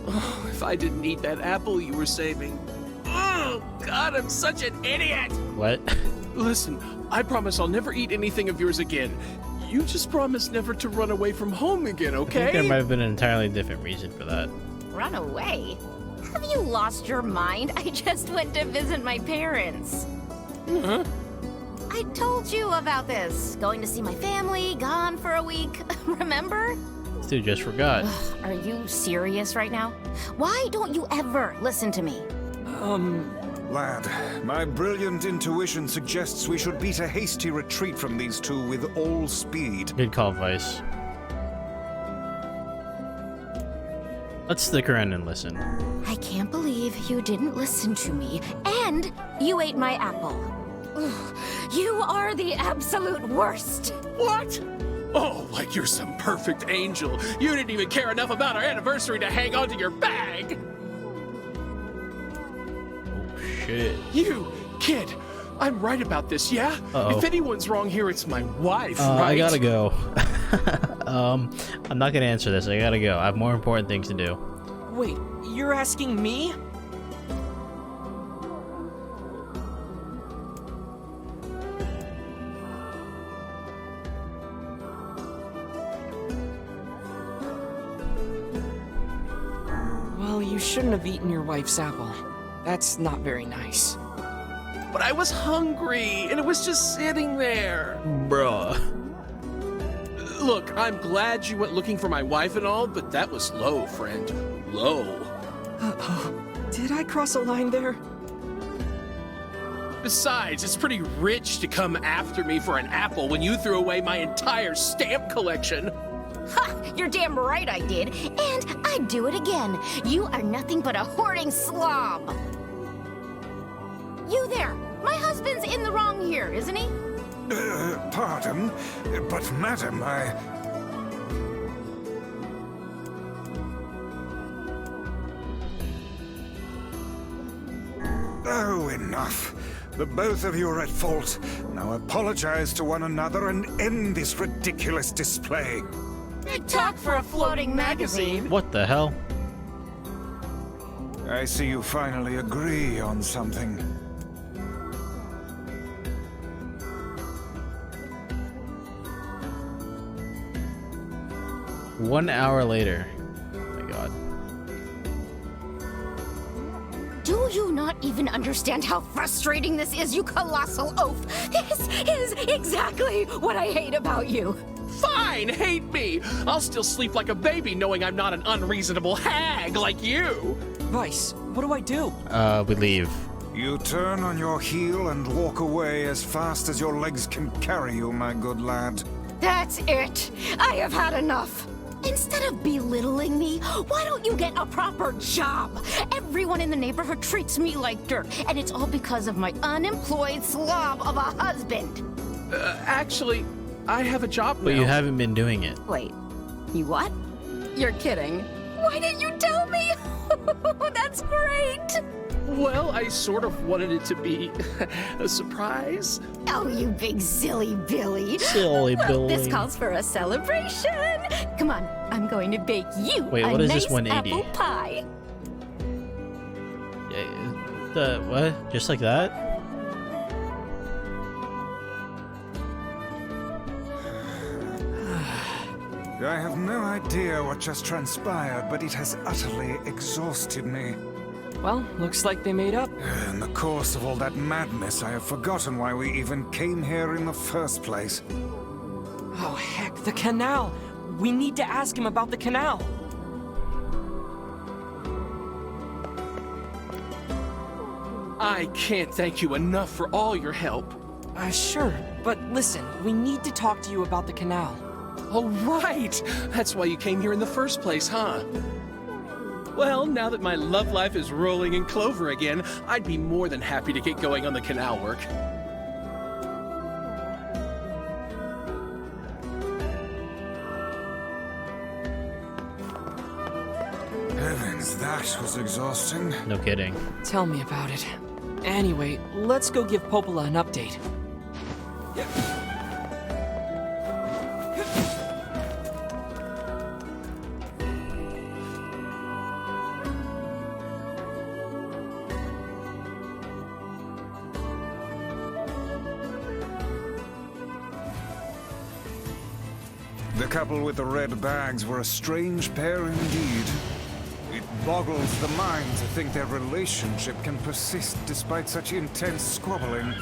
Oh, if I didn't eat that apple you were saving. Oh, God, I'm such an idiot. What? Listen, I promise I'll never eat anything of yours again. You just promise never to run away from home again, I okay? think there might have been an entirely different reason for that. Run away? Have you lost your mind? I just went to visit my parents. Huh? I told you about this. Going to see my family, gone for a week. Remember? This dude just forgot. Are you serious right now? Why don't you ever listen to me? Lad, my brilliant intuition suggests we should beat a hasty retreat from these two with all speed. Good call, Vice. Let's stick around and listen. I can't believe you didn't listen to me, and you ate my apple. Ugh, you are the absolute worst. What? Oh, like you're some perfect angel. You didn't even care enough about our anniversary to hang on to your bag. Shit. You, kid, I'm right about this, yeah? Uh-oh. If anyone's wrong here, it's my wife, right? I gotta go. I'm not gonna answer this. I gotta go. I have more important things to do. Wait, you're asking me? Well, you shouldn't have eaten your wife's apple. That's not very nice. But I was hungry, and it was just sitting there. Bruh. Look, I'm glad you went looking for my wife and all, but that was low, friend. Low. Uh-oh. Did I cross a line there? Besides, it's pretty rich to come after me for an apple when you threw away my entire stamp collection. Ha! You're damn right I did. And I'd do it again. You are nothing but a hoarding slob. You there. My husband's in the wrong here, isn't he? Pardon, but madam, Oh, enough. The both of you are at fault. Now apologize to one another and end this ridiculous display. Big talk for a floating magazine. What the hell? I see you finally agree on something. 1 hour later. Oh my god. Do you not even understand how frustrating this is, you colossal oaf? This is exactly what I hate about you. Fine, hate me. I'll still sleep like a baby knowing I'm not an unreasonable hag like you. Vice, what do I do? We leave. You turn on your heel and walk away as fast as your legs can carry you, my good lad. That's it. I have had enough. Instead of belittling me, why don't you get a proper job? Everyone in the neighborhood treats me like dirt, and it's all because of my unemployed slob of a husband. Actually, I have a job now. But you haven't been doing it. Wait, you what? You're kidding. Why didn't you tell me? That's great. Well, I sort of wanted it to be a surprise. Oh, you big silly Billy. Silly Billy. This calls for a celebration. Come on, I'm going to bake you Wait, a what is nice this 180? apple pie. The what? Just like that? I have no idea what just transpired, but it has utterly exhausted me. Well, looks like they made up. In the course of all that madness, I have forgotten why we even came here in the first place. Oh, heck, the canal! We need to ask him about the canal! I can't thank you enough for all your help. Sure, but listen, we need to talk to you about the canal. Oh, right! That's why you came here in the first place, huh? Well, now that my love life is rolling in clover again, I'd be more than happy to get going on the canal work. Heavens, that was exhausting. No kidding. Tell me about it. Anyway, let's go give Popola an update. The couple with the red bags were a strange pair indeed. It boggles the mind to think their relationship can persist despite such intense squabbling.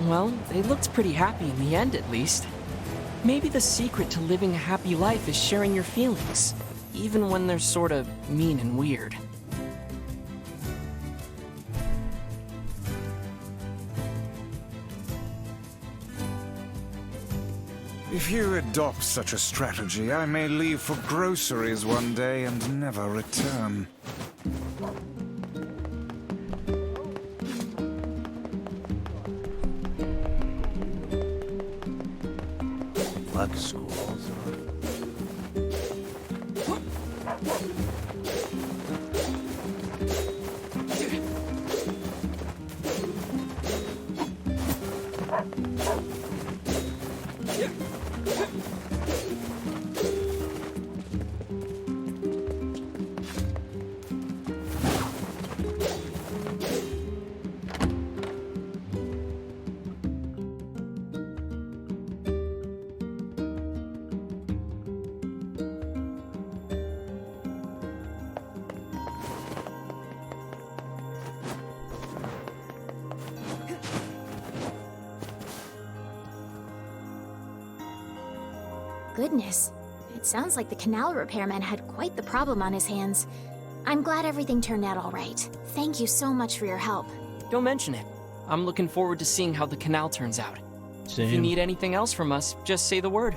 Well, they looked pretty happy in the end, at least. Maybe the secret to living a happy life is sharing your feelings, even when they're sort of mean and weird. If you adopt such a strategy, I may leave for groceries one day and never return. Luck schools. goodness. It sounds like the canal repairman had quite the problem on his hands. I'm glad everything turned out all right. Thank you so much for your help. Don't mention it. I'm looking forward to seeing how the canal turns out. Same. If you need anything else from us, just say the word.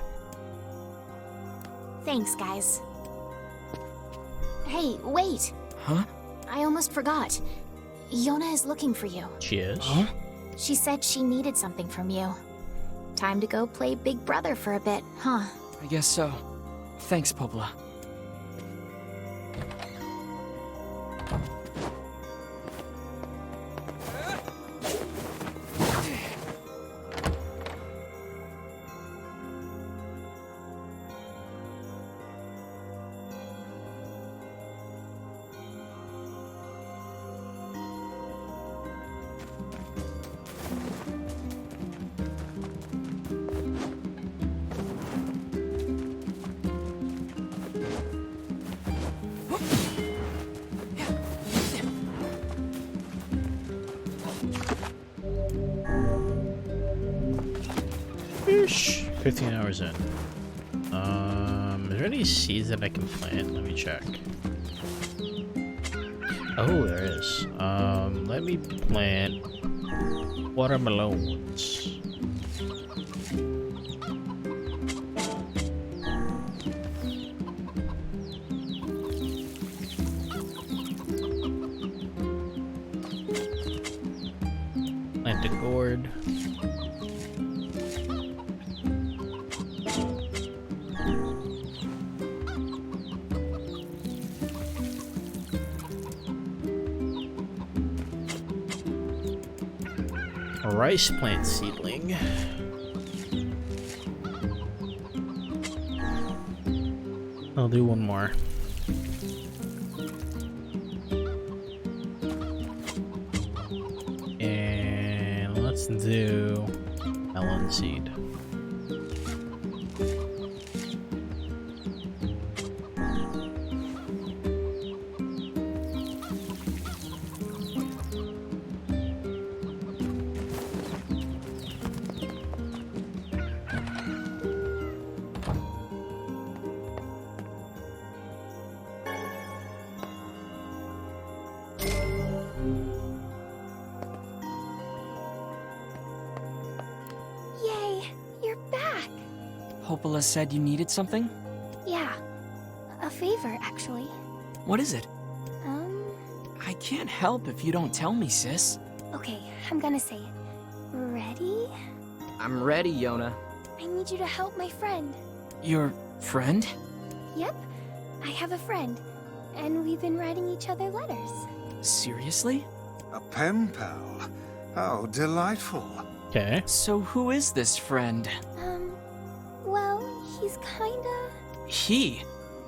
Thanks, guys. Hey, wait! Huh? I almost forgot. Yona is looking for you. She is? Huh? She said she needed something from you. Time to go play Big Brother for a bit, huh? I guess so. Thanks, Popla. Yeesh. 15 hours in. Is there any seeds that I can plant? Let me check. Oh, there is. Let me plant watermelons. Plant a gourd. A rice plant seedling. I'll do one more. And let's do melon seed. Yay, you're back! Popla said you needed something? Yeah, a favor, actually. What is it? Um, I can't help if you don't tell me, sis. okay, I'm gonna say it. Ready? I'm ready, Yona. I need you to help my friend. Your friend? Yep, I have a friend, and we've been writing each other letters. Seriously? A pen pal. How delightful. Okay. So who is this friend? Well, he's kinda... He?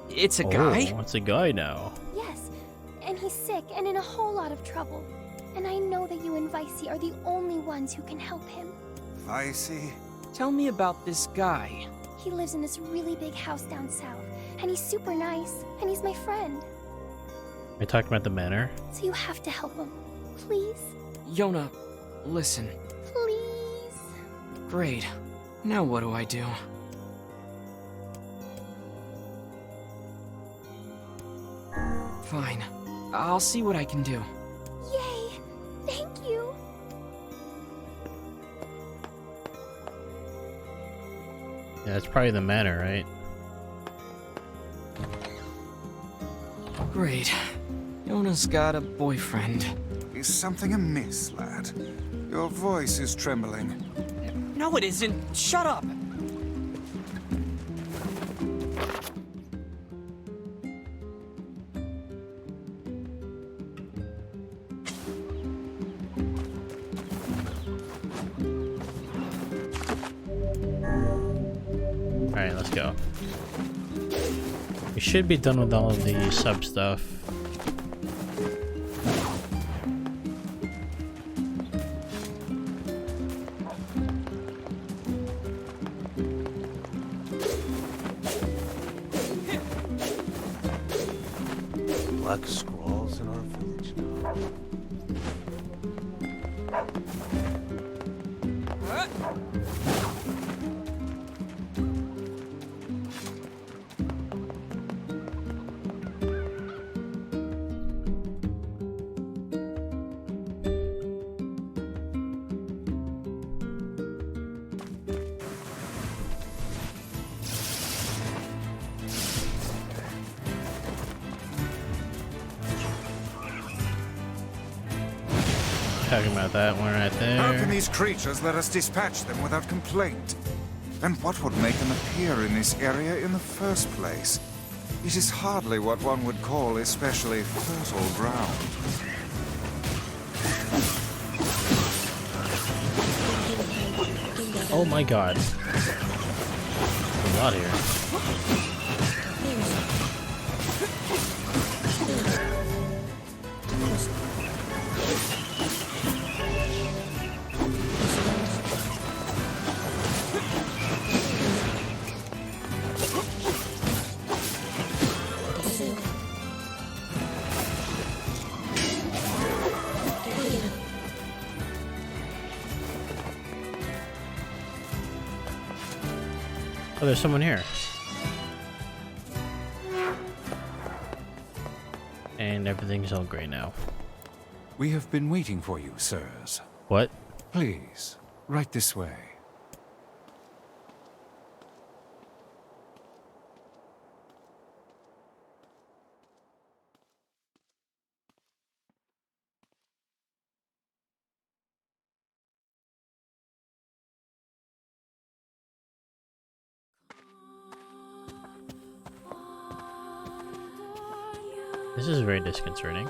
It's a guy? Oh, it's a guy now. Yes, and he's sick and in a whole lot of trouble. And I know that you and Vicey are the only ones who can help him. Vicey? Tell me about this guy. He lives in this really big house down south, and he's super nice, and he's my friend. Are you talking about the manor? So you have to help him. Please? Yona, listen. Please? Great. Now what do I do? Fine. I'll see what I can do. Yay! Thank you! Yeah, it's probably the manor, right? Great. Yona's got a boyfriend. Is something amiss, lad? Your voice is trembling. No, it isn't. Shut up! Alright, let's go. We should be done with all of the sub stuff. Black squalls in our village now. talking about that one right there. How can these creatures let us dispatch them without complaint? And what would make them appear in this area in the first place? It is hardly what one would call especially fertile ground. Oh my god. There's a lot here. Oh, there's someone here. And everything's all gray now. We have been waiting for you, sirs. What? Please, right this way. This is very disconcerting.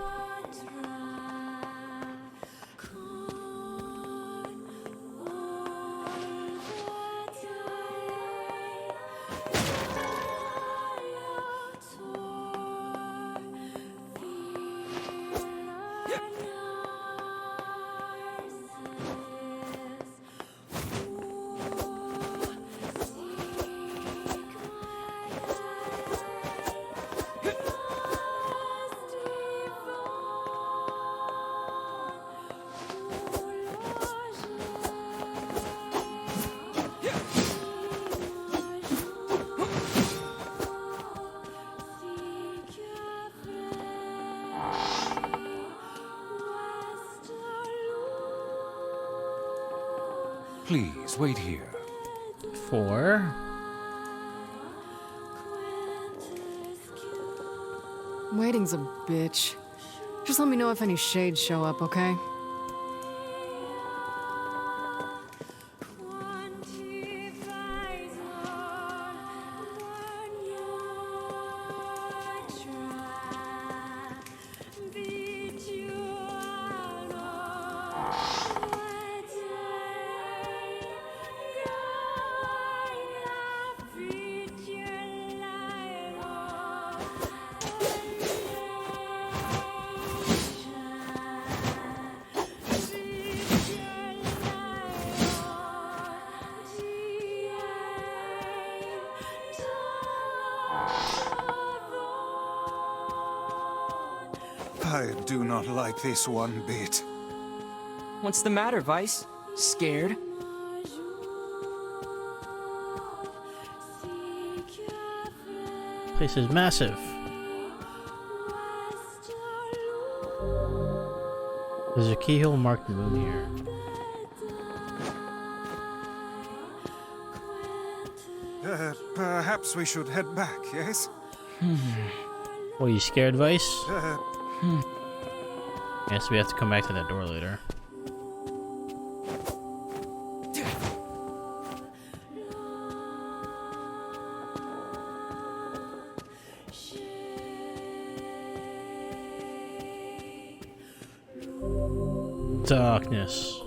Please, wait here. 4. Waiting's a bitch. Just let me know if any shades show up, okay? I do not like this one bit. What's the matter, Vice? Scared? Place is massive. There's a keyhole marked moon here. Perhaps we should head back, yes? Well, you scared, Vice? Yes, we have to come back to that door later. Darkness.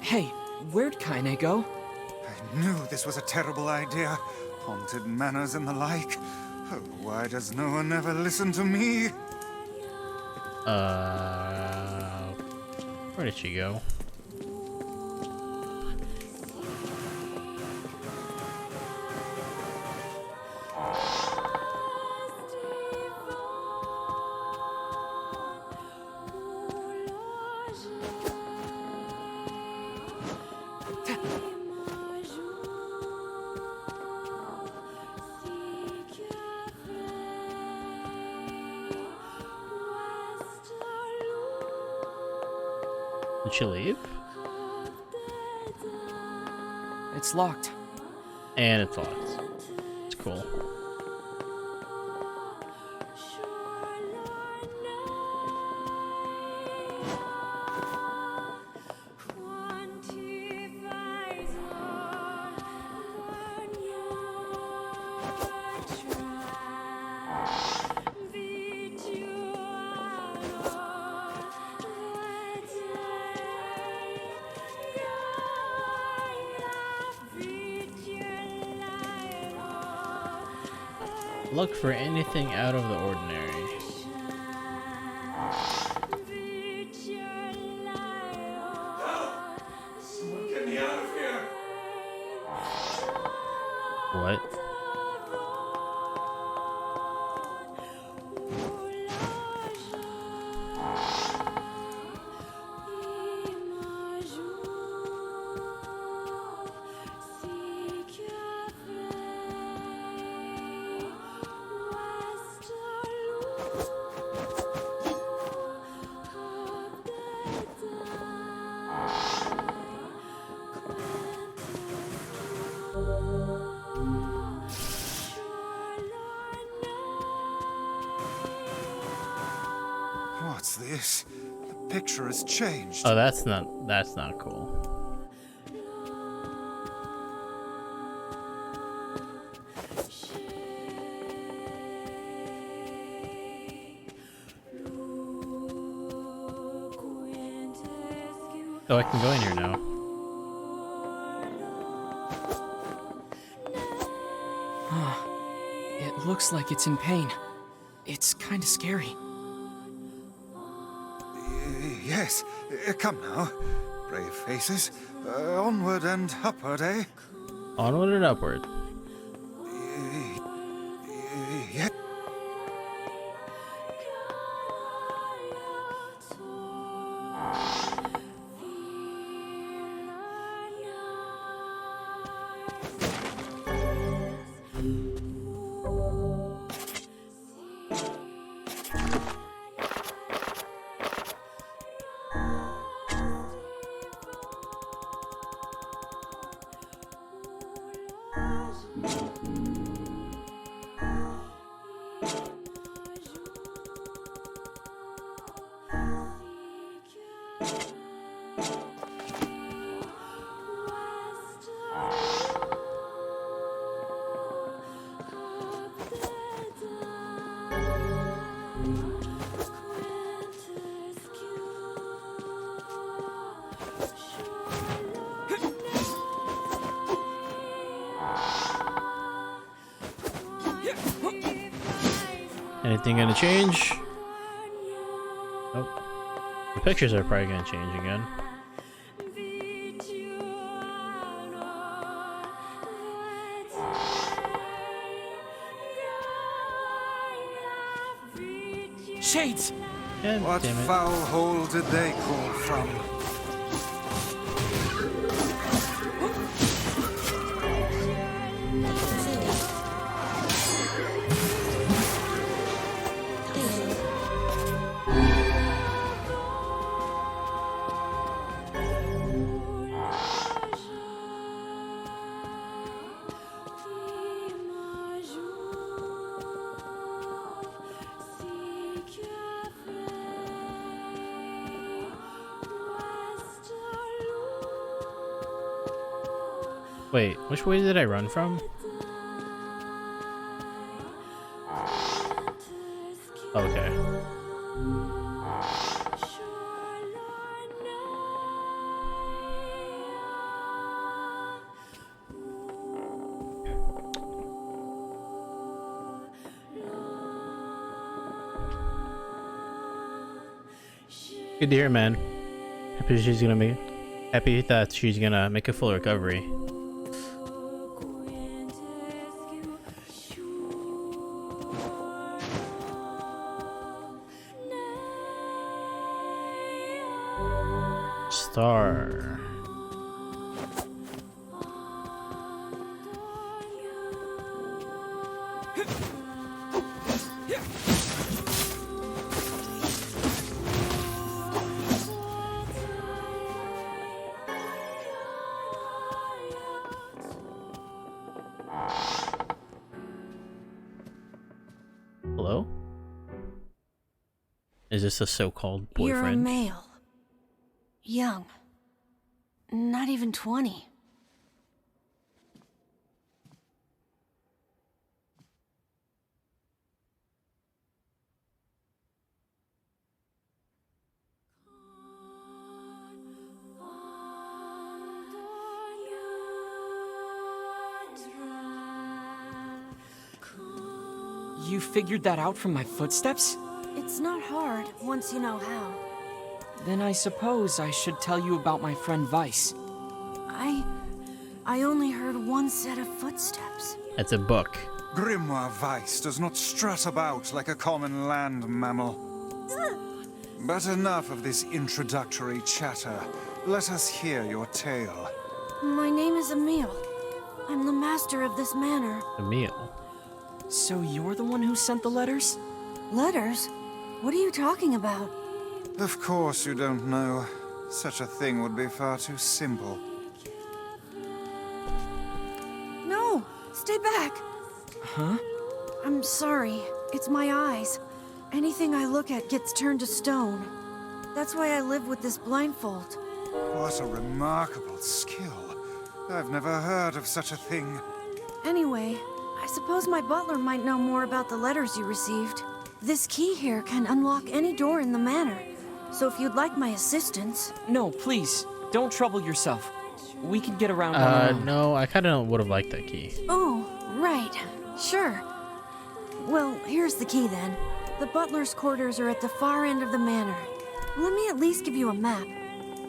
Hey, where'd Kaine go? I knew this was a terrible idea. Haunted manors and the like. Oh, why does no one ever listen to me? Where did she go? Did she leave? It's locked. And it's locked. It's cool. Look for anything out of the ordinary. Someone get me out of here! What? What's this? The picture has changed. Oh, that's not cool. Oh, I can go in here now. It looks like it's in pain. It's kind of scary. Yes, come now. Brave faces. Onward and upward, eh? Onward and upward. Yeah. Anything gonna change? Nope. The pictures are probably gonna change again. Shades! What foul hole did they crawl from? Wait, which way did I run from? Okay. Good to hear, man. Happy that she's gonna make a full recovery. Star. Is this a so-called You're a boyfriend? male. Young. Not even 20. You figured that out from my footsteps? It's not hard once you know how. Then I suppose I should tell you about my friend Vice. I only heard one set of footsteps. It's a book. Grimoire Weiss does not strut about like a common land mammal. But enough of this introductory chatter. Let us hear your tale. My name is Emile. I'm the master of this manor. Emile. So you're the one who sent the letters? Letters? What are you talking about? Of course you don't know. Such a thing would be far too simple. No! Stay back! Huh? I'm sorry. It's my eyes. Anything I look at gets turned to stone. That's why I live with this blindfold. What a remarkable skill. I've never heard of such a thing. Anyway, I suppose my butler might know more about the letters you received. This key here can unlock any door in the manor. So if you'd like my assistance... No, please. Don't trouble yourself. We can get around on our own. No, I kind of would have liked that key. Oh, right. Sure. Well, here's the key then. The butler's quarters are at the far end of the manor. Let me at least give you a map.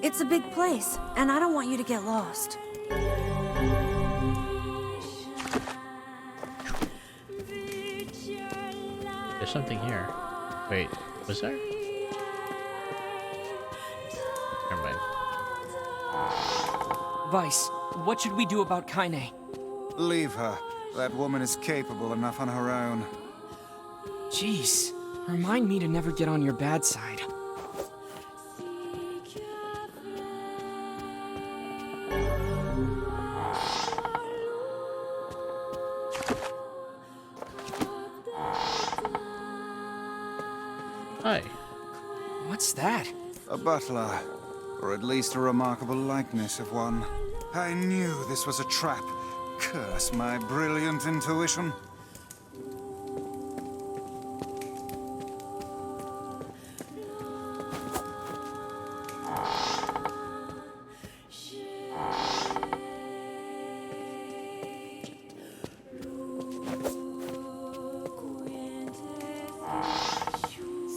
It's a big place, and I don't want you to get lost. There's something here. Wait, was there? Never mind. Vice, what should we do about Kaine? Leave her. That woman is capable enough on her own. Jeez, remind me to never get on your bad side. Hi. What's that? A butler, or at least a remarkable likeness of one. I knew this was a trap. Curse my brilliant intuition.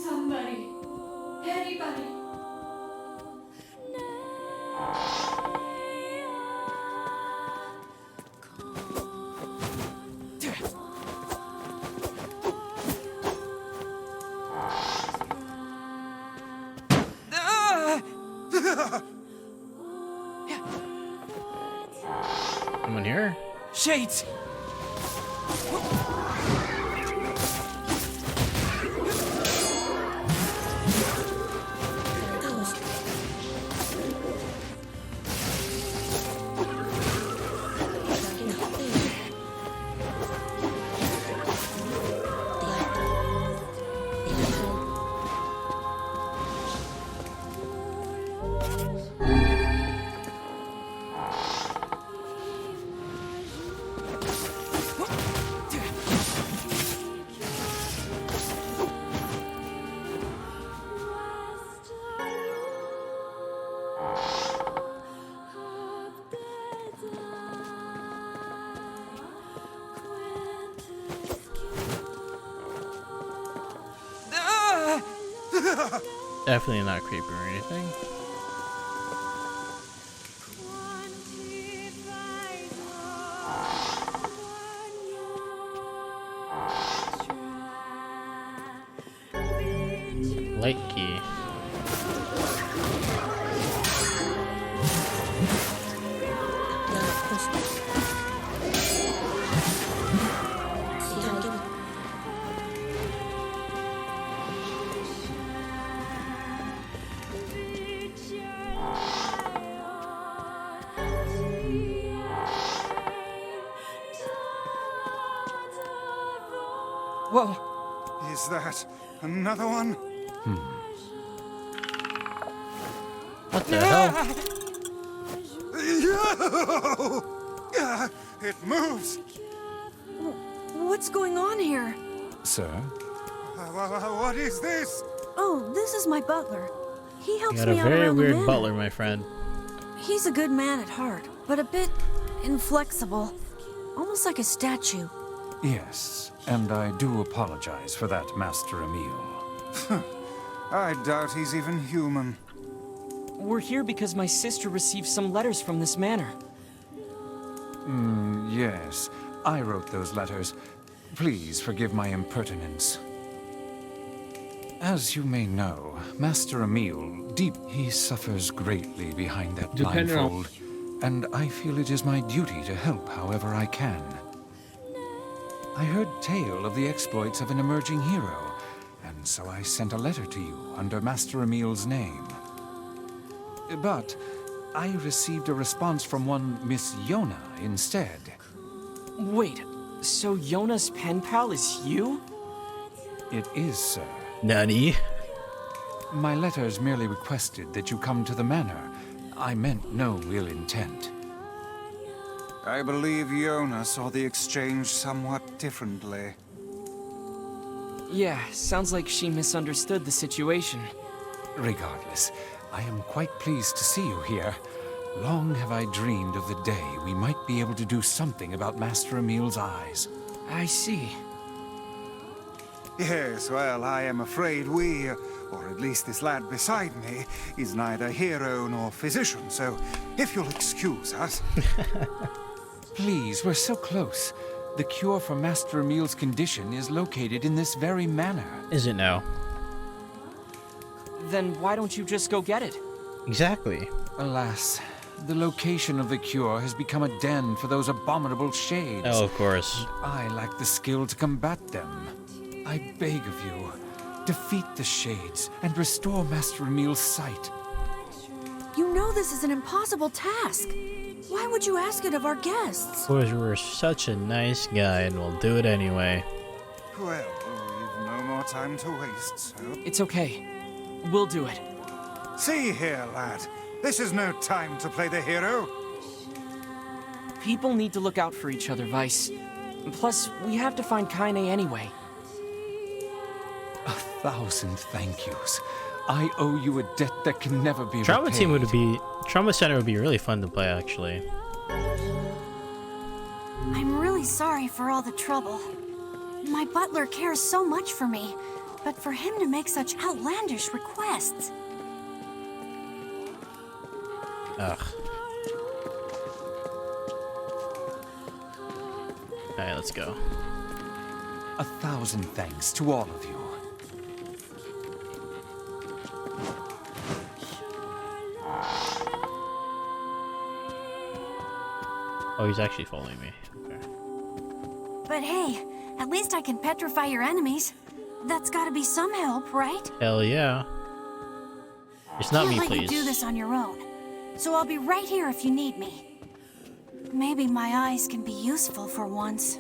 Somebody. Anybody. Someone here? Shades! Definitely not creepy or anything. Light key. Whoa! Is that another one? What the hell? It moves. What's going on here? Sir? What is this? Oh, this is my butler. He You helps got a me out very around the weird manor. butler, my friend. He's a good man at heart, but a bit inflexible. Almost like a statue. Yes, and I do apologize for that, Master Emil. I doubt he's even human. We're here because my sister received some letters from this manor. Yes, I wrote those letters. Please forgive my impertinence. As you may know, Master Emil, he suffers greatly behind that blindfold, and I feel it is my duty to help however I can. I heard tale of the exploits of an emerging hero, and so I sent a letter to you under Master Emil's name. But I received a response from one Miss Yona instead. Wait, so Yona's pen pal is you? It is, sir. Nani? My letters merely requested that you come to the manor. I meant no ill intent. I believe Yona saw the exchange somewhat differently. Yeah, sounds like she misunderstood the situation. Regardless, I am quite pleased to see you here. Long have I dreamed of the day we might be able to do something about Master Emil's eyes. I see. Yes, well, I am afraid we, or at least this lad beside me, is neither hero nor physician, so if you'll excuse us... Please, we're so close. The cure for Master Emil's condition is located in this very manor. Is it now? Then why don't you just go get it? Exactly. Alas, the location of the cure has become a den for those abominable shades. Oh, of course. I lack the skill to combat them. I beg of you, defeat the shades and restore Master Emil's sight. You know this is an impossible task. Why would you ask it of our guests? Because we're such a nice guy and we'll do it anyway. Well, we've no more time to waste, so... It's okay. We'll do it. See here, lad. This is no time to play the hero. People need to look out for each other, Vice. Plus, we have to find Kaine anyway. 1,000 thank yous. I owe you a debt that can never be Trauma repaid. Team would be... Trauma Center would be really fun to play, actually. I'm really sorry for all the trouble. My butler cares so much for me, but for him to make such outlandish requests... Ugh. Alright, let's go. 1,000 thanks to all of you. Oh, he's actually following me. Okay. But hey, at least I can petrify your enemies. That's gotta be some help, right? Hell yeah. It's not me, Can't let please. you do this on your own. So I'll be right here if you need me. Maybe my eyes can be useful for once.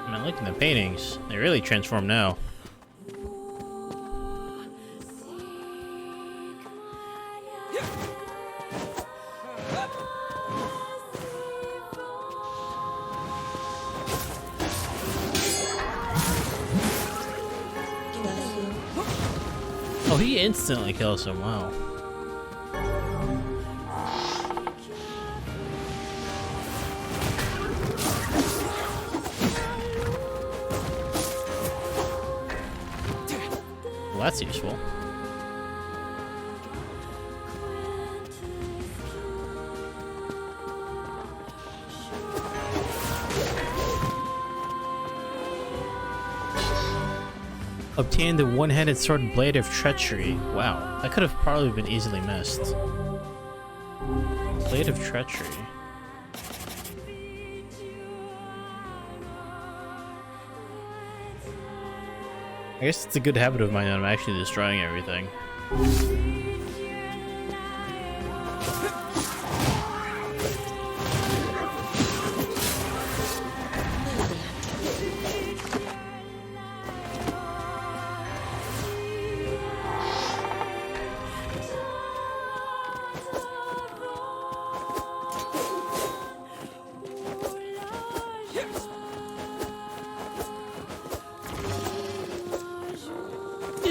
Man, look at the paintings. They really transform now. Oh, he instantly kills him. Wow. Well, that's useful. Obtain the one-handed sword Blade of Treachery. Wow, that could have probably been easily missed. Blade of Treachery. I guess it's a good habit of mine that I'm actually destroying everything.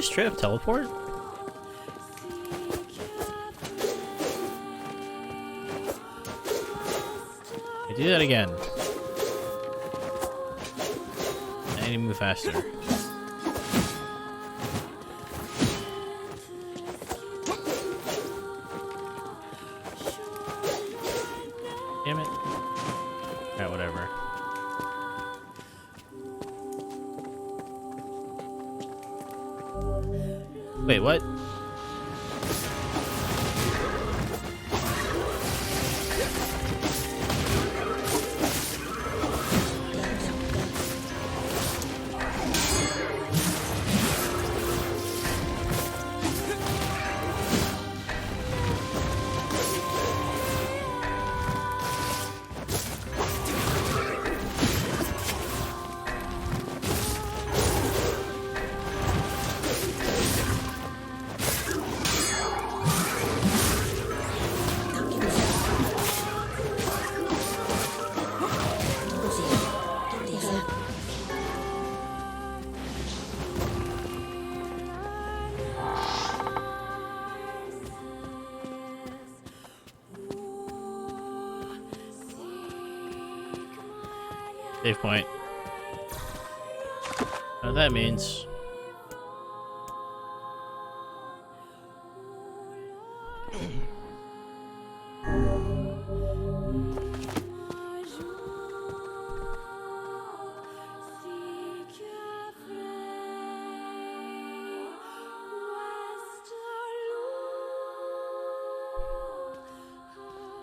Straight up teleport? I do that again. I need to move faster. Damn it. Alright, whatever. Wait, what? Save point. What that means.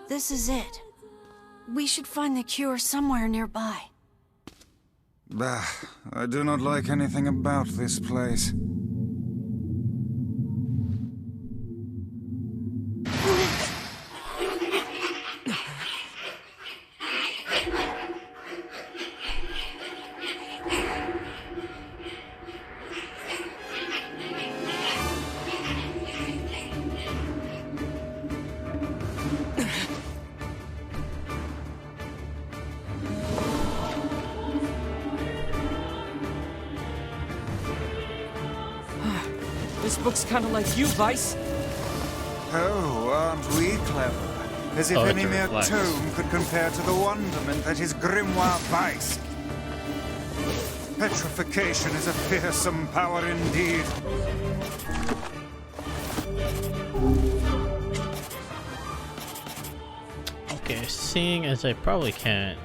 This is it. We should find the cure somewhere nearby. Bah, I do not like anything about this place. This book's kind of like you, Vice. Oh, aren't we clever? As if any mere tome could compare to the wonderment that is Grimoire Vice. Petrification is a fearsome power indeed. Okay, seeing as I probably can't.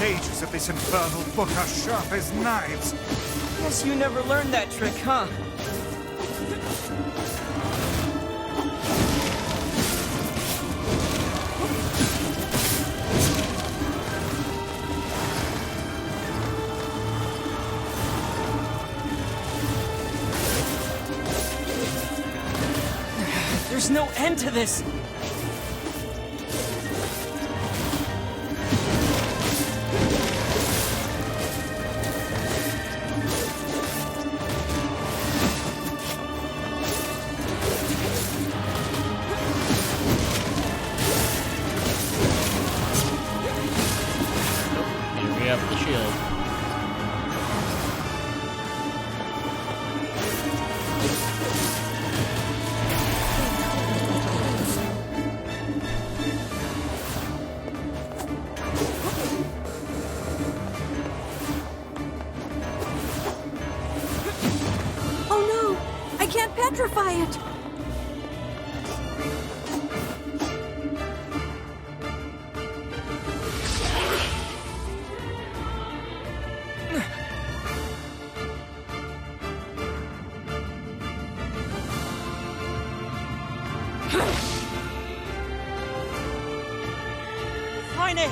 Pages of this infernal book are sharp as knives. Guess you never learned that trick, huh? There's no end to this! Petrify it! Kaine!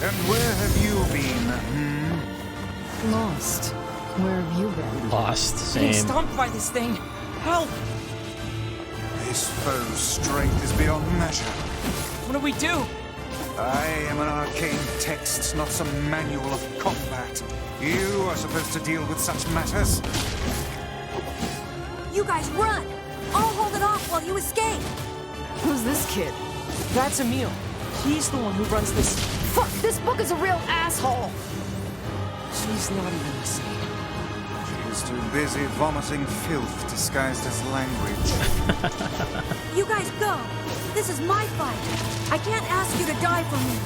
And where have you been, Lost. Where have you been? Lost. Getting Same. stomped by this thing. Help! This foe's strength is beyond measure. What do we do? I am an arcane text, not some manual of combat. You are supposed to deal with such matters. You guys run! I'll hold it off while you escape! Who's this kid? That's Emil. He's the one who runs this. Fuck, this book is a real asshole! She's not even listening. She is too busy vomiting filth disguised as language. You guys go! This is my fight! I can't ask you to die for me!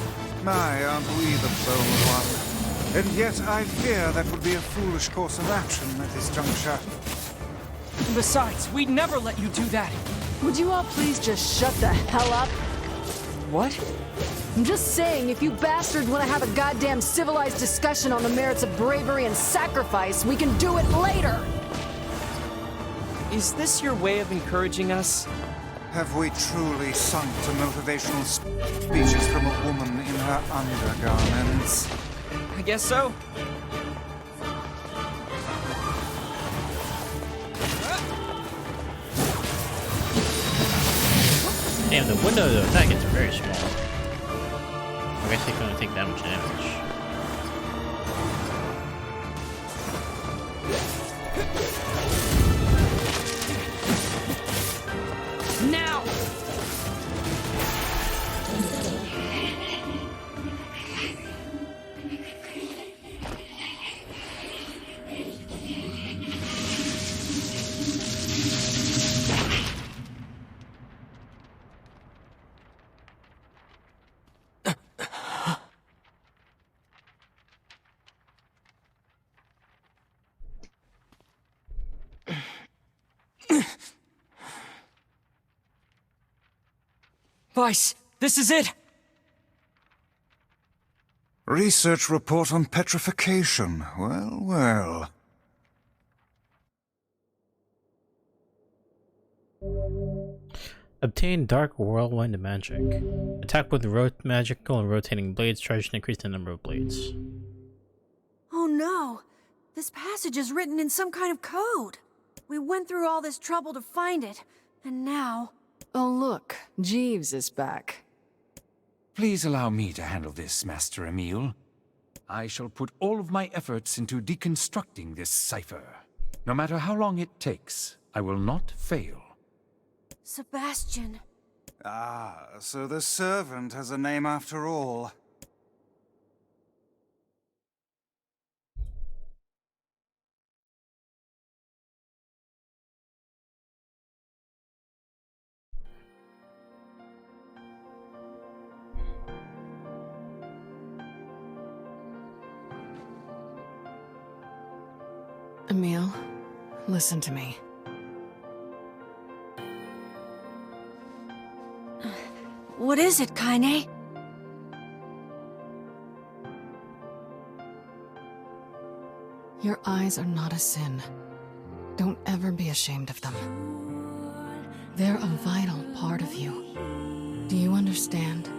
My, aren't we the bold one? And yet I fear that would be a foolish course of action at this juncture. Besides, we'd never let you do that. Would you all please just shut the hell up? What? I'm just saying, if you bastards want to have a goddamn civilized discussion on the merits of bravery and sacrifice, we can do it later! Is this your way of encouraging us? Have we truly sunk to motivational speeches from a woman in her undergarments? I guess so. Damn, the window of the attack is very small. I guess they couldn't take that much damage. Now! Weiss, this is it! Research report on petrification. Well, well. Obtain Dark Whirlwind Magic. Attack with magical and rotating blades. Tries to increase the number of blades. Oh no! This passage is written in some kind of code. We went through all this trouble to find it, and now... Oh look, Jeeves is back. Please allow me to handle this, Master Emil. I shall put all of my efforts into deconstructing this cipher. No matter how long it takes, I will not fail. Sebastian. Ah, so the servant has a name after all. Emil, listen to me. What is it, Kaine? Your eyes are not a sin. Don't ever be ashamed of them. They're a vital part of you. Do you understand?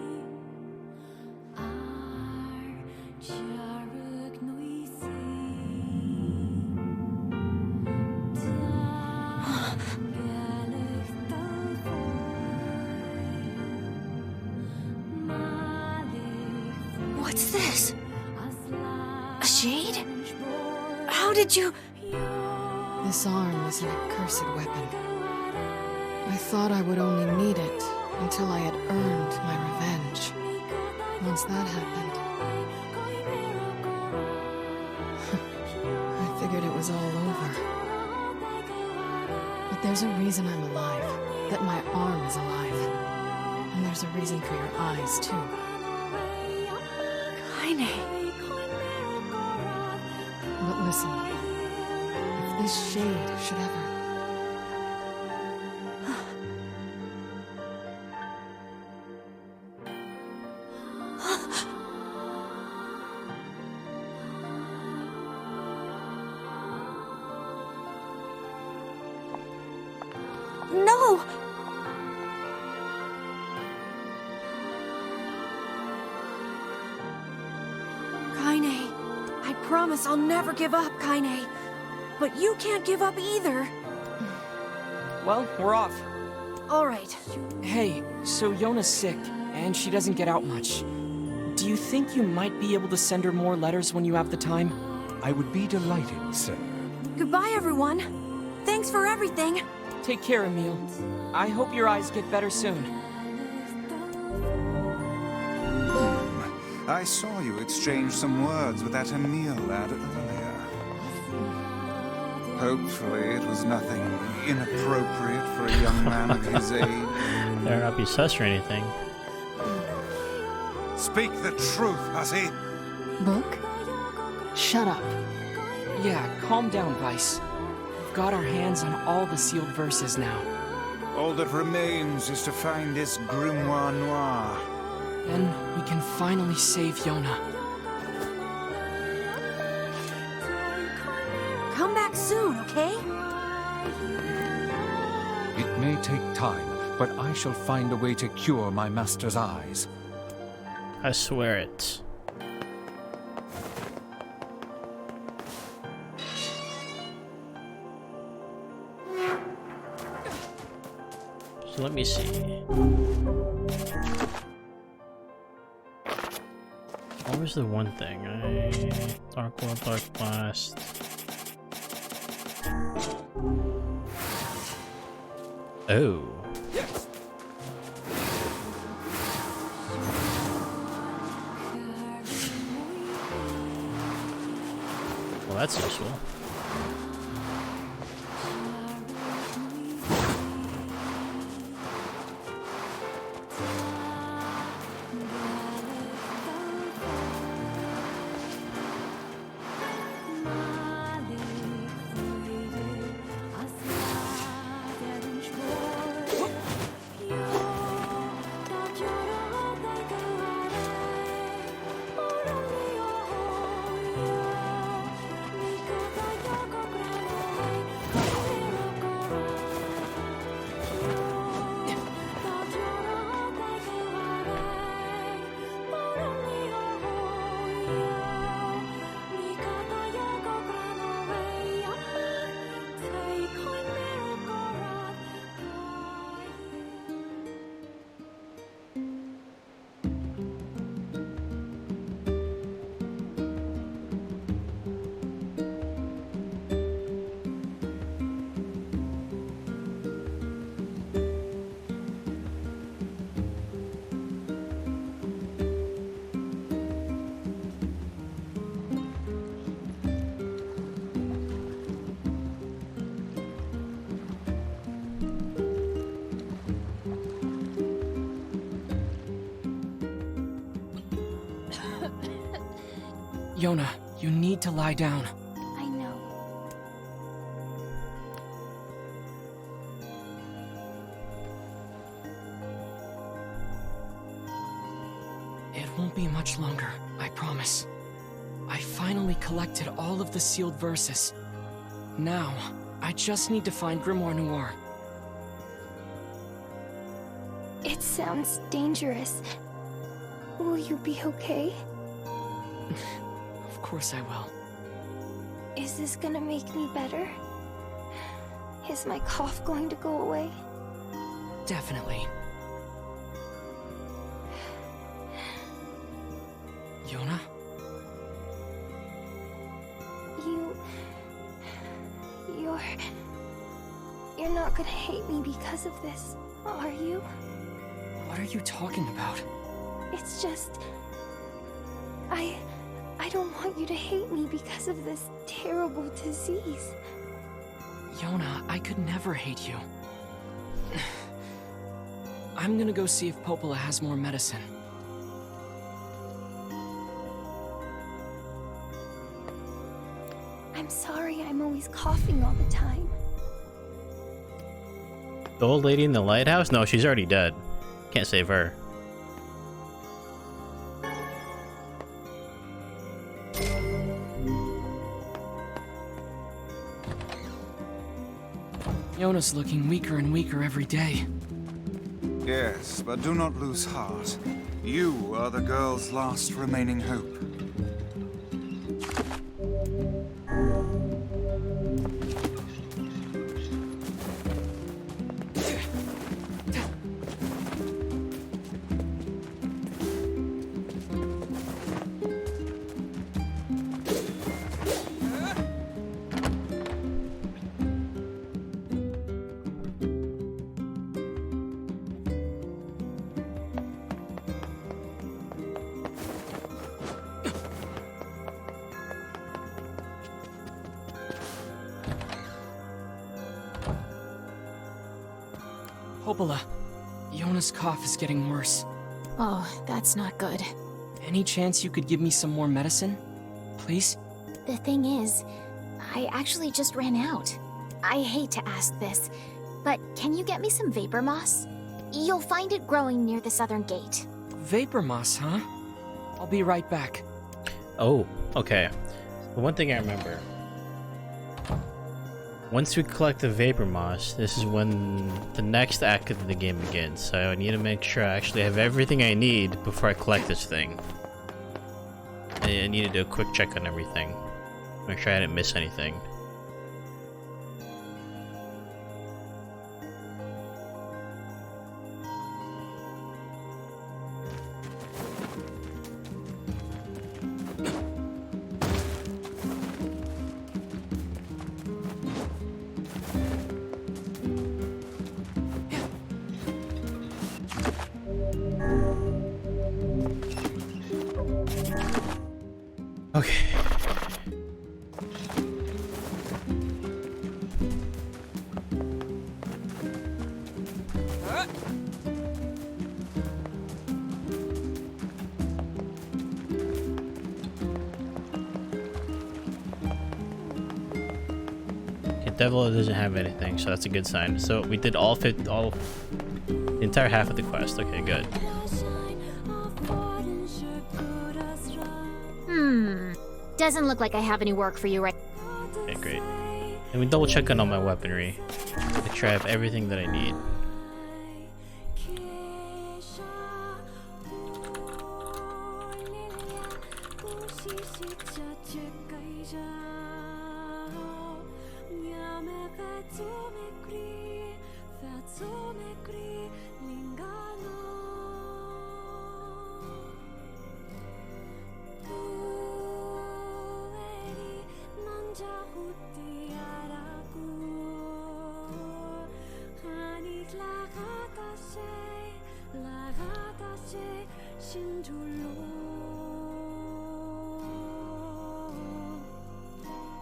What's this? A shade? How did you... This arm is an accursed weapon. I thought I would only need it until I had earned my revenge. Once that happened, I figured it was all over. But there's a reason I'm alive, that my arm is alive. And there's a reason for your eyes, too. But listen, if this shade should ever... No! promise I'll never give up, Kaine. But you can't give up either. Well, we're off. All right. Hey, so Yona's sick, and she doesn't get out much. Do you think you might be able to send her more letters when you have the time? I would be delighted, sir. Goodbye, everyone. Thanks for everything. Take care, Emil. I hope your eyes get better soon. I saw you exchange some words with that Emil lad earlier. Hopefully it was nothing inappropriate for a young man of his age. Better not be sus or anything. Speak the truth, hussy. Book? Shut up. Yeah, calm down, Weiss. We've got our hands on all the sealed verses now. All that remains is to find this Grimoire Noir. Then we can finally save Yona. Come back soon, okay? It may take time, but I shall find a way to cure my master's eyes. I swear it. So let me see. What was the one thing? Dark World, Dark Blast. Oh. Well, that's useful. Yona, you need to lie down. I know. It won't be much longer, I promise. I finally collected all of the sealed verses. Now, I just need to find Grimoire Noir. It sounds dangerous. Will you be okay? Of course I will. Is this gonna make me better? Is my cough going to go away? Definitely. Yona? You're not gonna hate me because of this, are you? What are you talking about? It's just... I don't want you to hate me because of this terrible disease. Yona, I could never hate you. I'm gonna go see if Popola has more medicine. I'm sorry I'm always coughing all the time. The old lady in the lighthouse? No, she's already dead. Can't save her. Yona's looking weaker and weaker every day. Yes, but do not lose heart. You are the girl's last remaining hope. Popola, Yona's cough is getting worse. Oh, that's not good. Any chance you could give me some more medicine? Please? The thing is, I actually just ran out. I hate to ask this, but can you get me some vapor moss? You'll find it growing near the southern gate. Vapor moss, huh? I'll be right back. Oh, okay. One thing I remember. Once we collect the vapor moss, this is when the next act of the game begins. So I need to make sure I actually have everything I need before I collect this thing. I need to do a quick check on everything. Make sure I didn't miss anything. Okay. Devil doesn't have anything, so that's a good sign. So we did the entire half of the quest. Okay, good. Doesn't look like I have any work for you right. Okay, great. And we double check on all my weaponry. Make sure I have everything that I need.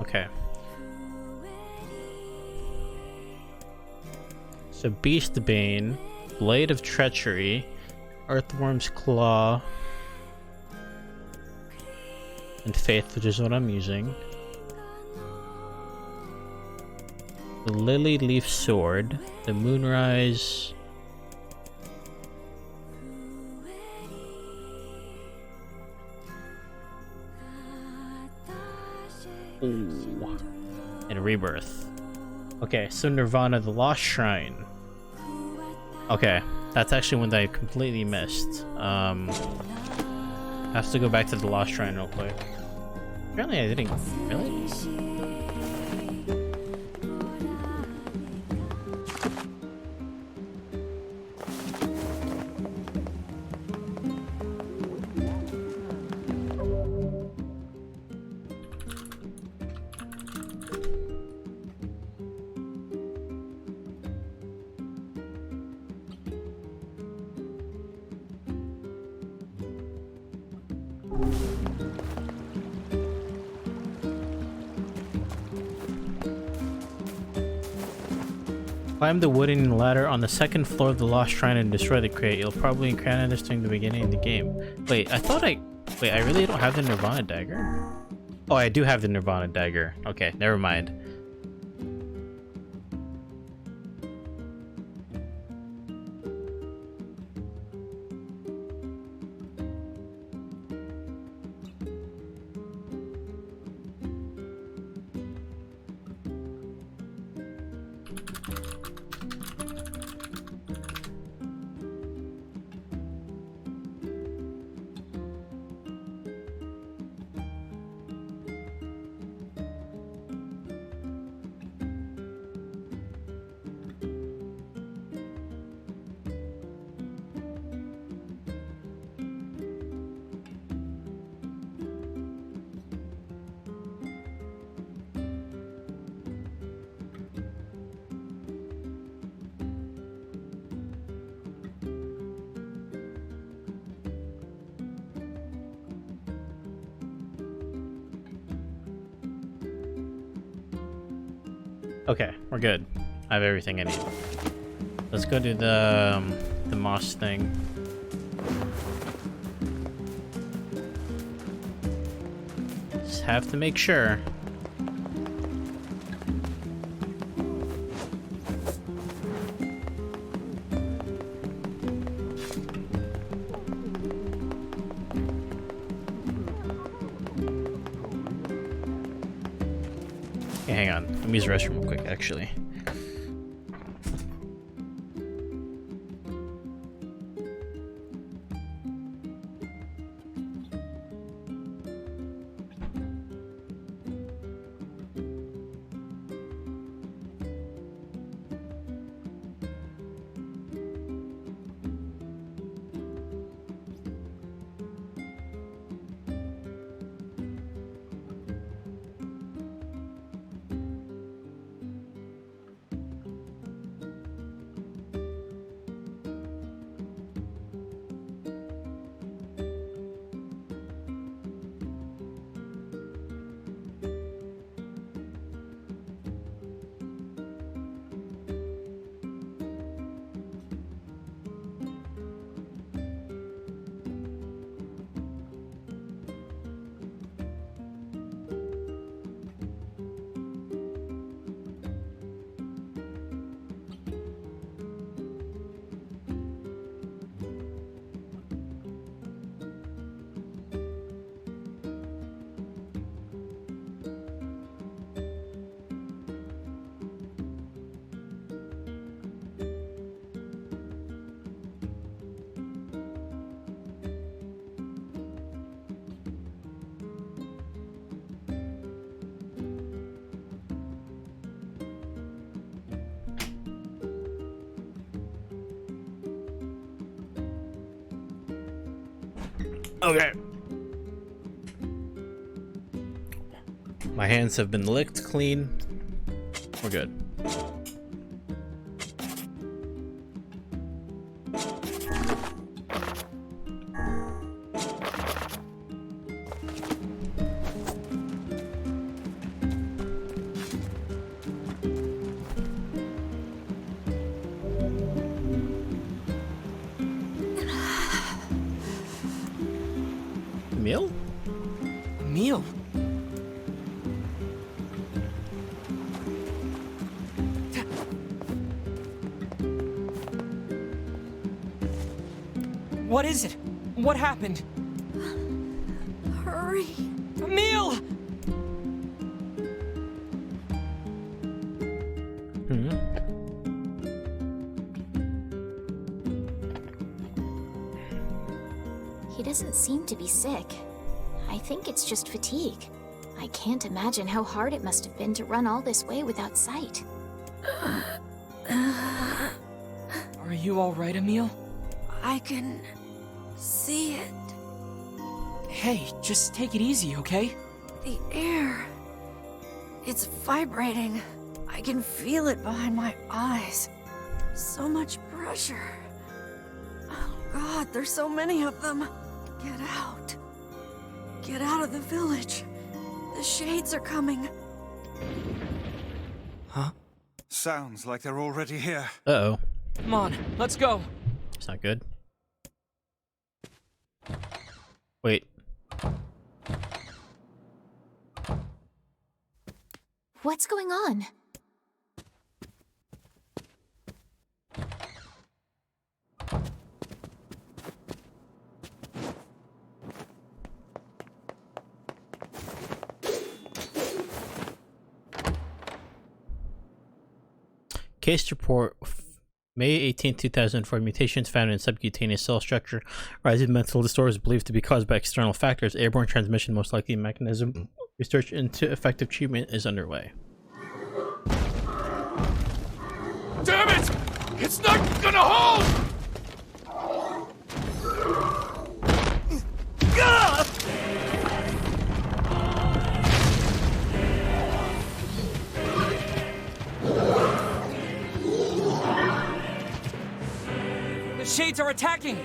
Okay. So Beast Bane, Blade of Treachery, Earthworm's Claw, and Faith, which is what I'm using. The Lily Leaf Sword, the Moonrise. Ooh. And Rebirth. Okay, so Nirvana, the Lost Shrine. Okay, that's actually one that I completely missed. Have to go back to the Lost Shrine real quick. Apparently I didn't. Really? Climb the wooden ladder on the second floor of the Lost Shrine and destroy the crate. You'll probably encounter this during the beginning of the game. Wait, I really don't have the Nirvana dagger? Oh, I do have the Nirvana dagger. Okay, never mind. Okay, we're good. I have everything I need. Let's go do the moss thing. Just have to make sure. Okay, hang on. Let me use the restroom real quick, actually. Okay. My hands have been licked clean. We're good. Meal? Meal? What is it? What happened? Hurry. Emil! He doesn't seem to be sick. I think it's just fatigue. I can't imagine how hard it must have been to run all this way without sight. Are you alright, Emil? I can see it. Hey, just take it easy, okay? The air. It's vibrating. I can feel it behind my eyes. So much pressure. Oh God, there's so many of them. Get out. Get out of the village. The shades are coming. Huh? Sounds like they're already here. Uh-oh. Come on, let's go. It's not good. Wait. What's going on? Case report, May 18, 2004. Mutations found in subcutaneous cell structure. Rise in mental disorders believed to be caused by external factors. Airborne transmission most likely mechanism. Research into effective treatment is underway. Damn it! It's not gonna hold! Gah! The shades are attacking!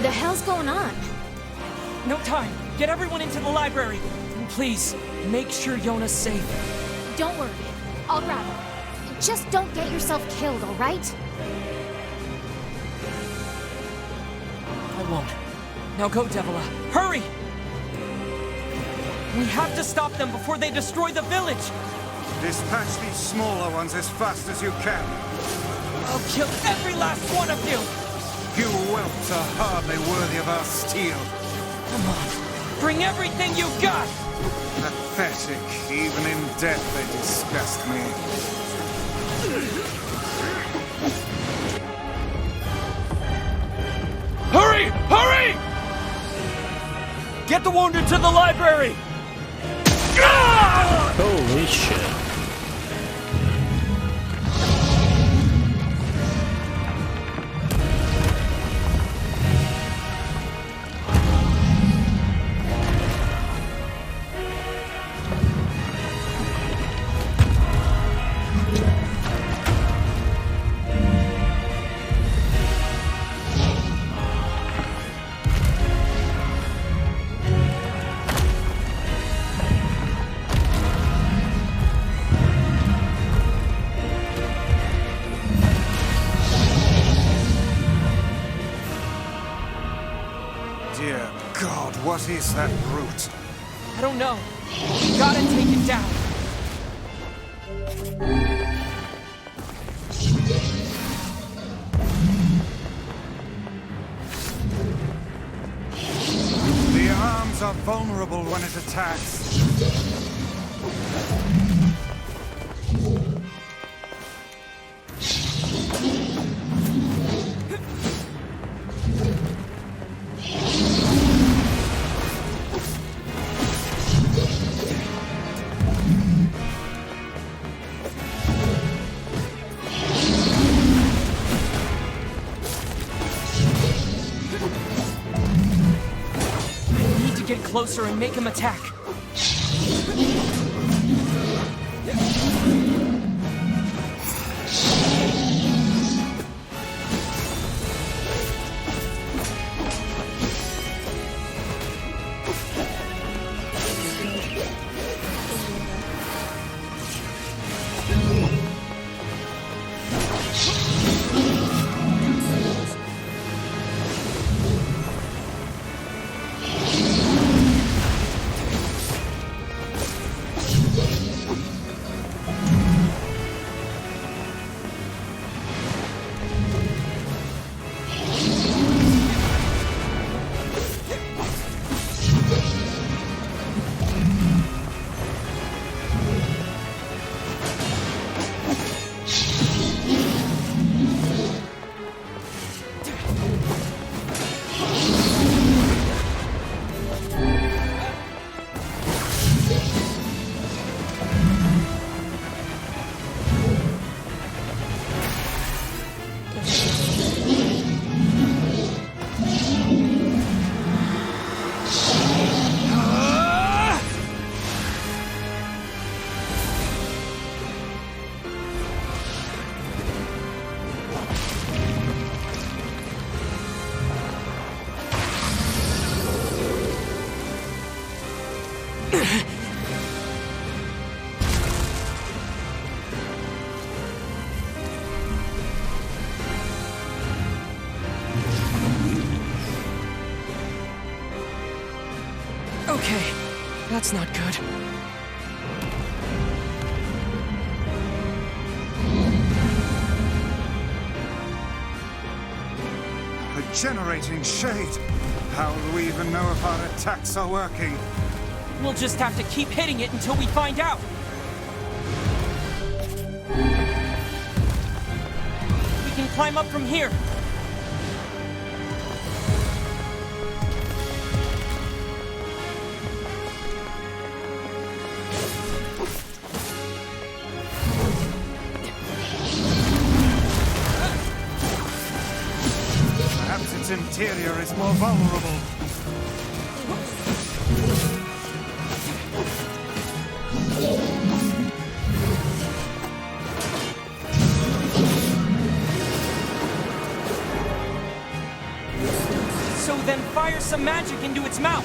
the hell's going on? No time. Get everyone into the library. And please, make sure Yona's safe. Don't worry. I'll grab her. Just don't get yourself killed, alright? I won't. Now go, Devila. Hurry! We have to stop them before they destroy the village! Dispatch these smaller ones as fast as you can. I'll kill every last one of you! You whelps are hardly worthy of our steel. Come on, bring everything you got! Pathetic. Even in death they disgust me. Hurry! Hurry! Get the wounded to the library! Holy shit. Dear God, what is that brute? I don't know. We gotta take it down. The arms are vulnerable when it attacks. Get closer and make him attack. Okay, that's not good. A generating shade. How will we even know if our attacks are working? We'll just have to keep hitting it until we find out. We can climb up from here. Perhaps its interior is more vulnerable. So then fire some magic into its mouth.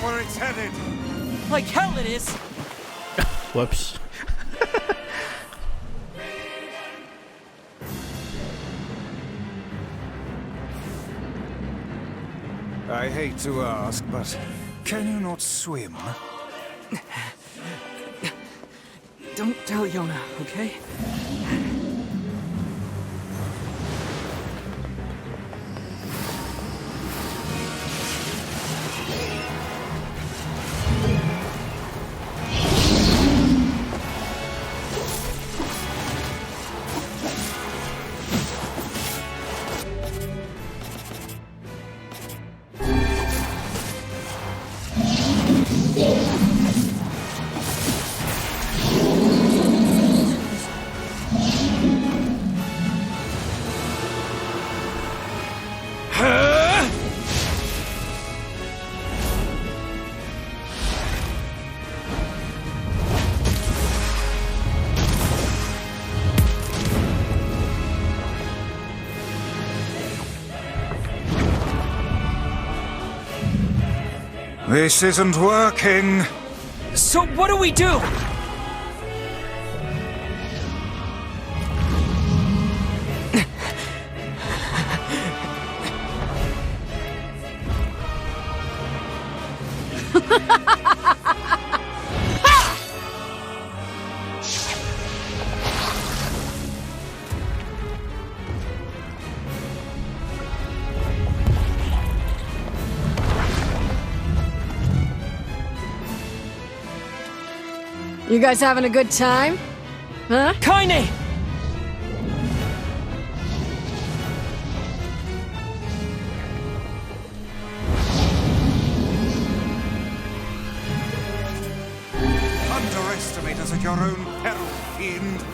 Where it's headed. Like hell it is. Whoops. I hate to ask, but can you not swim? Don't tell Yona, okay? This isn't working. So what do we do? You guys having a good time? Huh? Kaine! Underestimate us at your own peril, fiend.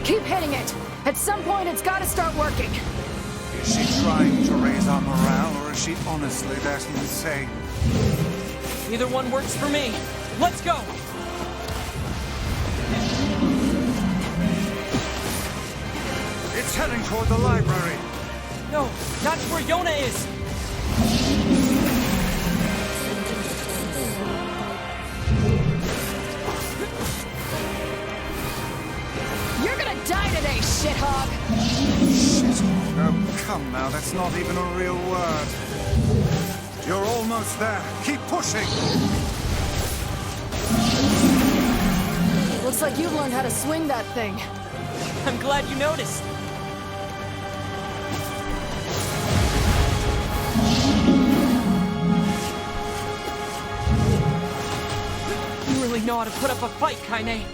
Keep hitting it. At some point, it's gotta start working. Is she trying to raise our morale, or is she honestly that insane? Either one works for me. Let's go! It's heading toward the library. No, that's where Yona is. You're gonna die today, shithog! Shit. Oh, come now, that's not even a real word. You're almost there. Keep pushing. Looks like you've learned how to swing that thing. I'm glad you noticed. You really know how to put up a fight, Kaine.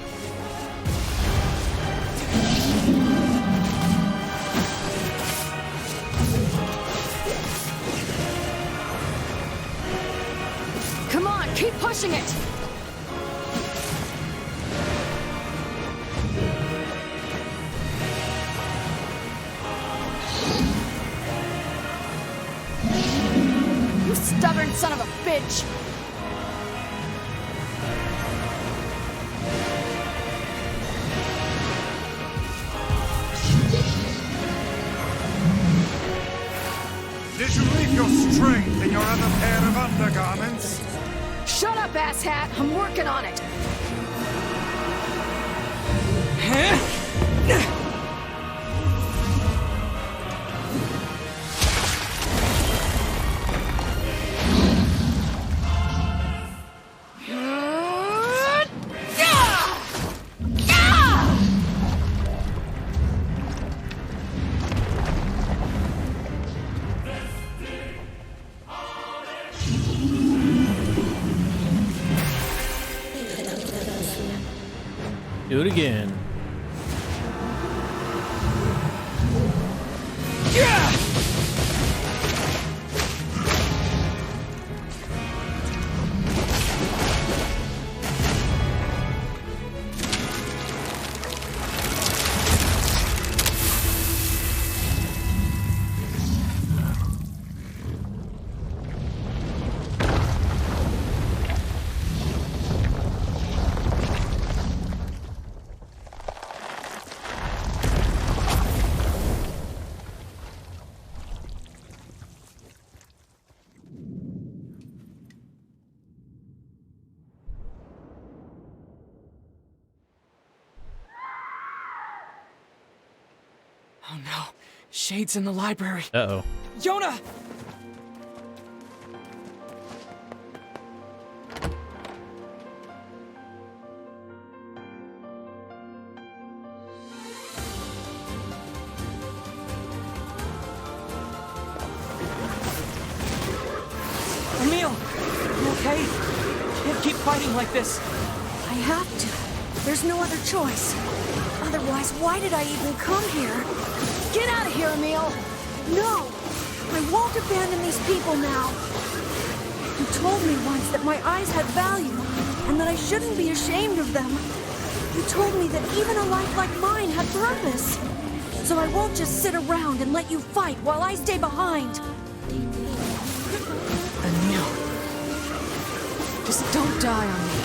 Come on, keep pushing it! You stubborn son of a bitch! Did you leave your strength in your other pair of undergarments? Shut up, asshat! I'm working on it! Do it again. Oh no, Shade's in the library. Uh-oh. Yona! Emil! You okay? Can't keep fighting like this. I have to. There's no other choice. Otherwise, why did I even come here? Get out of here, Emil! No! I won't abandon these people now. You told me once that my eyes had value, and that I shouldn't be ashamed of them. You told me that even a life like mine had purpose. So I won't just sit around and let you fight while I stay behind. Emil. Just don't die on me.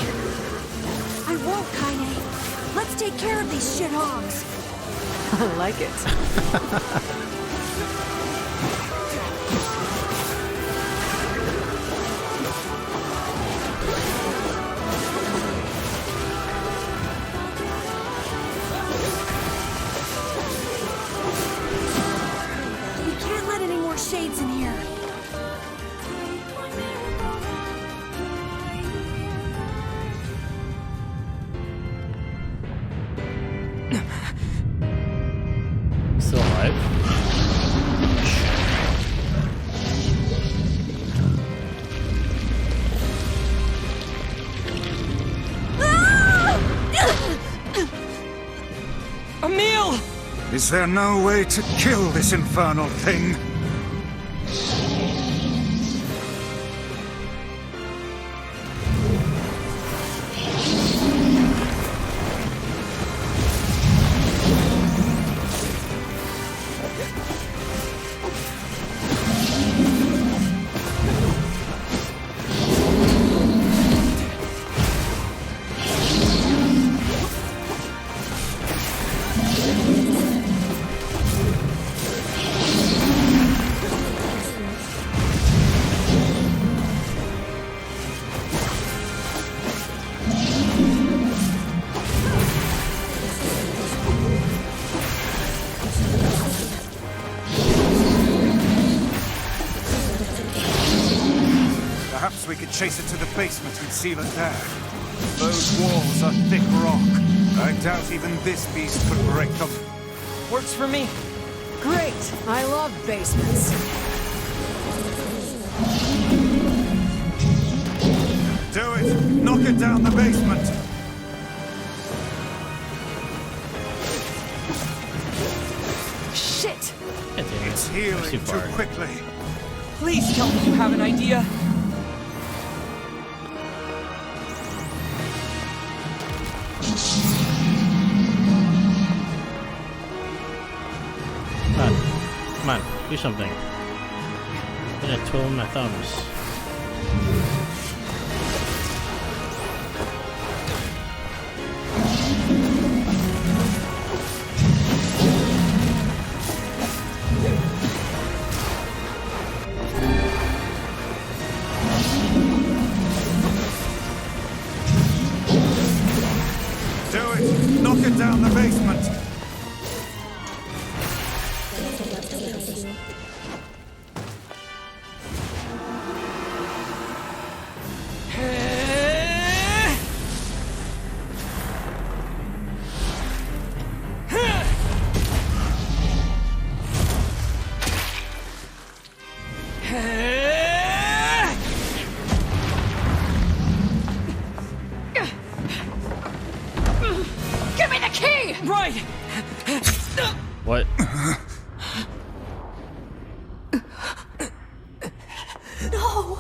I won't, Kaine. Let's take care of these shit hogs. I like it. We can't let any more shades in here. Still alive? Emil! Is there no way to kill this infernal thing? Perhaps we could chase it to the basement and seal it there. Those walls are thick rock. I doubt even this beast could break them. Works for me. Great! I love basements. Do it! Knock it down the basement! Shit! It's healing too quickly. Please tell me you have an idea. Come on, do something. I'm gonna twiddle my thumbs. Do it! Knock it down the basement! Give me the key! Right! What? No!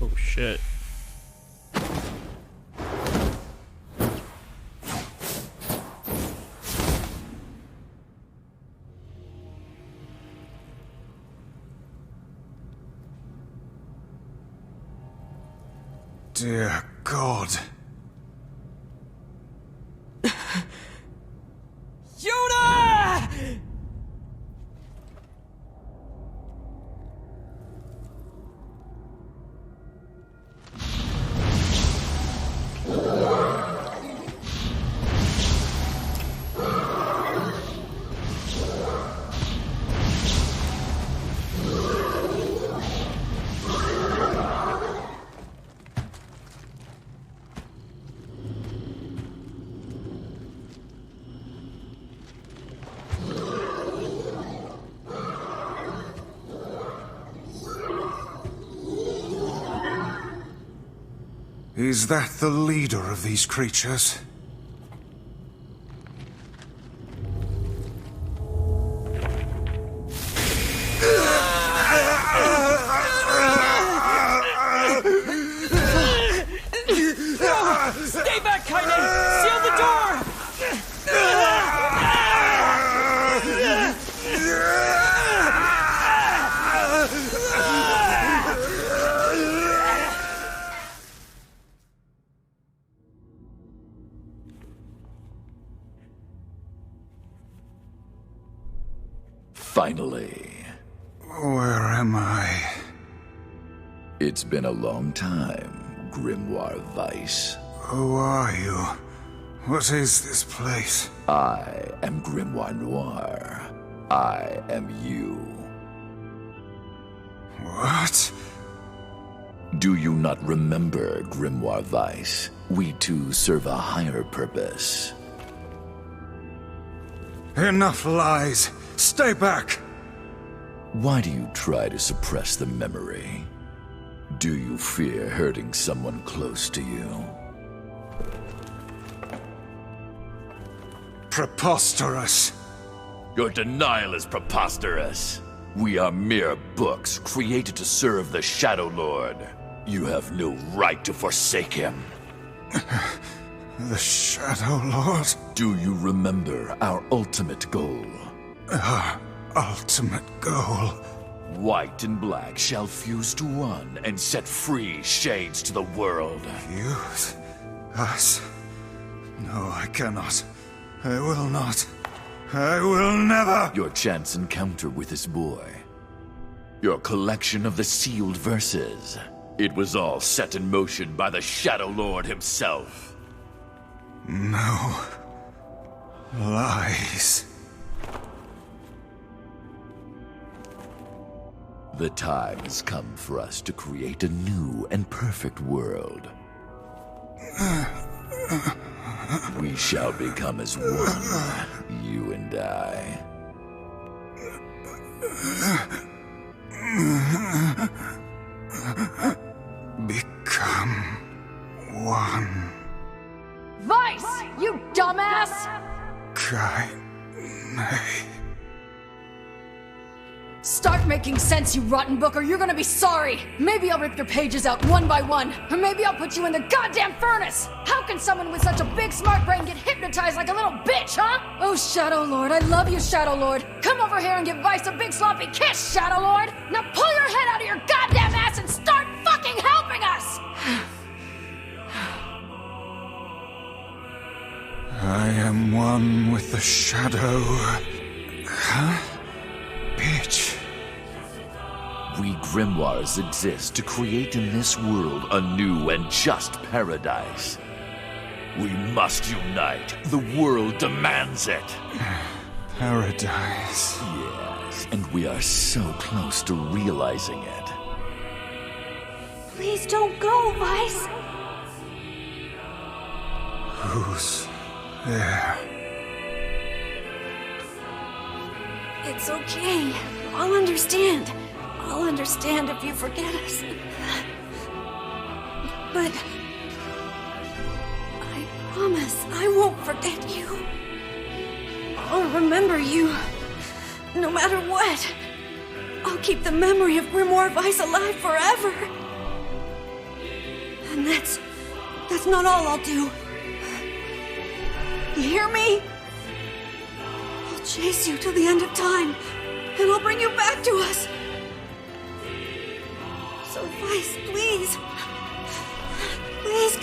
Oh shit. Dear God. Yuna! Is that the leader of these creatures? Stay back, Kaine! Seal the door! Finally. Where am I? It's been a long time, Grimoire Weiss. Who are you? What is this place? I am Grimoire Noir. I am you. What? Do you not remember, Grimoire Weiss? We two serve a higher purpose. Enough lies! Stay back! Why do you try to suppress the memory? Do you fear hurting someone close to you? Preposterous! Your denial is preposterous. We are mere books created to serve the Shadow Lord. You have no right to forsake him. The Shadow Lord? Do you remember our ultimate goal? Our ultimate goal? White and black shall fuse to one and set free shades to the world. Fuse? Us? No, I cannot. I will not. I will never! Your chance encounter with this boy. Your collection of the sealed verses. It was all set in motion by the Shadow Lord himself. No. Lies. The time has come for us to create a new and perfect world. We shall become as one, you and I. Become one. Weiss! You dumbass! Start making sense, you rotten book, or you're gonna be sorry! Maybe I'll rip your pages out one by one, or maybe I'll put you in the goddamn furnace! How can someone with such a big smart brain get hypnotized like a little bitch, huh? Oh, Shadow Lord, I love you, Shadow Lord! Come over here and give Weiss a big sloppy kiss, Shadow Lord! Now pull your head out of your goddamn ass and start fucking helping us! I am one with the Shadow. Huh? Bitch. We grimoires exist to create in this world a new and just paradise. We must unite. The world demands it. Paradise. Yes, and we are so close to realizing it. Please don't go, Weiss. Who's there? It's okay. I'll understand. I'll understand if you forget us. But I promise I won't forget you. I'll remember you, no matter what. I'll keep the memory of Grimoire Weiss alive forever. And that's not all I'll do. You hear me? I'll chase you till the end of time, and I'll bring you back to us. So Weiss, please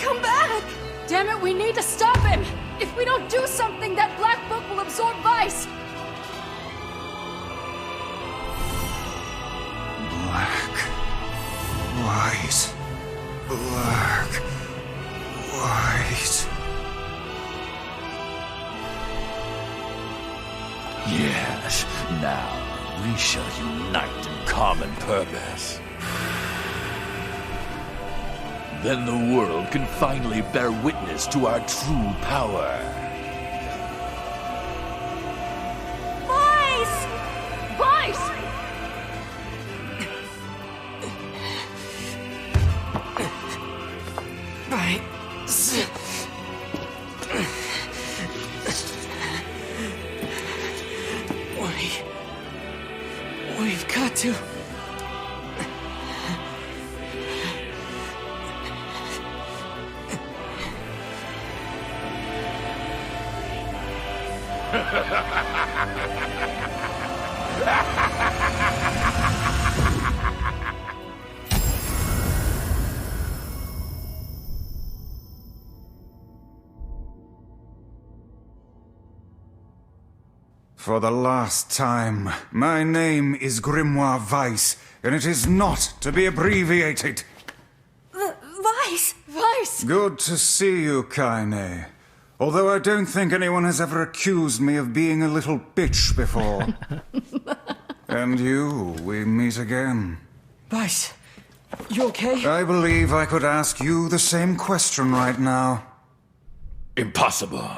come back! Damn it, we need to stop him! If we don't do something, that black book will absorb Weiss! Black. White. Black. White. Yes, now we shall unite in common purpose. Then the world can finally bear witness to our true power. Weiss! Weiss! Weiss. We've got to... For the last time, my name is Grimoire Weiss, and it is not to be abbreviated. Weiss! Weiss! Good to see you, Kaine. Although I don't think anyone has ever accused me of being a little bitch before. And you, we meet again. Weiss, you okay? I believe I could ask you the same question right now. Impossible.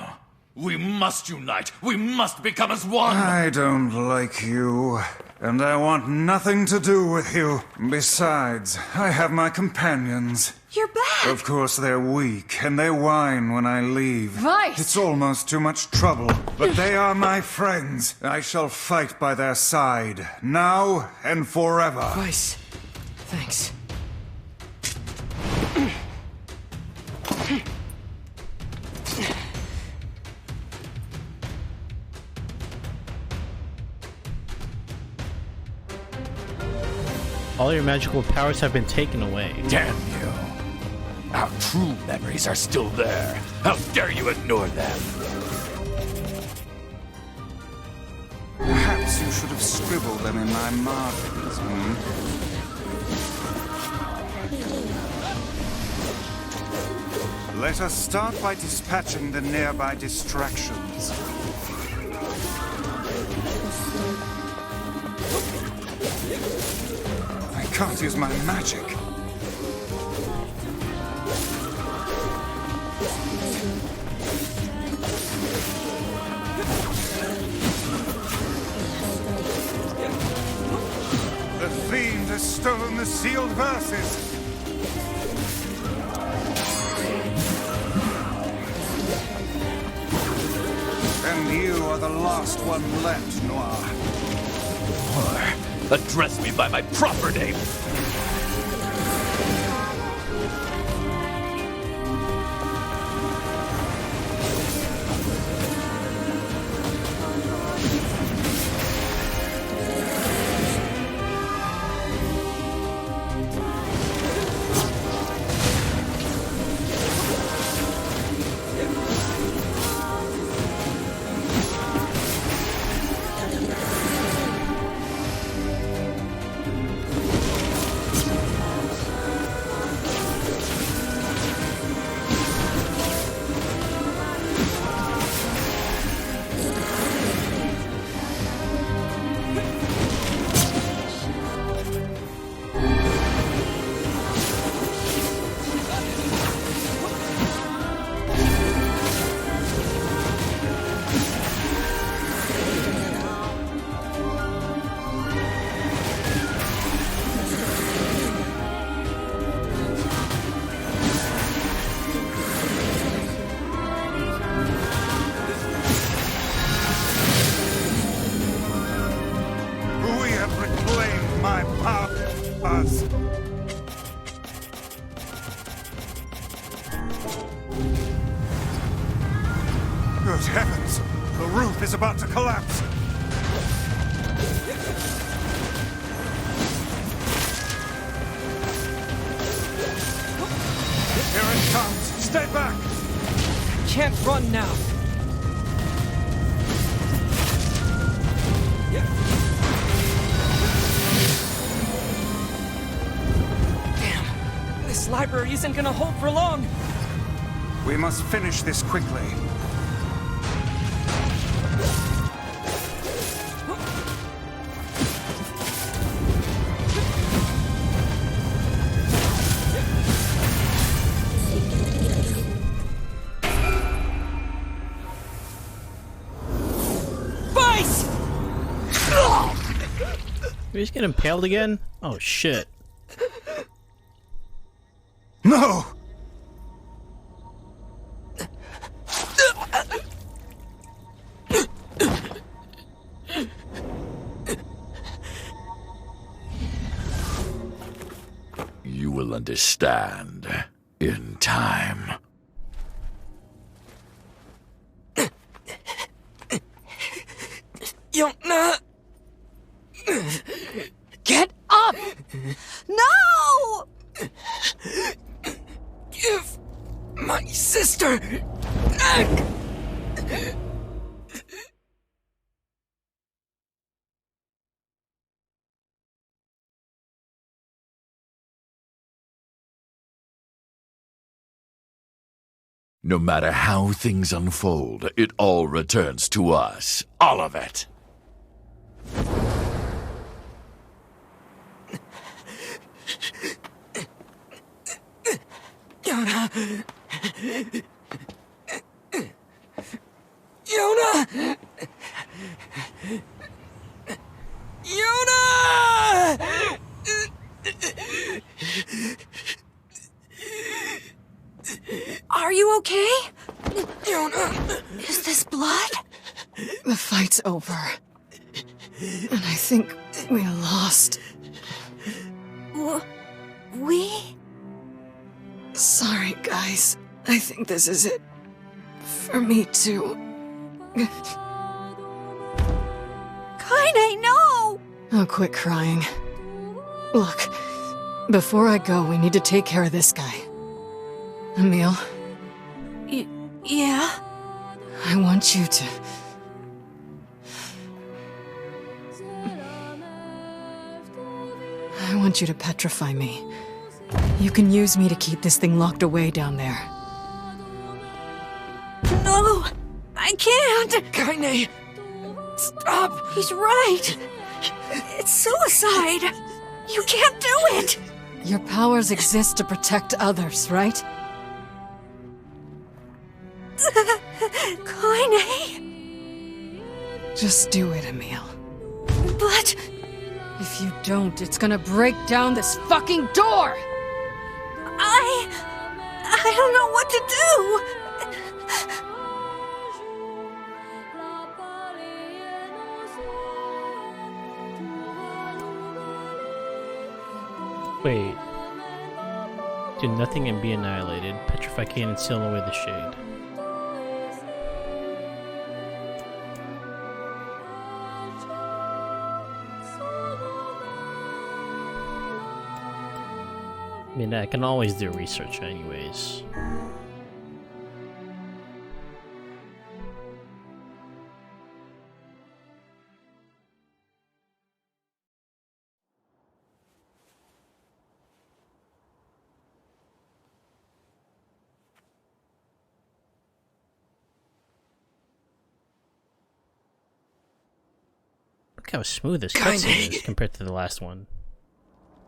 We must unite. We must become as one. I don't like you, and I want nothing to do with you. Besides, I have my companions. You're back! Of course they're weak, and they whine when I leave. Weiss! It's almost too much trouble, but they are my friends. I shall fight by their side, now and forever. Weiss, thanks. All your magical powers have been taken away. Damn you. Our true memories are still there. How dare you ignore them? Perhaps you should have scribbled them in my margins, Let us start by dispatching the nearby distractions. I can't use my magic. The fiend has stolen the sealed verses. And you are the last one left, Noir. Or address me by my proper name. Good heavens! The roof is about to collapse! Here it comes! Stay back! I can't run now! Damn! This library isn't gonna hold for long! We must finish this quickly. Did we just get impaled again? Oh shit. No! understand in time. Yona! Get up! No! Give my sister back! No matter how things unfold, it all returns to us. All of it. Yona! Yona! Yona! Are you okay? Yona! Is this blood? The fight's over. And I think we lost. We? Sorry, guys. I think this is it. For me, too. Kaine, no! Oh, quit crying. Look, before I go, we need to take care of this guy. Emil? Yeah? I want you to... I want you to petrify me. You can use me to keep this thing locked away down there. No! I can't! Kaine! Stop! He's right! It's suicide! You can't do it! Your powers exist to protect others, right? Kaine! Just do it, Emil. But... If you don't, it's gonna break down this fucking door! I don't know what to do. Wait. Do nothing and be annihilated. Petrify Kaine and seal away the shade. I mean, I can always do research anyways. Look how smooth this cutscene is compared to the last one.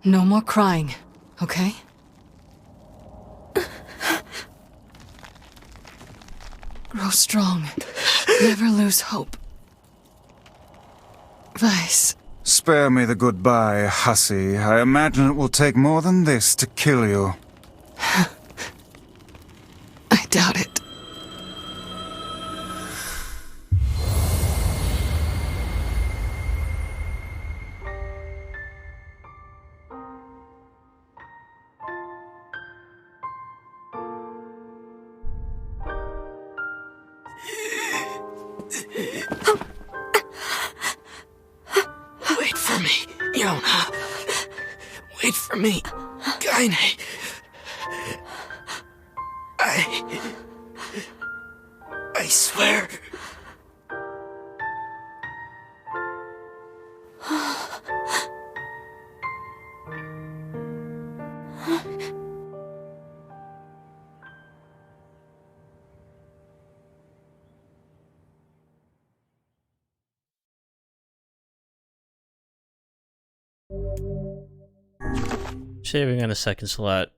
No more crying, okay? Grow strong. Never lose hope. Vice. Spare me the goodbye, hussy. I imagine it will take more than this to kill you. I doubt it. Wait for me, Yona. Wait for me, Kaine. I swear. Saving on a second slot.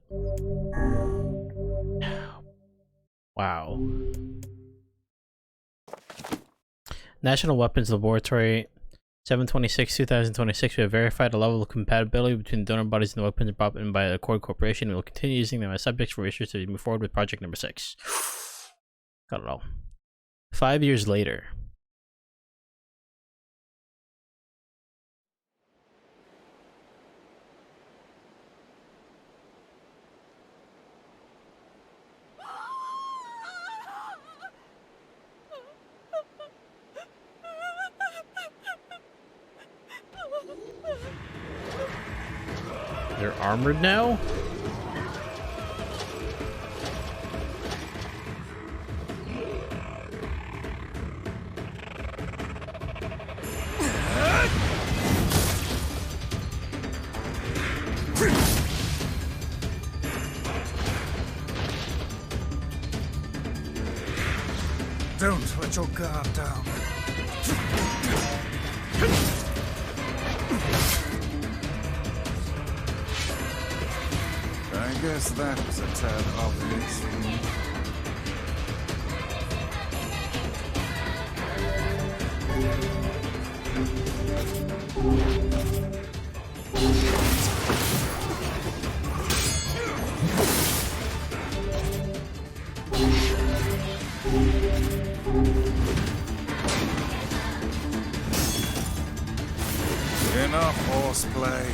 Wow. National Weapons Laboratory, 7/26/2026. We have verified a level of compatibility between the donor bodies and the weapons brought in by the Accord Corporation. We will continue using them as subjects for research to move forward with project number 6. Got it all. 5 years later. They're armored now? Don't let your guard down. I guess that was a tad obvious. Enough horseplay.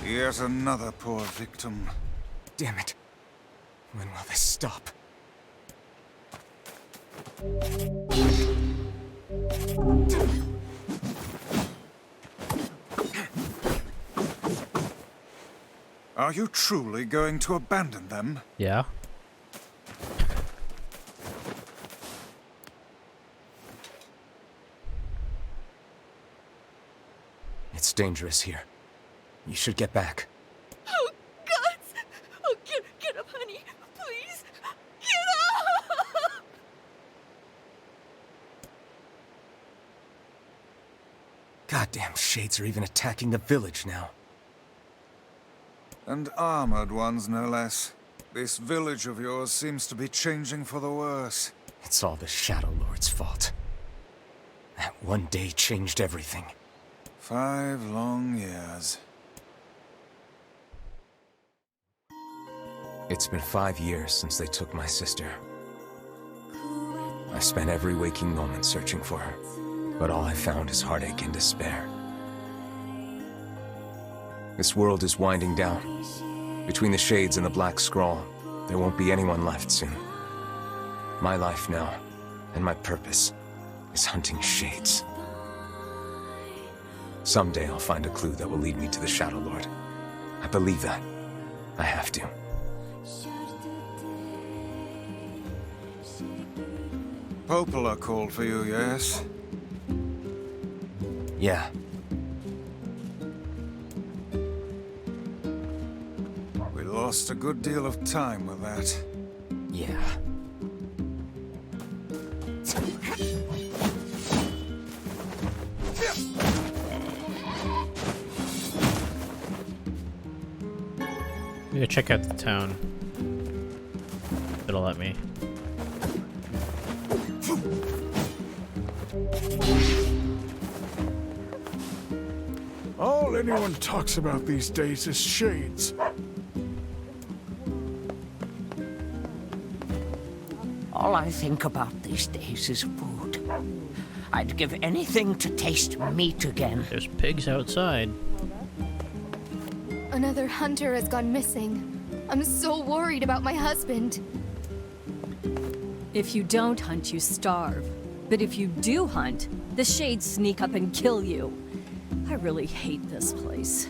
Yet another poor victim. Damn it. When will this stop? Are you truly going to abandon them? Yeah. It's dangerous here. You should get back. Oh, God! Oh, get up, honey. Please. Get up! Goddamn shades are even attacking the village now. And armored ones, no less. This village of yours seems to be changing for the worse. It's all the Shadow Lord's fault. That one day changed everything. 5 long years. It's been 5 years since they took my sister. I spent every waking moment searching for her, but all I found is heartache and despair. This world is winding down. Between the shades and the black scrawl, there won't be anyone left soon. My life now, and my purpose, is hunting shades. Someday I'll find a clue that will lead me to the Shadow Lord. I believe that. I have to. Popola called for you, yes? Yeah. We lost a good deal of time with that. Yeah. I'm gonna check out the town. It'll let me. All anyone talks about these days is shades. All I think about these days is food. I'd give anything to taste meat again. There's pigs outside. Another hunter has gone missing. I'm so worried about my husband. If you don't hunt, you starve. But if you do hunt, the Shades sneak up and kill you. I really hate this place.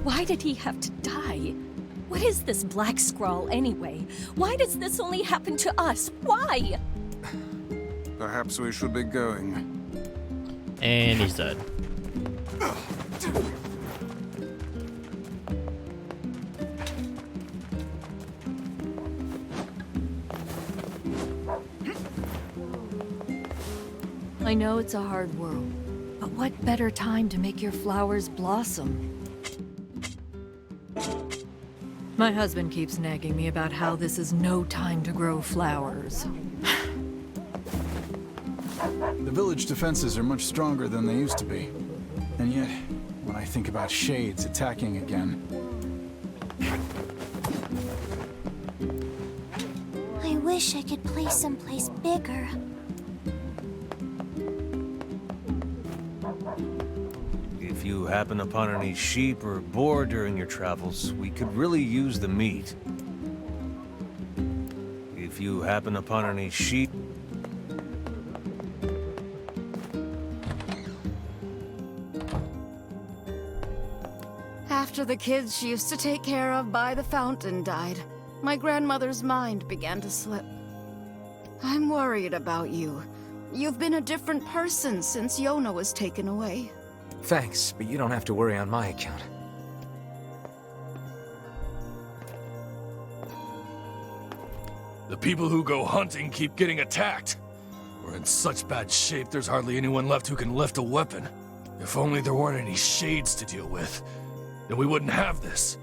Why did he have to die? What is this black scrawl anyway? Why does this only happen to us? Why? Perhaps we should be going. And he's dead. I know it's a hard world, but what better time to make your flowers blossom? My husband keeps nagging me about how this is no time to grow flowers. The village defenses are much stronger than they used to be. And yet, when I think about Shades attacking again... I wish I could play someplace bigger. If you happen upon any sheep or boar during your travels, we could really use the meat. If you happen upon any sheep... After the kids she used to take care of by the fountain died, my grandmother's mind began to slip. I'm worried about you. You've been a different person since Yona was taken away. Thanks, but you don't have to worry on my account. The people who go hunting keep getting attacked. We're in such bad shape there's hardly anyone left who can lift a weapon. If only there weren't any shades to deal with, then we wouldn't have this.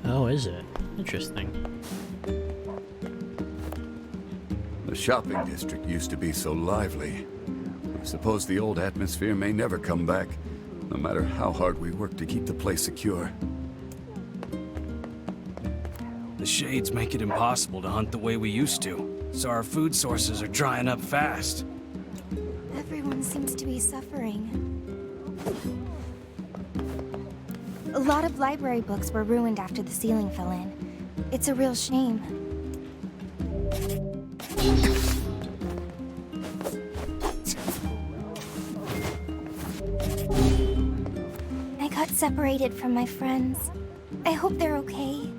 Oh, is it? Interesting. The shopping district used to be so lively. I suppose the old atmosphere may never come back, no matter how hard we work to keep the place secure. The Shades make it impossible to hunt the way we used to, so our food sources are drying up fast. Everyone seems to be suffering. A lot of library books were ruined after the ceiling fell in. It's a real shame. I got separated from my friends. I hope they're okay.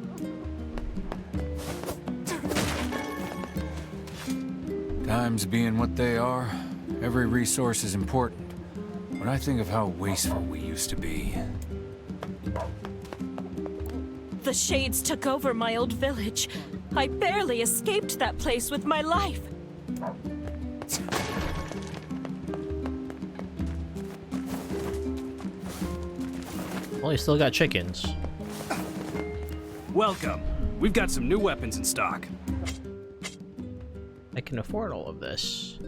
Times being what they are, every resource is important. When I think of how wasteful we used to be... The Shades took over my old village. I barely escaped that place with my life. Well, you still got chickens. Welcome. We've got some new weapons in stock. I can afford all of this.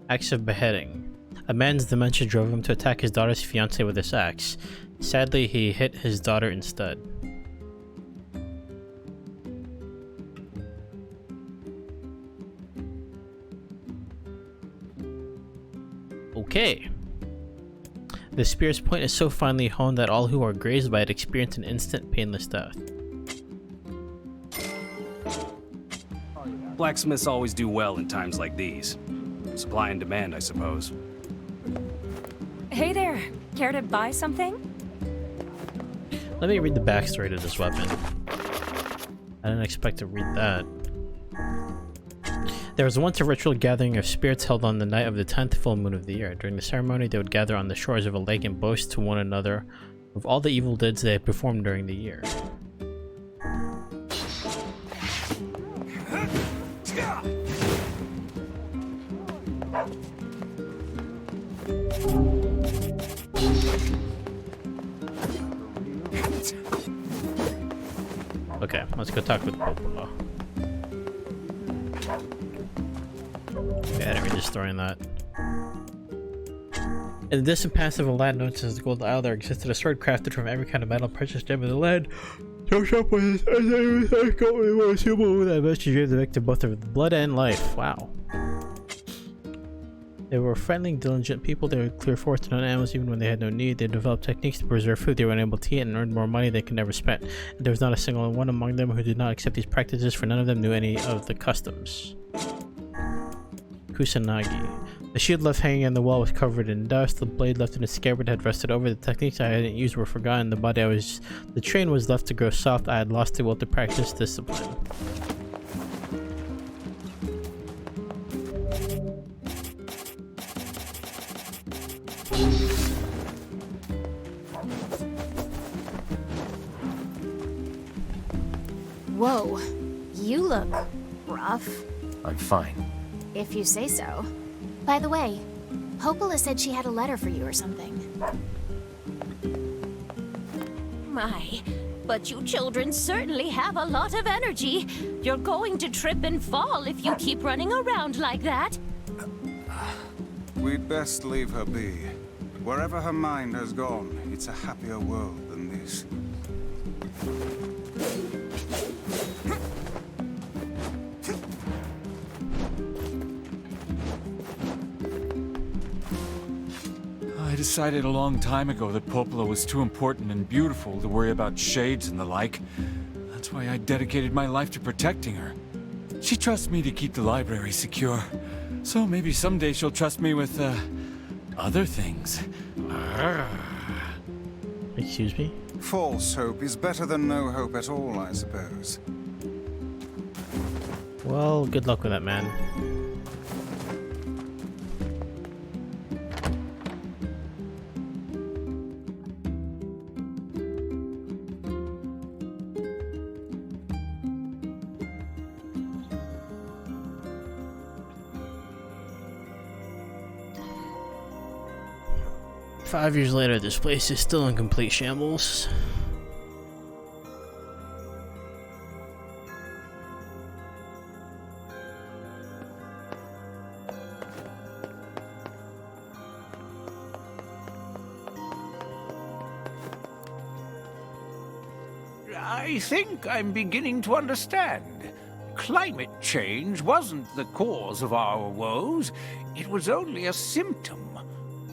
Acts of beheading. A man's dementia drove him to attack his daughter's fiancé with his axe. Sadly, he hit his daughter instead. Okay. The spear's point is so finely honed that all who are grazed by it experience an instant painless death. Blacksmiths always do well in times like these. Supply and demand, I suppose. Hey there, care to buy something? Let me read the backstory to this weapon. I didn't expect to read that. There was once a ritual gathering of spirits held on the night of the 10th full moon of the year. During the ceremony, they would gather on the shores of a lake and boast to one another of all the evil deeds they had performed during the year. Okay, let's go talk with Popola. Yeah, I didn't mean just throwing that. In the distant past of a land known as the Gold Isle, there existed a sword crafted from every kind of metal, precious gem of the land. So sharp was it, as I was human that message gave the victim both of blood and life. Wow. They were friendly, diligent people. They would clear forests and animals even when they had no need. They developed techniques to preserve food they were unable to eat and earned more money they could never spend. And there was not a single one among them who did not accept these practices, for none of them knew any of the customs. Kusanagi. The shield left hanging on the wall was covered in dust. The blade left in its scabbard had rusted over. The techniques I hadn't used were forgotten. The train was left to grow soft. I had lost the will to practice discipline. Whoa, you look rough. I'm fine. If you say so. By the way, Popola said she had a letter for you or something. My, but you children certainly have a lot of energy. You're going to trip and fall if you keep running around like that. We'd best leave her be. Wherever her mind has gone, it's a happier world than this. I decided a long time ago that Popola was too important and beautiful to worry about shades and the like. That's why I dedicated my life to protecting her. She trusts me to keep the library secure. So maybe someday she'll trust me with, other things. Excuse me? False hope is better than no hope at all, I suppose. Well, good luck with that, man. Five years later, this place is still in complete shambles. I think I'm beginning to understand. Climate change wasn't the cause of our woes. It was only a symptom.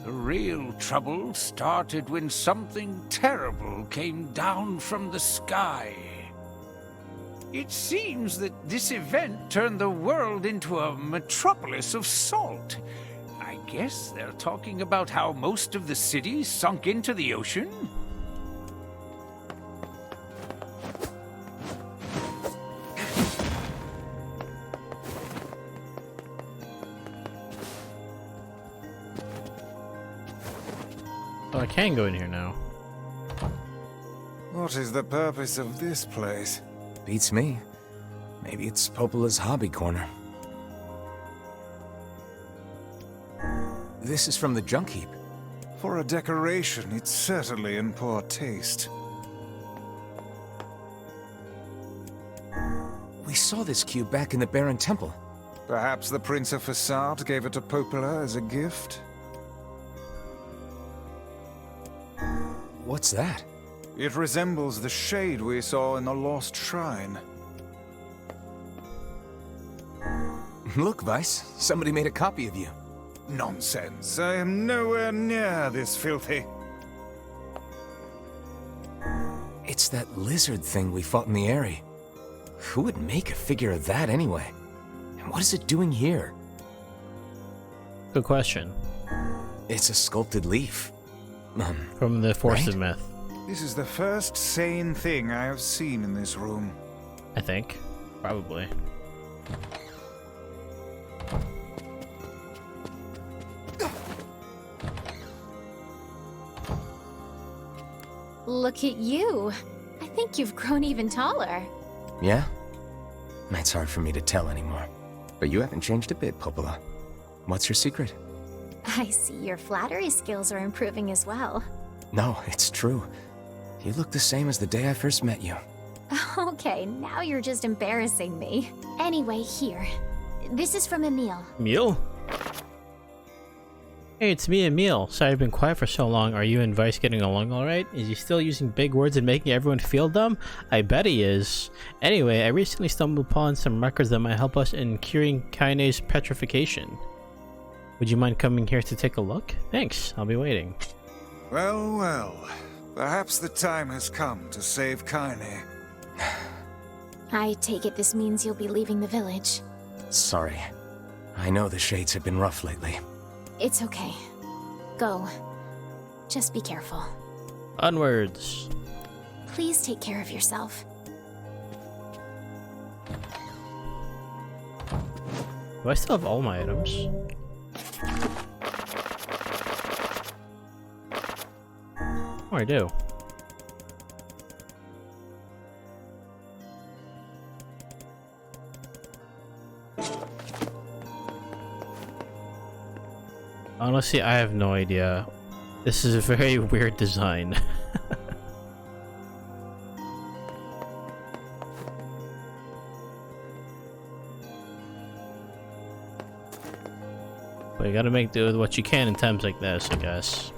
The real trouble started when something terrible came down from the sky. It seems that this event turned the world into a metropolis of salt. I guess they're talking about how most of the city sunk into the ocean? Oh, I can go in here now. What is the purpose of this place? Beats me. Maybe it's Popola's hobby corner. This is from the junk heap. For a decoration, it's certainly in poor taste. We saw this cube back in the Baron Temple. Perhaps the Prince of Facade gave it to Popola as a gift? What's that? It resembles the shade we saw in the Lost Shrine. Look, Vice. Somebody made a copy of you. Nonsense. I am nowhere near this filthy. It's that lizard thing we fought in the area. Who would make a figure of that anyway? And what is it doing here? Good question. It's a sculpted leaf. From the Force right? of Myth. This is the first sane thing I have seen in this room. I think. Probably. Look at you. I think you've grown even taller. Yeah? It's hard for me to tell anymore. But you haven't changed a bit, Popola. What's your secret? I see your flattery skills are improving as well. No, it's true. You look the same as the day I first met you. Okay, now you're just embarrassing me. Anyway, here. This is from Emil. Emil? Hey, it's me, Emil. Sorry I've been quiet for so long. Are you and Vice getting along alright? Is he still using big words and making everyone feel dumb? I bet he is. Anyway, I recently stumbled upon some records that might help us in curing Kaine's petrification. Would you mind coming here to take a look? Thanks, I'll be waiting. Well, well. Perhaps the time has come to save Kaine. I take it this means you'll be leaving the village. Sorry. I know the Shades have been rough lately. It's okay. Go. Just be careful. Onwards. Please take care of yourself. Do I still have all my items? Oh, I do. Honestly, I have no idea. This is a very weird design. But you gotta make do with what you can in times like this, I guess.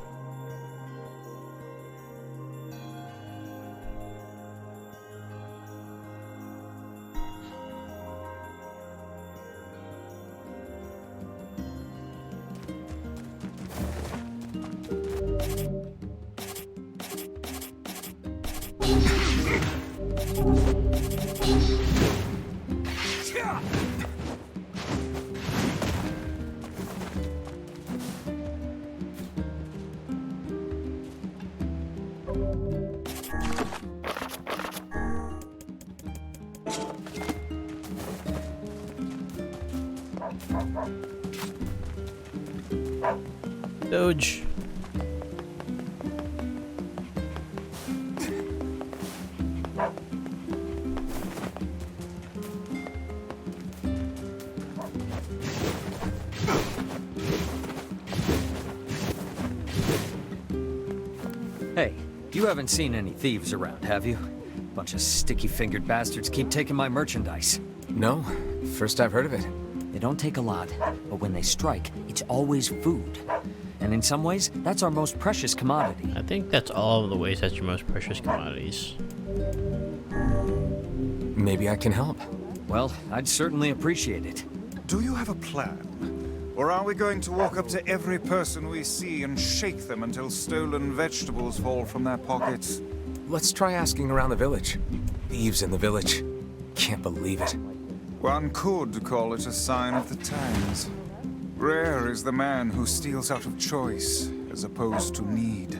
Doge. Hey, you haven't seen any thieves around, have you? Bunch of sticky-fingered bastards keep taking my merchandise. No, first I've heard of it. They don't take a lot, but when they strike, it's always food. And in some ways, that's our most precious commodity. I think that's all of the ways that's your most precious commodities. Maybe I can help. Well, I'd certainly appreciate it. Do you have a plan? Or are we going to walk up to every person we see and shake them until stolen vegetables fall from their pockets? Let's try asking around the village. Thieves in the village. Can't believe it. One could call it a sign of the times. Rare is the man who steals out of choice, as opposed to need.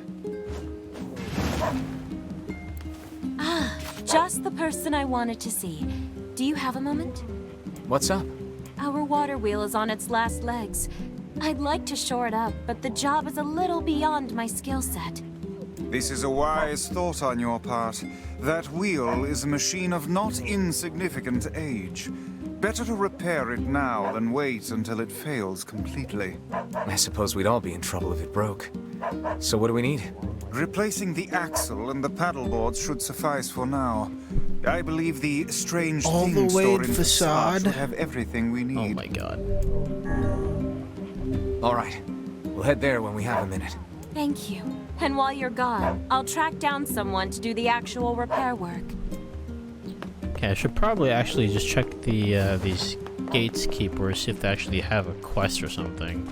Ah, just the person I wanted to see. Do you have a moment? What's up? Our water wheel is on its last legs. I'd like to shore it up, but the job is a little beyond my skill set. This is a wise thought on your part. That wheel is a machine of not insignificant age. Better to repair it now than wait until it fails completely. I suppose we'd all be in trouble if it broke. So what do we need? Replacing the axle and the paddleboards should suffice for now. I believe the strange All thing the way stored to in facade should have everything we need. Oh my god. All right. We'll head there when we have a minute. Thank you. And while you're gone, I'll track down someone to do the actual repair work. Okay, I should probably actually just check the these gatekeepers, see if they actually have a quest or something.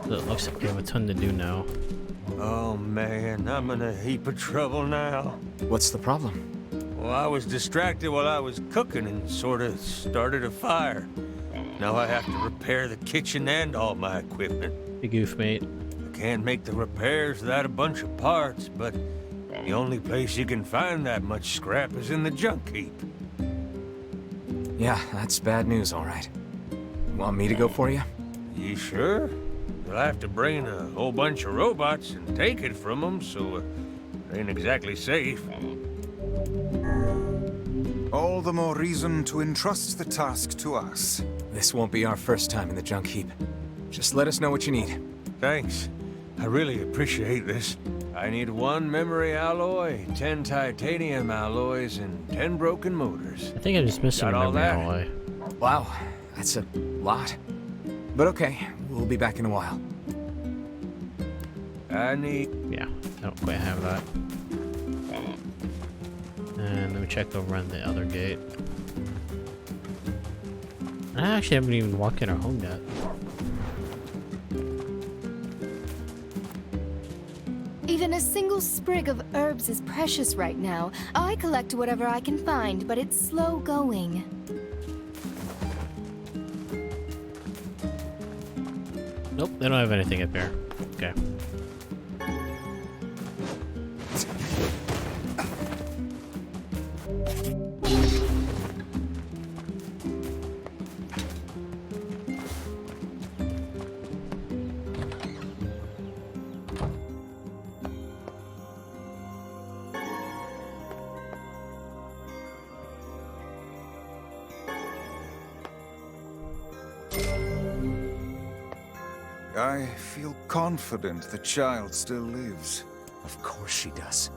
It looks like we have a ton to do now. Oh man, I'm in a heap of trouble now. What's the problem? Well, I was distracted while I was cooking and sort of started a fire. Now I have to repair the kitchen and all my equipment. Big goof, mate. I can't make the repairs without a bunch of parts, but the only place you can find that much scrap is in the junk heap. Yeah, that's bad news, all right. Want me to go for you? You sure? You'll have to bring a whole bunch of robots and take it from them, so it ain't exactly safe. All the more reason to entrust the task to us. This won't be our first time in the junk heap. Just let us know what you need. Thanks. I really appreciate this. I need 1 memory alloy, 10 titanium alloys, and 10 broken motors. I think I'm just missing a Got all memory that? alloy. Wow, that's a lot. But okay, we'll be back in a while. I need... Yeah, I don't quite have that. And let me check over on the other gate. I actually haven't even walked in our home yet. Even a single sprig of herbs is precious right now. I collect whatever I can find, but it's slow going. Nope, they don't have anything up here. Okay. I feel confident the child still lives. Of course she does.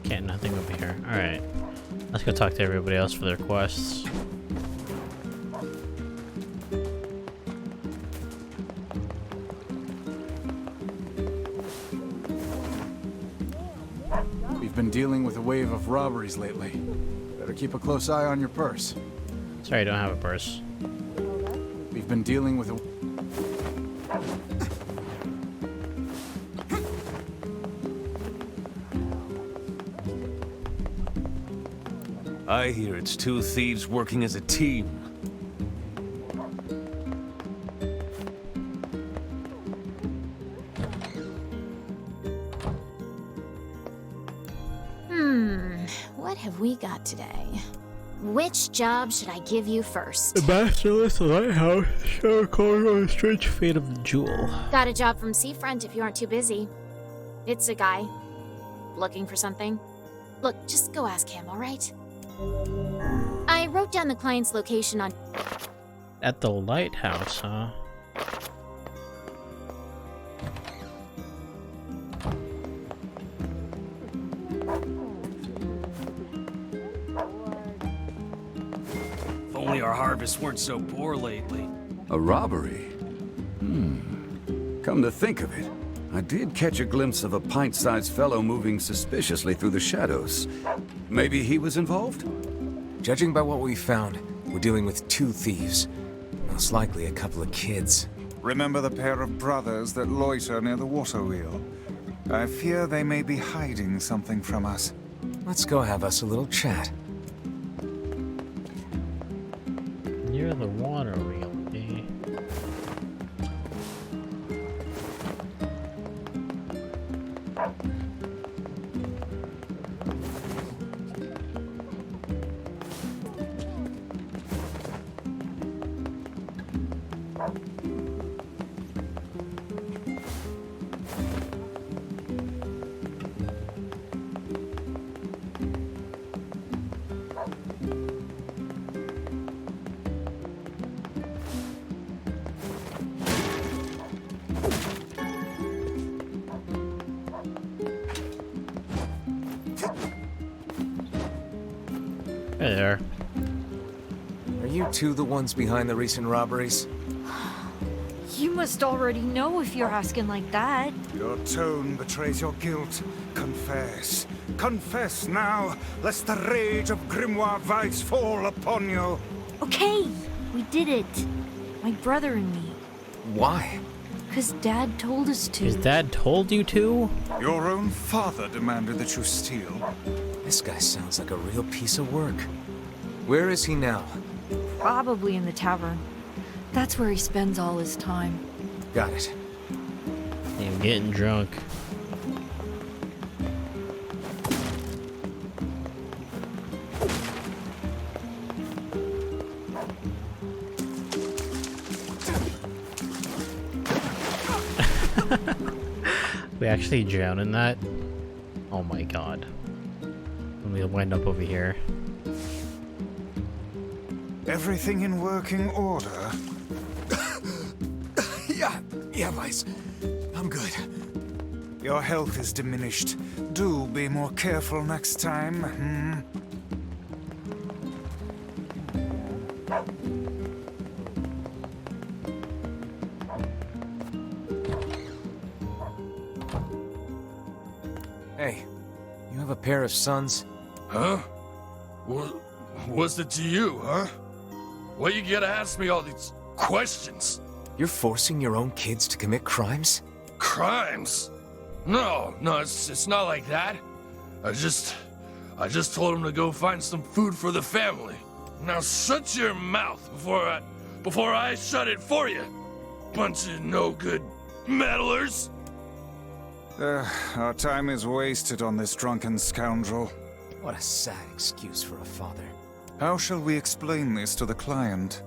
Can't, nothing over here. Alright. Let's go talk to everybody else for their quests. We've been dealing with a wave of robberies lately. Better keep a close eye on your purse. Sorry, I don't have a purse. We've been dealing with a... I hear it's 2 thieves working as a team. What have we got today? Which job should I give you first? The Basilisk Lighthouse. Show record on the strange fate of the jewel. Got a job from Seafront if you aren't too busy. It's a guy. Looking for something? Look, just go ask him, alright? I wrote down the client's location on... At the lighthouse, huh? If only our harvests weren't so poor lately. A robbery? Come to think of it, I did catch a glimpse of a pint-sized fellow moving suspiciously through the shadows. Maybe he was involved? Judging by what we found, we're dealing with 2 thieves. Most likely a couple of kids. Remember the pair of brothers that loiter near the water wheel? I fear they may be hiding something from us. Let's go have us a little chat. Near the water wheel, eh? Hey there. Are you 2 the ones behind the recent robberies? You must already know if you're asking like that. Your tone betrays your guilt. Confess. Confess now, lest the rage of Grimoire Weiss fall upon you. Okay, we did it. My brother and me. Why? Because Dad told us to. His dad told you to? Your own father demanded that you steal. This guy sounds like a real piece of work. Where is he now? Probably in the tavern. That's where he spends all his time. Got it. I'm getting drunk. We actually drown in that? Oh my god. Let me wind up over here. Everything in working order? Yeah, Vice. I'm good. Your health is diminished. Do be more careful next time, Hey, you have a pair of sons? Huh? What's it to you, huh? Why you gotta ask me all these questions? You're forcing your own kids to commit crimes? Crimes? No, it's not like that. I just told him to go find some food for the family. Now shut your mouth before I shut it for you. Bunch of no good meddlers. Our time is wasted on this drunken scoundrel. What a sad excuse for a father. How shall we explain this to the client?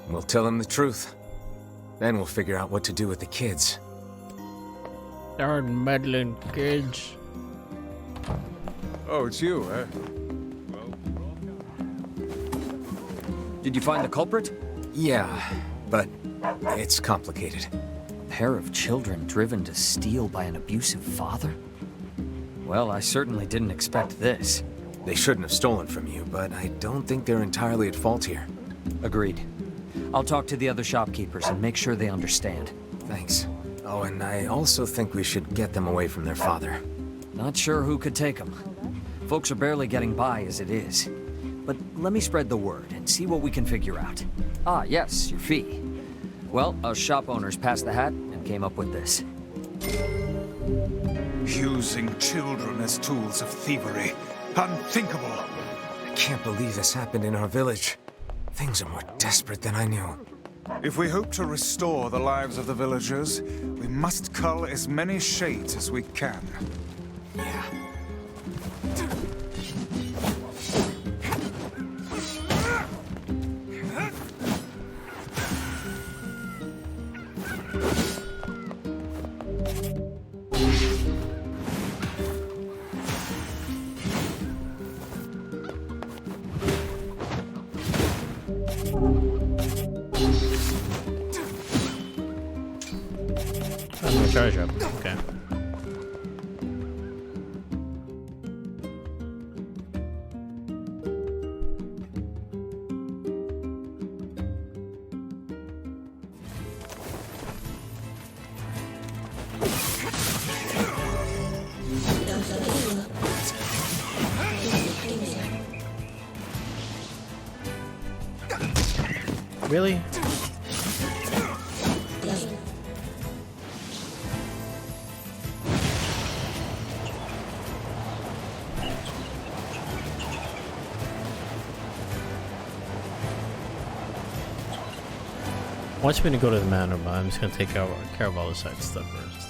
We'll tell him the truth. Then we'll figure out what to do with the kids. Darn meddling kids. Oh, it's you, eh? Did you find the culprit? Yeah, but it's complicated. A pair of children driven to steal by an abusive father? Well, I certainly didn't expect this. They shouldn't have stolen from you, but I don't think they're entirely at fault here. Agreed. I'll talk to the other shopkeepers and make sure they understand. Thanks. Oh, and I also think we should get them away from their father. Not sure who could take them. Folks are barely getting by as it is. But let me spread the word and see what we can figure out. Ah, yes, your fee. Well, us shop owners passed the hat and came up with this. Using children as tools of thievery. Unthinkable. I can't believe this happened in our village. Things are more desperate than I knew. If we hope to restore the lives of the villagers, we must cull as many shades as we can. Yeah. Charge up. Okay. Really? Wants me to go to the manor, but I'm just gonna take care of all the side stuff first.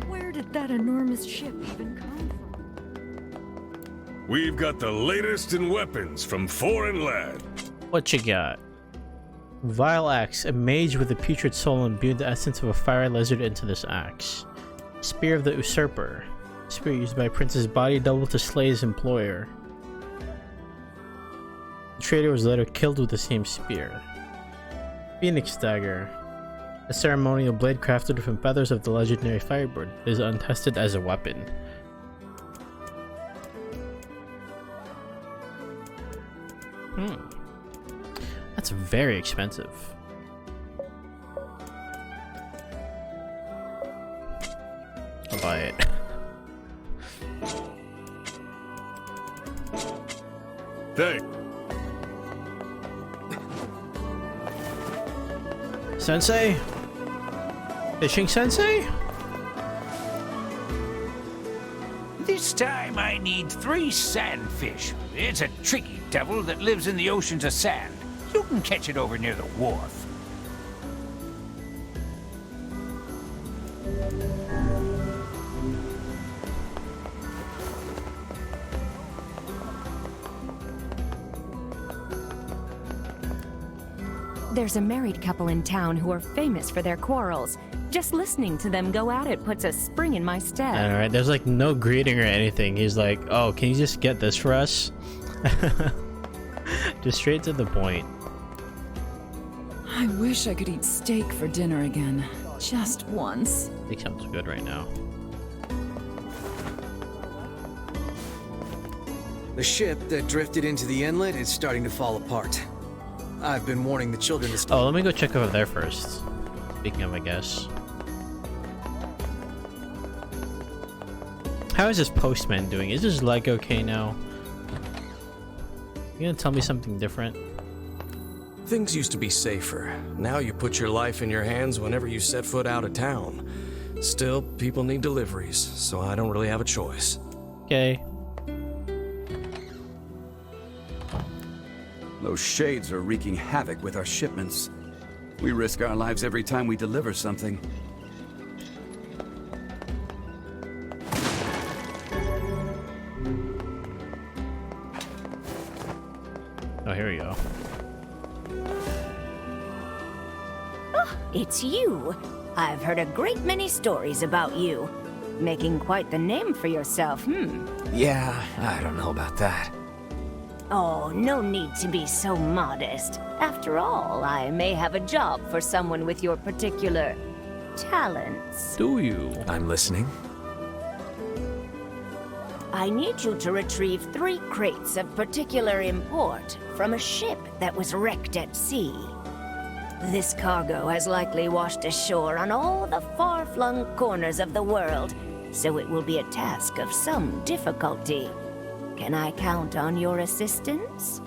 Where did that enormous ship even come from? We've got the latest in weapons from foreign land. What you got? Vile axe. A mage with a putrid soul imbued the essence of a fire lizard into this axe. Spear of the usurper. Spear used by Prince's body double to slay his employer. The traitor was later killed with the same spear. Phoenix dagger. A ceremonial blade crafted from feathers of the legendary firebird. It is untested as a weapon. That's very expensive. I'll buy it. Hey. Sensei? Fishing sensei? This time I need 3 sandfish. It's a tricky devil that lives in the oceans of sand, You can catch it over near the wharf. There's a married couple in town who are famous for their quarrels. Just listening to them go at it puts a spring in my step. Alright, there's like no greeting or anything. He's like, oh, can you just get this for us? Just straight to the point. I wish I could eat steak for dinner again. Just once. Steak sounds good right now. The ship that drifted into the inlet is starting to fall apart. I've been warning the children to stay. Oh, let me go check over there first. Speaking of, I guess. How is this postman doing? Is his leg okay now? You gonna tell me something different? Things used to be safer. Now you put your life in your hands whenever you set foot out of town. Still, people need deliveries, so I don't really have a choice. Okay. Those shades are wreaking havoc with our shipments. We risk our lives every time we deliver something. Oh, here we go. Oh, it's you. I've heard a great many stories about you. Making quite the name for yourself, Yeah, I don't know about that. Oh, no need to be so modest. After all, I may have a job for someone with your particular talents. Do you? I'm listening. I need you to retrieve 3 crates of particular import from a ship that was wrecked at sea. This cargo has likely washed ashore on all the far-flung corners of the world, so it will be a task of some difficulty. Can I count on your assistance?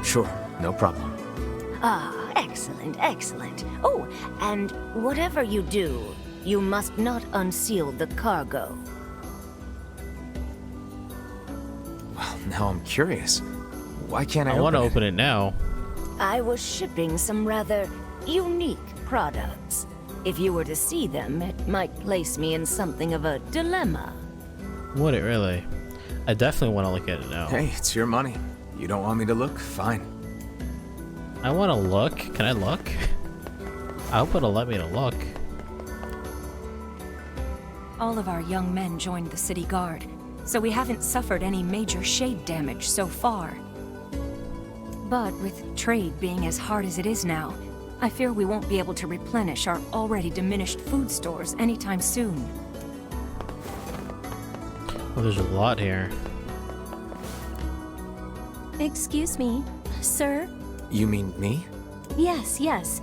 Sure, no problem. Ah, excellent, excellent. Oh, and whatever you do, you must not unseal the cargo. Well, now I'm curious. Why can't I want to open it now. I was shipping some rather unique products. If you were to see them, it might place me in something of a dilemma. Would it really? I definitely want to look at it now. Hey, it's your money. You don't want me to look? Fine. I want to look. Can I look? I hope it'll let me to look. All of our young men joined the city guard, so we haven't suffered any major shade damage so far. But with trade being as hard as it is now, I fear we won't be able to replenish our already diminished food stores anytime soon. Oh, there's a lot here. Excuse me, sir? You mean me? Yes, yes.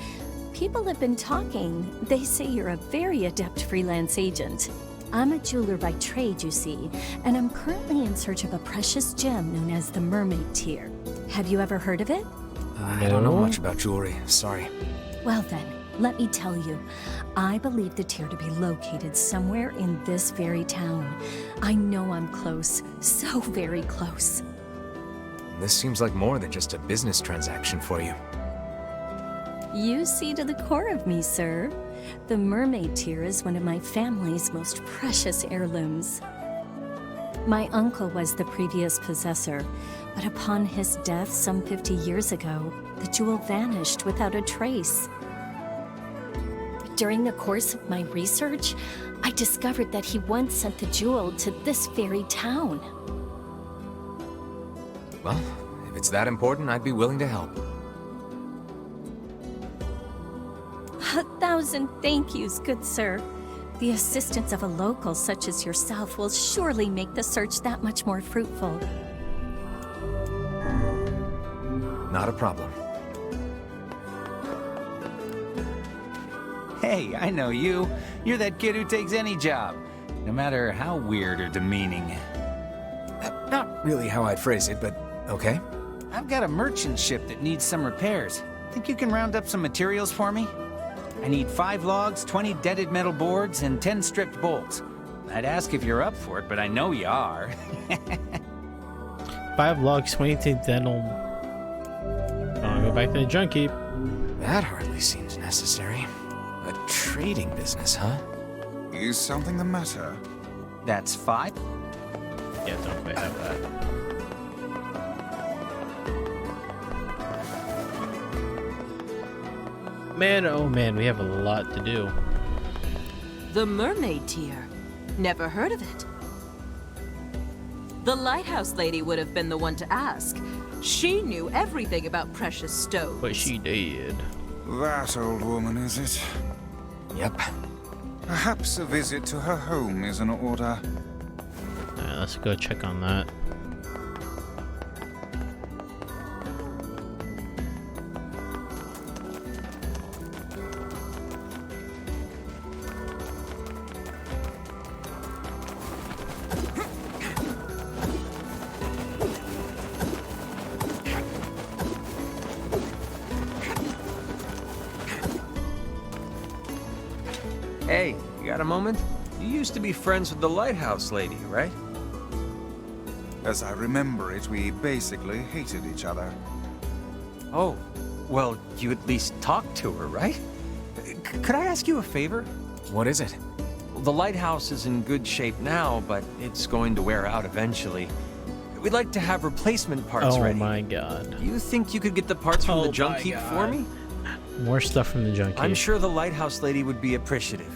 People have been talking. They say you're a very adept freelance agent. I'm a jeweler by trade, you see, and I'm currently in search of a precious gem known as the Mermaid Tear. Have you ever heard of it? I don't know much about jewelry, sorry. Well then, let me tell you. I believe the tear to be located somewhere in this very town. I know I'm close, so very close. This seems like more than just a business transaction for you. You see to the core of me, sir. The Mermaid Tear is one of my family's most precious heirlooms. My uncle was the previous possessor, but upon his death some 50 years ago, the jewel vanished without a trace. During the course of my research, I discovered that he once sent the jewel to this very town. Well, if it's that important, I'd be willing to help. 1,000 thank yous, good sir. The assistance of a local such as yourself will surely make the search that much more fruitful. Not a problem. Hey, I know you. You're that kid who takes any job, no matter how weird or demeaning. Not really how I'd phrase it, but okay. I've got a merchant ship that needs some repairs. Think you can round up some materials for me? I need 5 logs, 20 deaded metal boards, and 10 stripped bolts. I'd ask if you're up for it, but I know you are. 5 logs, 22 dental. I'll go back to the junkie. That hardly seems necessary. A trading business, huh? Is something the matter? That's 5? Yeah, don't quite have that. Man, oh man, we have a lot to do. The mermaid tier. Never heard of it. The lighthouse lady would have been the one to ask. She knew everything about precious stones. But she did. That old woman, is it? Yep. Perhaps a visit to her home is in order. Alright, let's go check on that. Hey, you got a moment? You used to be friends with the lighthouse lady, right? As I remember it, we basically hated each other. Oh, well, you at least talked to her, right? Could I ask you a favor? What is it? The lighthouse is in good shape now, but it's going to wear out eventually. We'd like to have replacement parts ready. Oh my god. You think you could get the parts from the junk heap for me? More stuff from the junk heap. I'm sure the lighthouse lady would be appreciative,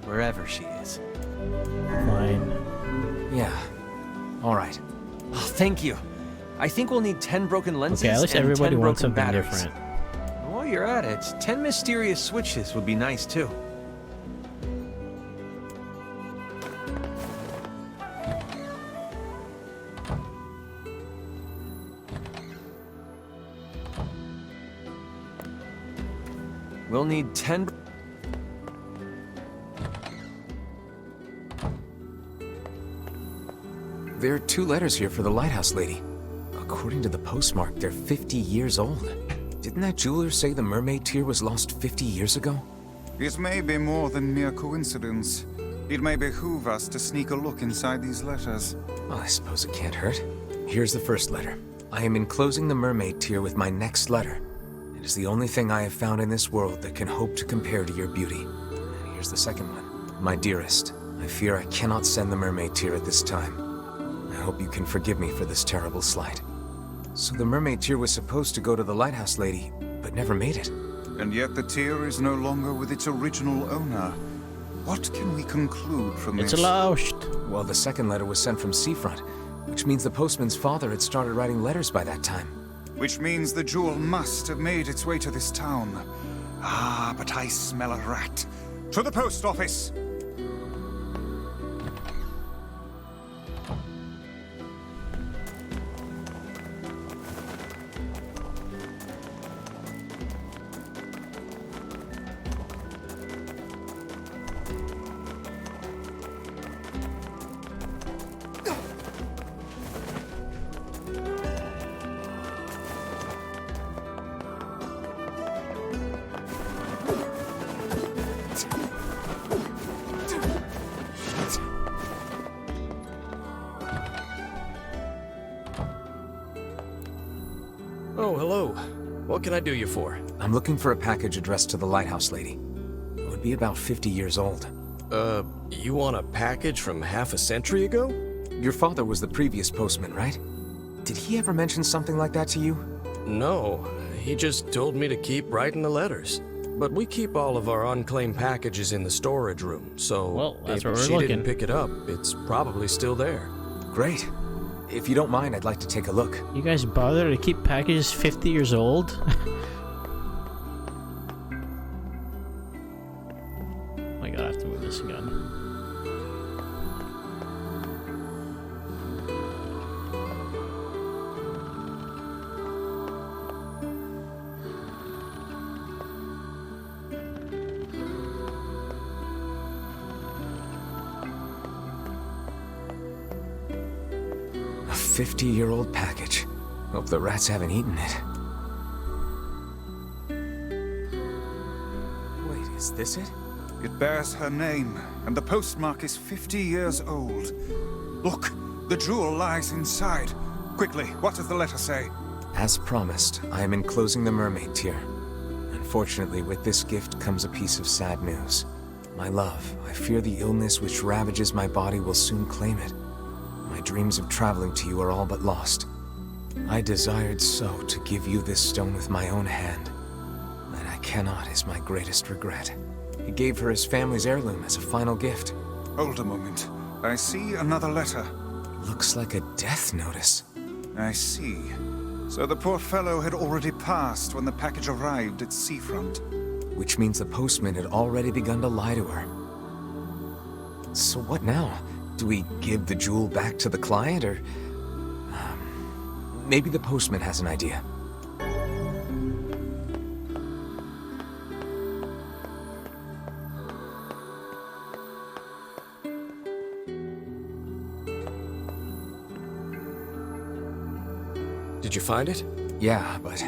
wherever she is. Fine. Yeah. All right. Oh, thank you. I think we'll need 10 broken lenses Okay, at least and everybody 10 wants broken something batteries. different. While you're at it, 10 mysterious switches would be nice too. We'll need 10... There are 2 letters here for the lighthouse lady. According to the postmark, they're 50 years old. Didn't that jeweler say the mermaid tear was lost 50 years ago? It may be more than mere coincidence. It may behoove us to sneak a look inside these letters. Well, I suppose it can't hurt. Here's the first letter. I am enclosing the mermaid tear with my next letter. It is the only thing I have found in this world that can hope to compare to your beauty. And here's the second one. My dearest, I fear I cannot send the mermaid tear at this time. I hope you can forgive me for this terrible slight. So the mermaid tear was supposed to go to the lighthouse lady, but never made it. And yet the tear is no longer with its original owner. What can we conclude from this? It's lost. Well, the second letter was sent from Seafront, which means the postman's father had started writing letters by that time. Which means the jewel must have made its way to this town. Ah, but I smell a rat. To the post office! Oh, hello. What can I do you for? I'm looking for a package addressed to the lighthouse lady. It would be about 50 years old. You want a package from half a century ago? Your father was the previous postman, right? Did he ever mention something like that to you? No, he just told me to keep writing the letters. But we keep all of our unclaimed packages in the storage room, so well, that's if where we're she looking. didn't pick it up, it's probably still there. Great. If you don't mind, I'd like to take a look. You guys bother to keep packages 50 years old? Oh my god, I have to move this again. A 50-year-old package. Hope the rats haven't eaten it. Wait, is this it? It bears her name, and the postmark is 50 years old. Look, the jewel lies inside. Quickly, what does the letter say? As promised, I am enclosing the mermaid tear. Unfortunately, with this gift comes a piece of sad news. My love, I fear the illness which ravages my body will soon claim it. My dreams of traveling to you are all but lost. I desired so to give you this stone with my own hand. That I cannot is my greatest regret. He gave her his family's heirloom as a final gift. Hold a moment. I see another letter. Looks like a death notice. I see. So the poor fellow had already passed when the package arrived at seafront. Which means the postman had already begun to lie to her. So what now? Do we give the jewel back to the client, or... maybe the postman has an idea. Did you find it? Yeah, but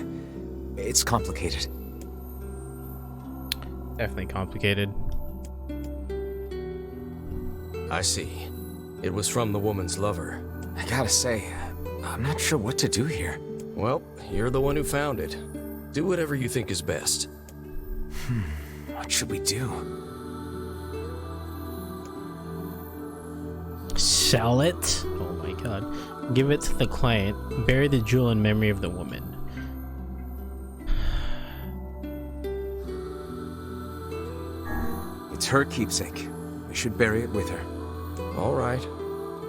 it's complicated. Definitely complicated. I see. It was from the woman's lover. I gotta say, I'm not sure what to do here. Well, you're the one who found it. Do whatever you think is best. What should we do? Sell it? Oh my god. Give it to the client. Bury the jewel in memory of the woman. It's her keepsake. We should bury it with her. All right.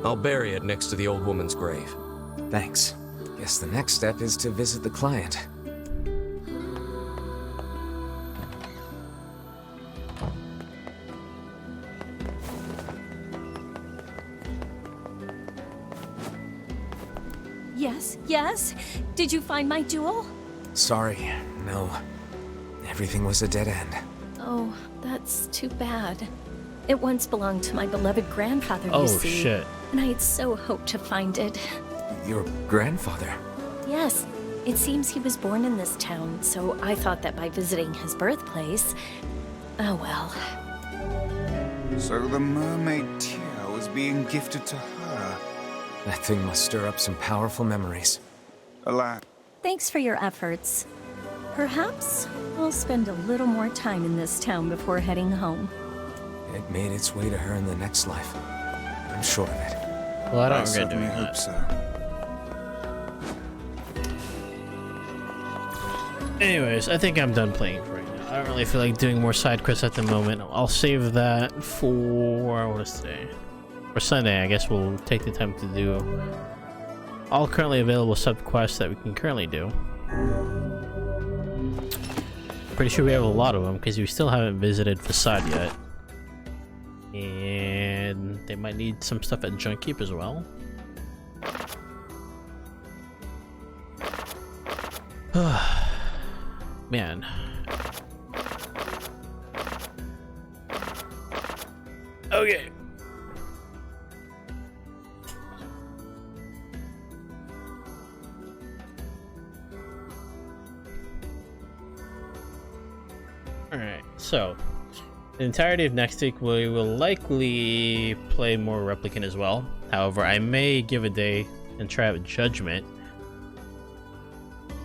I'll bury it next to the old woman's grave. Thanks. Guess the next step is to visit the client. Yes, yes? Did you find my jewel? Sorry, no. Everything was a dead end. Oh, that's too bad. It once belonged to my beloved grandfather, you see. Oh, shit. And I had so hoped to find it. Your grandfather? Yes, it seems he was born in this town, so I thought that by visiting his birthplace... Oh well. So the mermaid tear was being gifted to her. That thing must stir up some powerful memories. Alas. Thanks for your efforts. Perhaps I'll spend a little more time in this town before heading home. It made its way to her in the next life. I'm sure of it. Well, I don't I regret certainly doing hope that. so. Anyways, I think I'm done playing for right now. I don't really feel like doing more side quests at the moment. I'll save that for... what is today? For Sunday, I guess we'll take the time to do all currently available sub-quests that we can currently do. Pretty sure we have a lot of them, because we still haven't visited Facade yet. And they might need some stuff at Junkkeep as well. Man. Okay. Alright, so the entirety of next week we will likely play more Replicant as well. However, I may give a day and try out Judgment,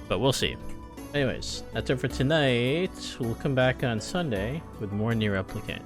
but we'll see. Anyways, that's it for tonight. We'll come back on Sunday with more NieR Replicant.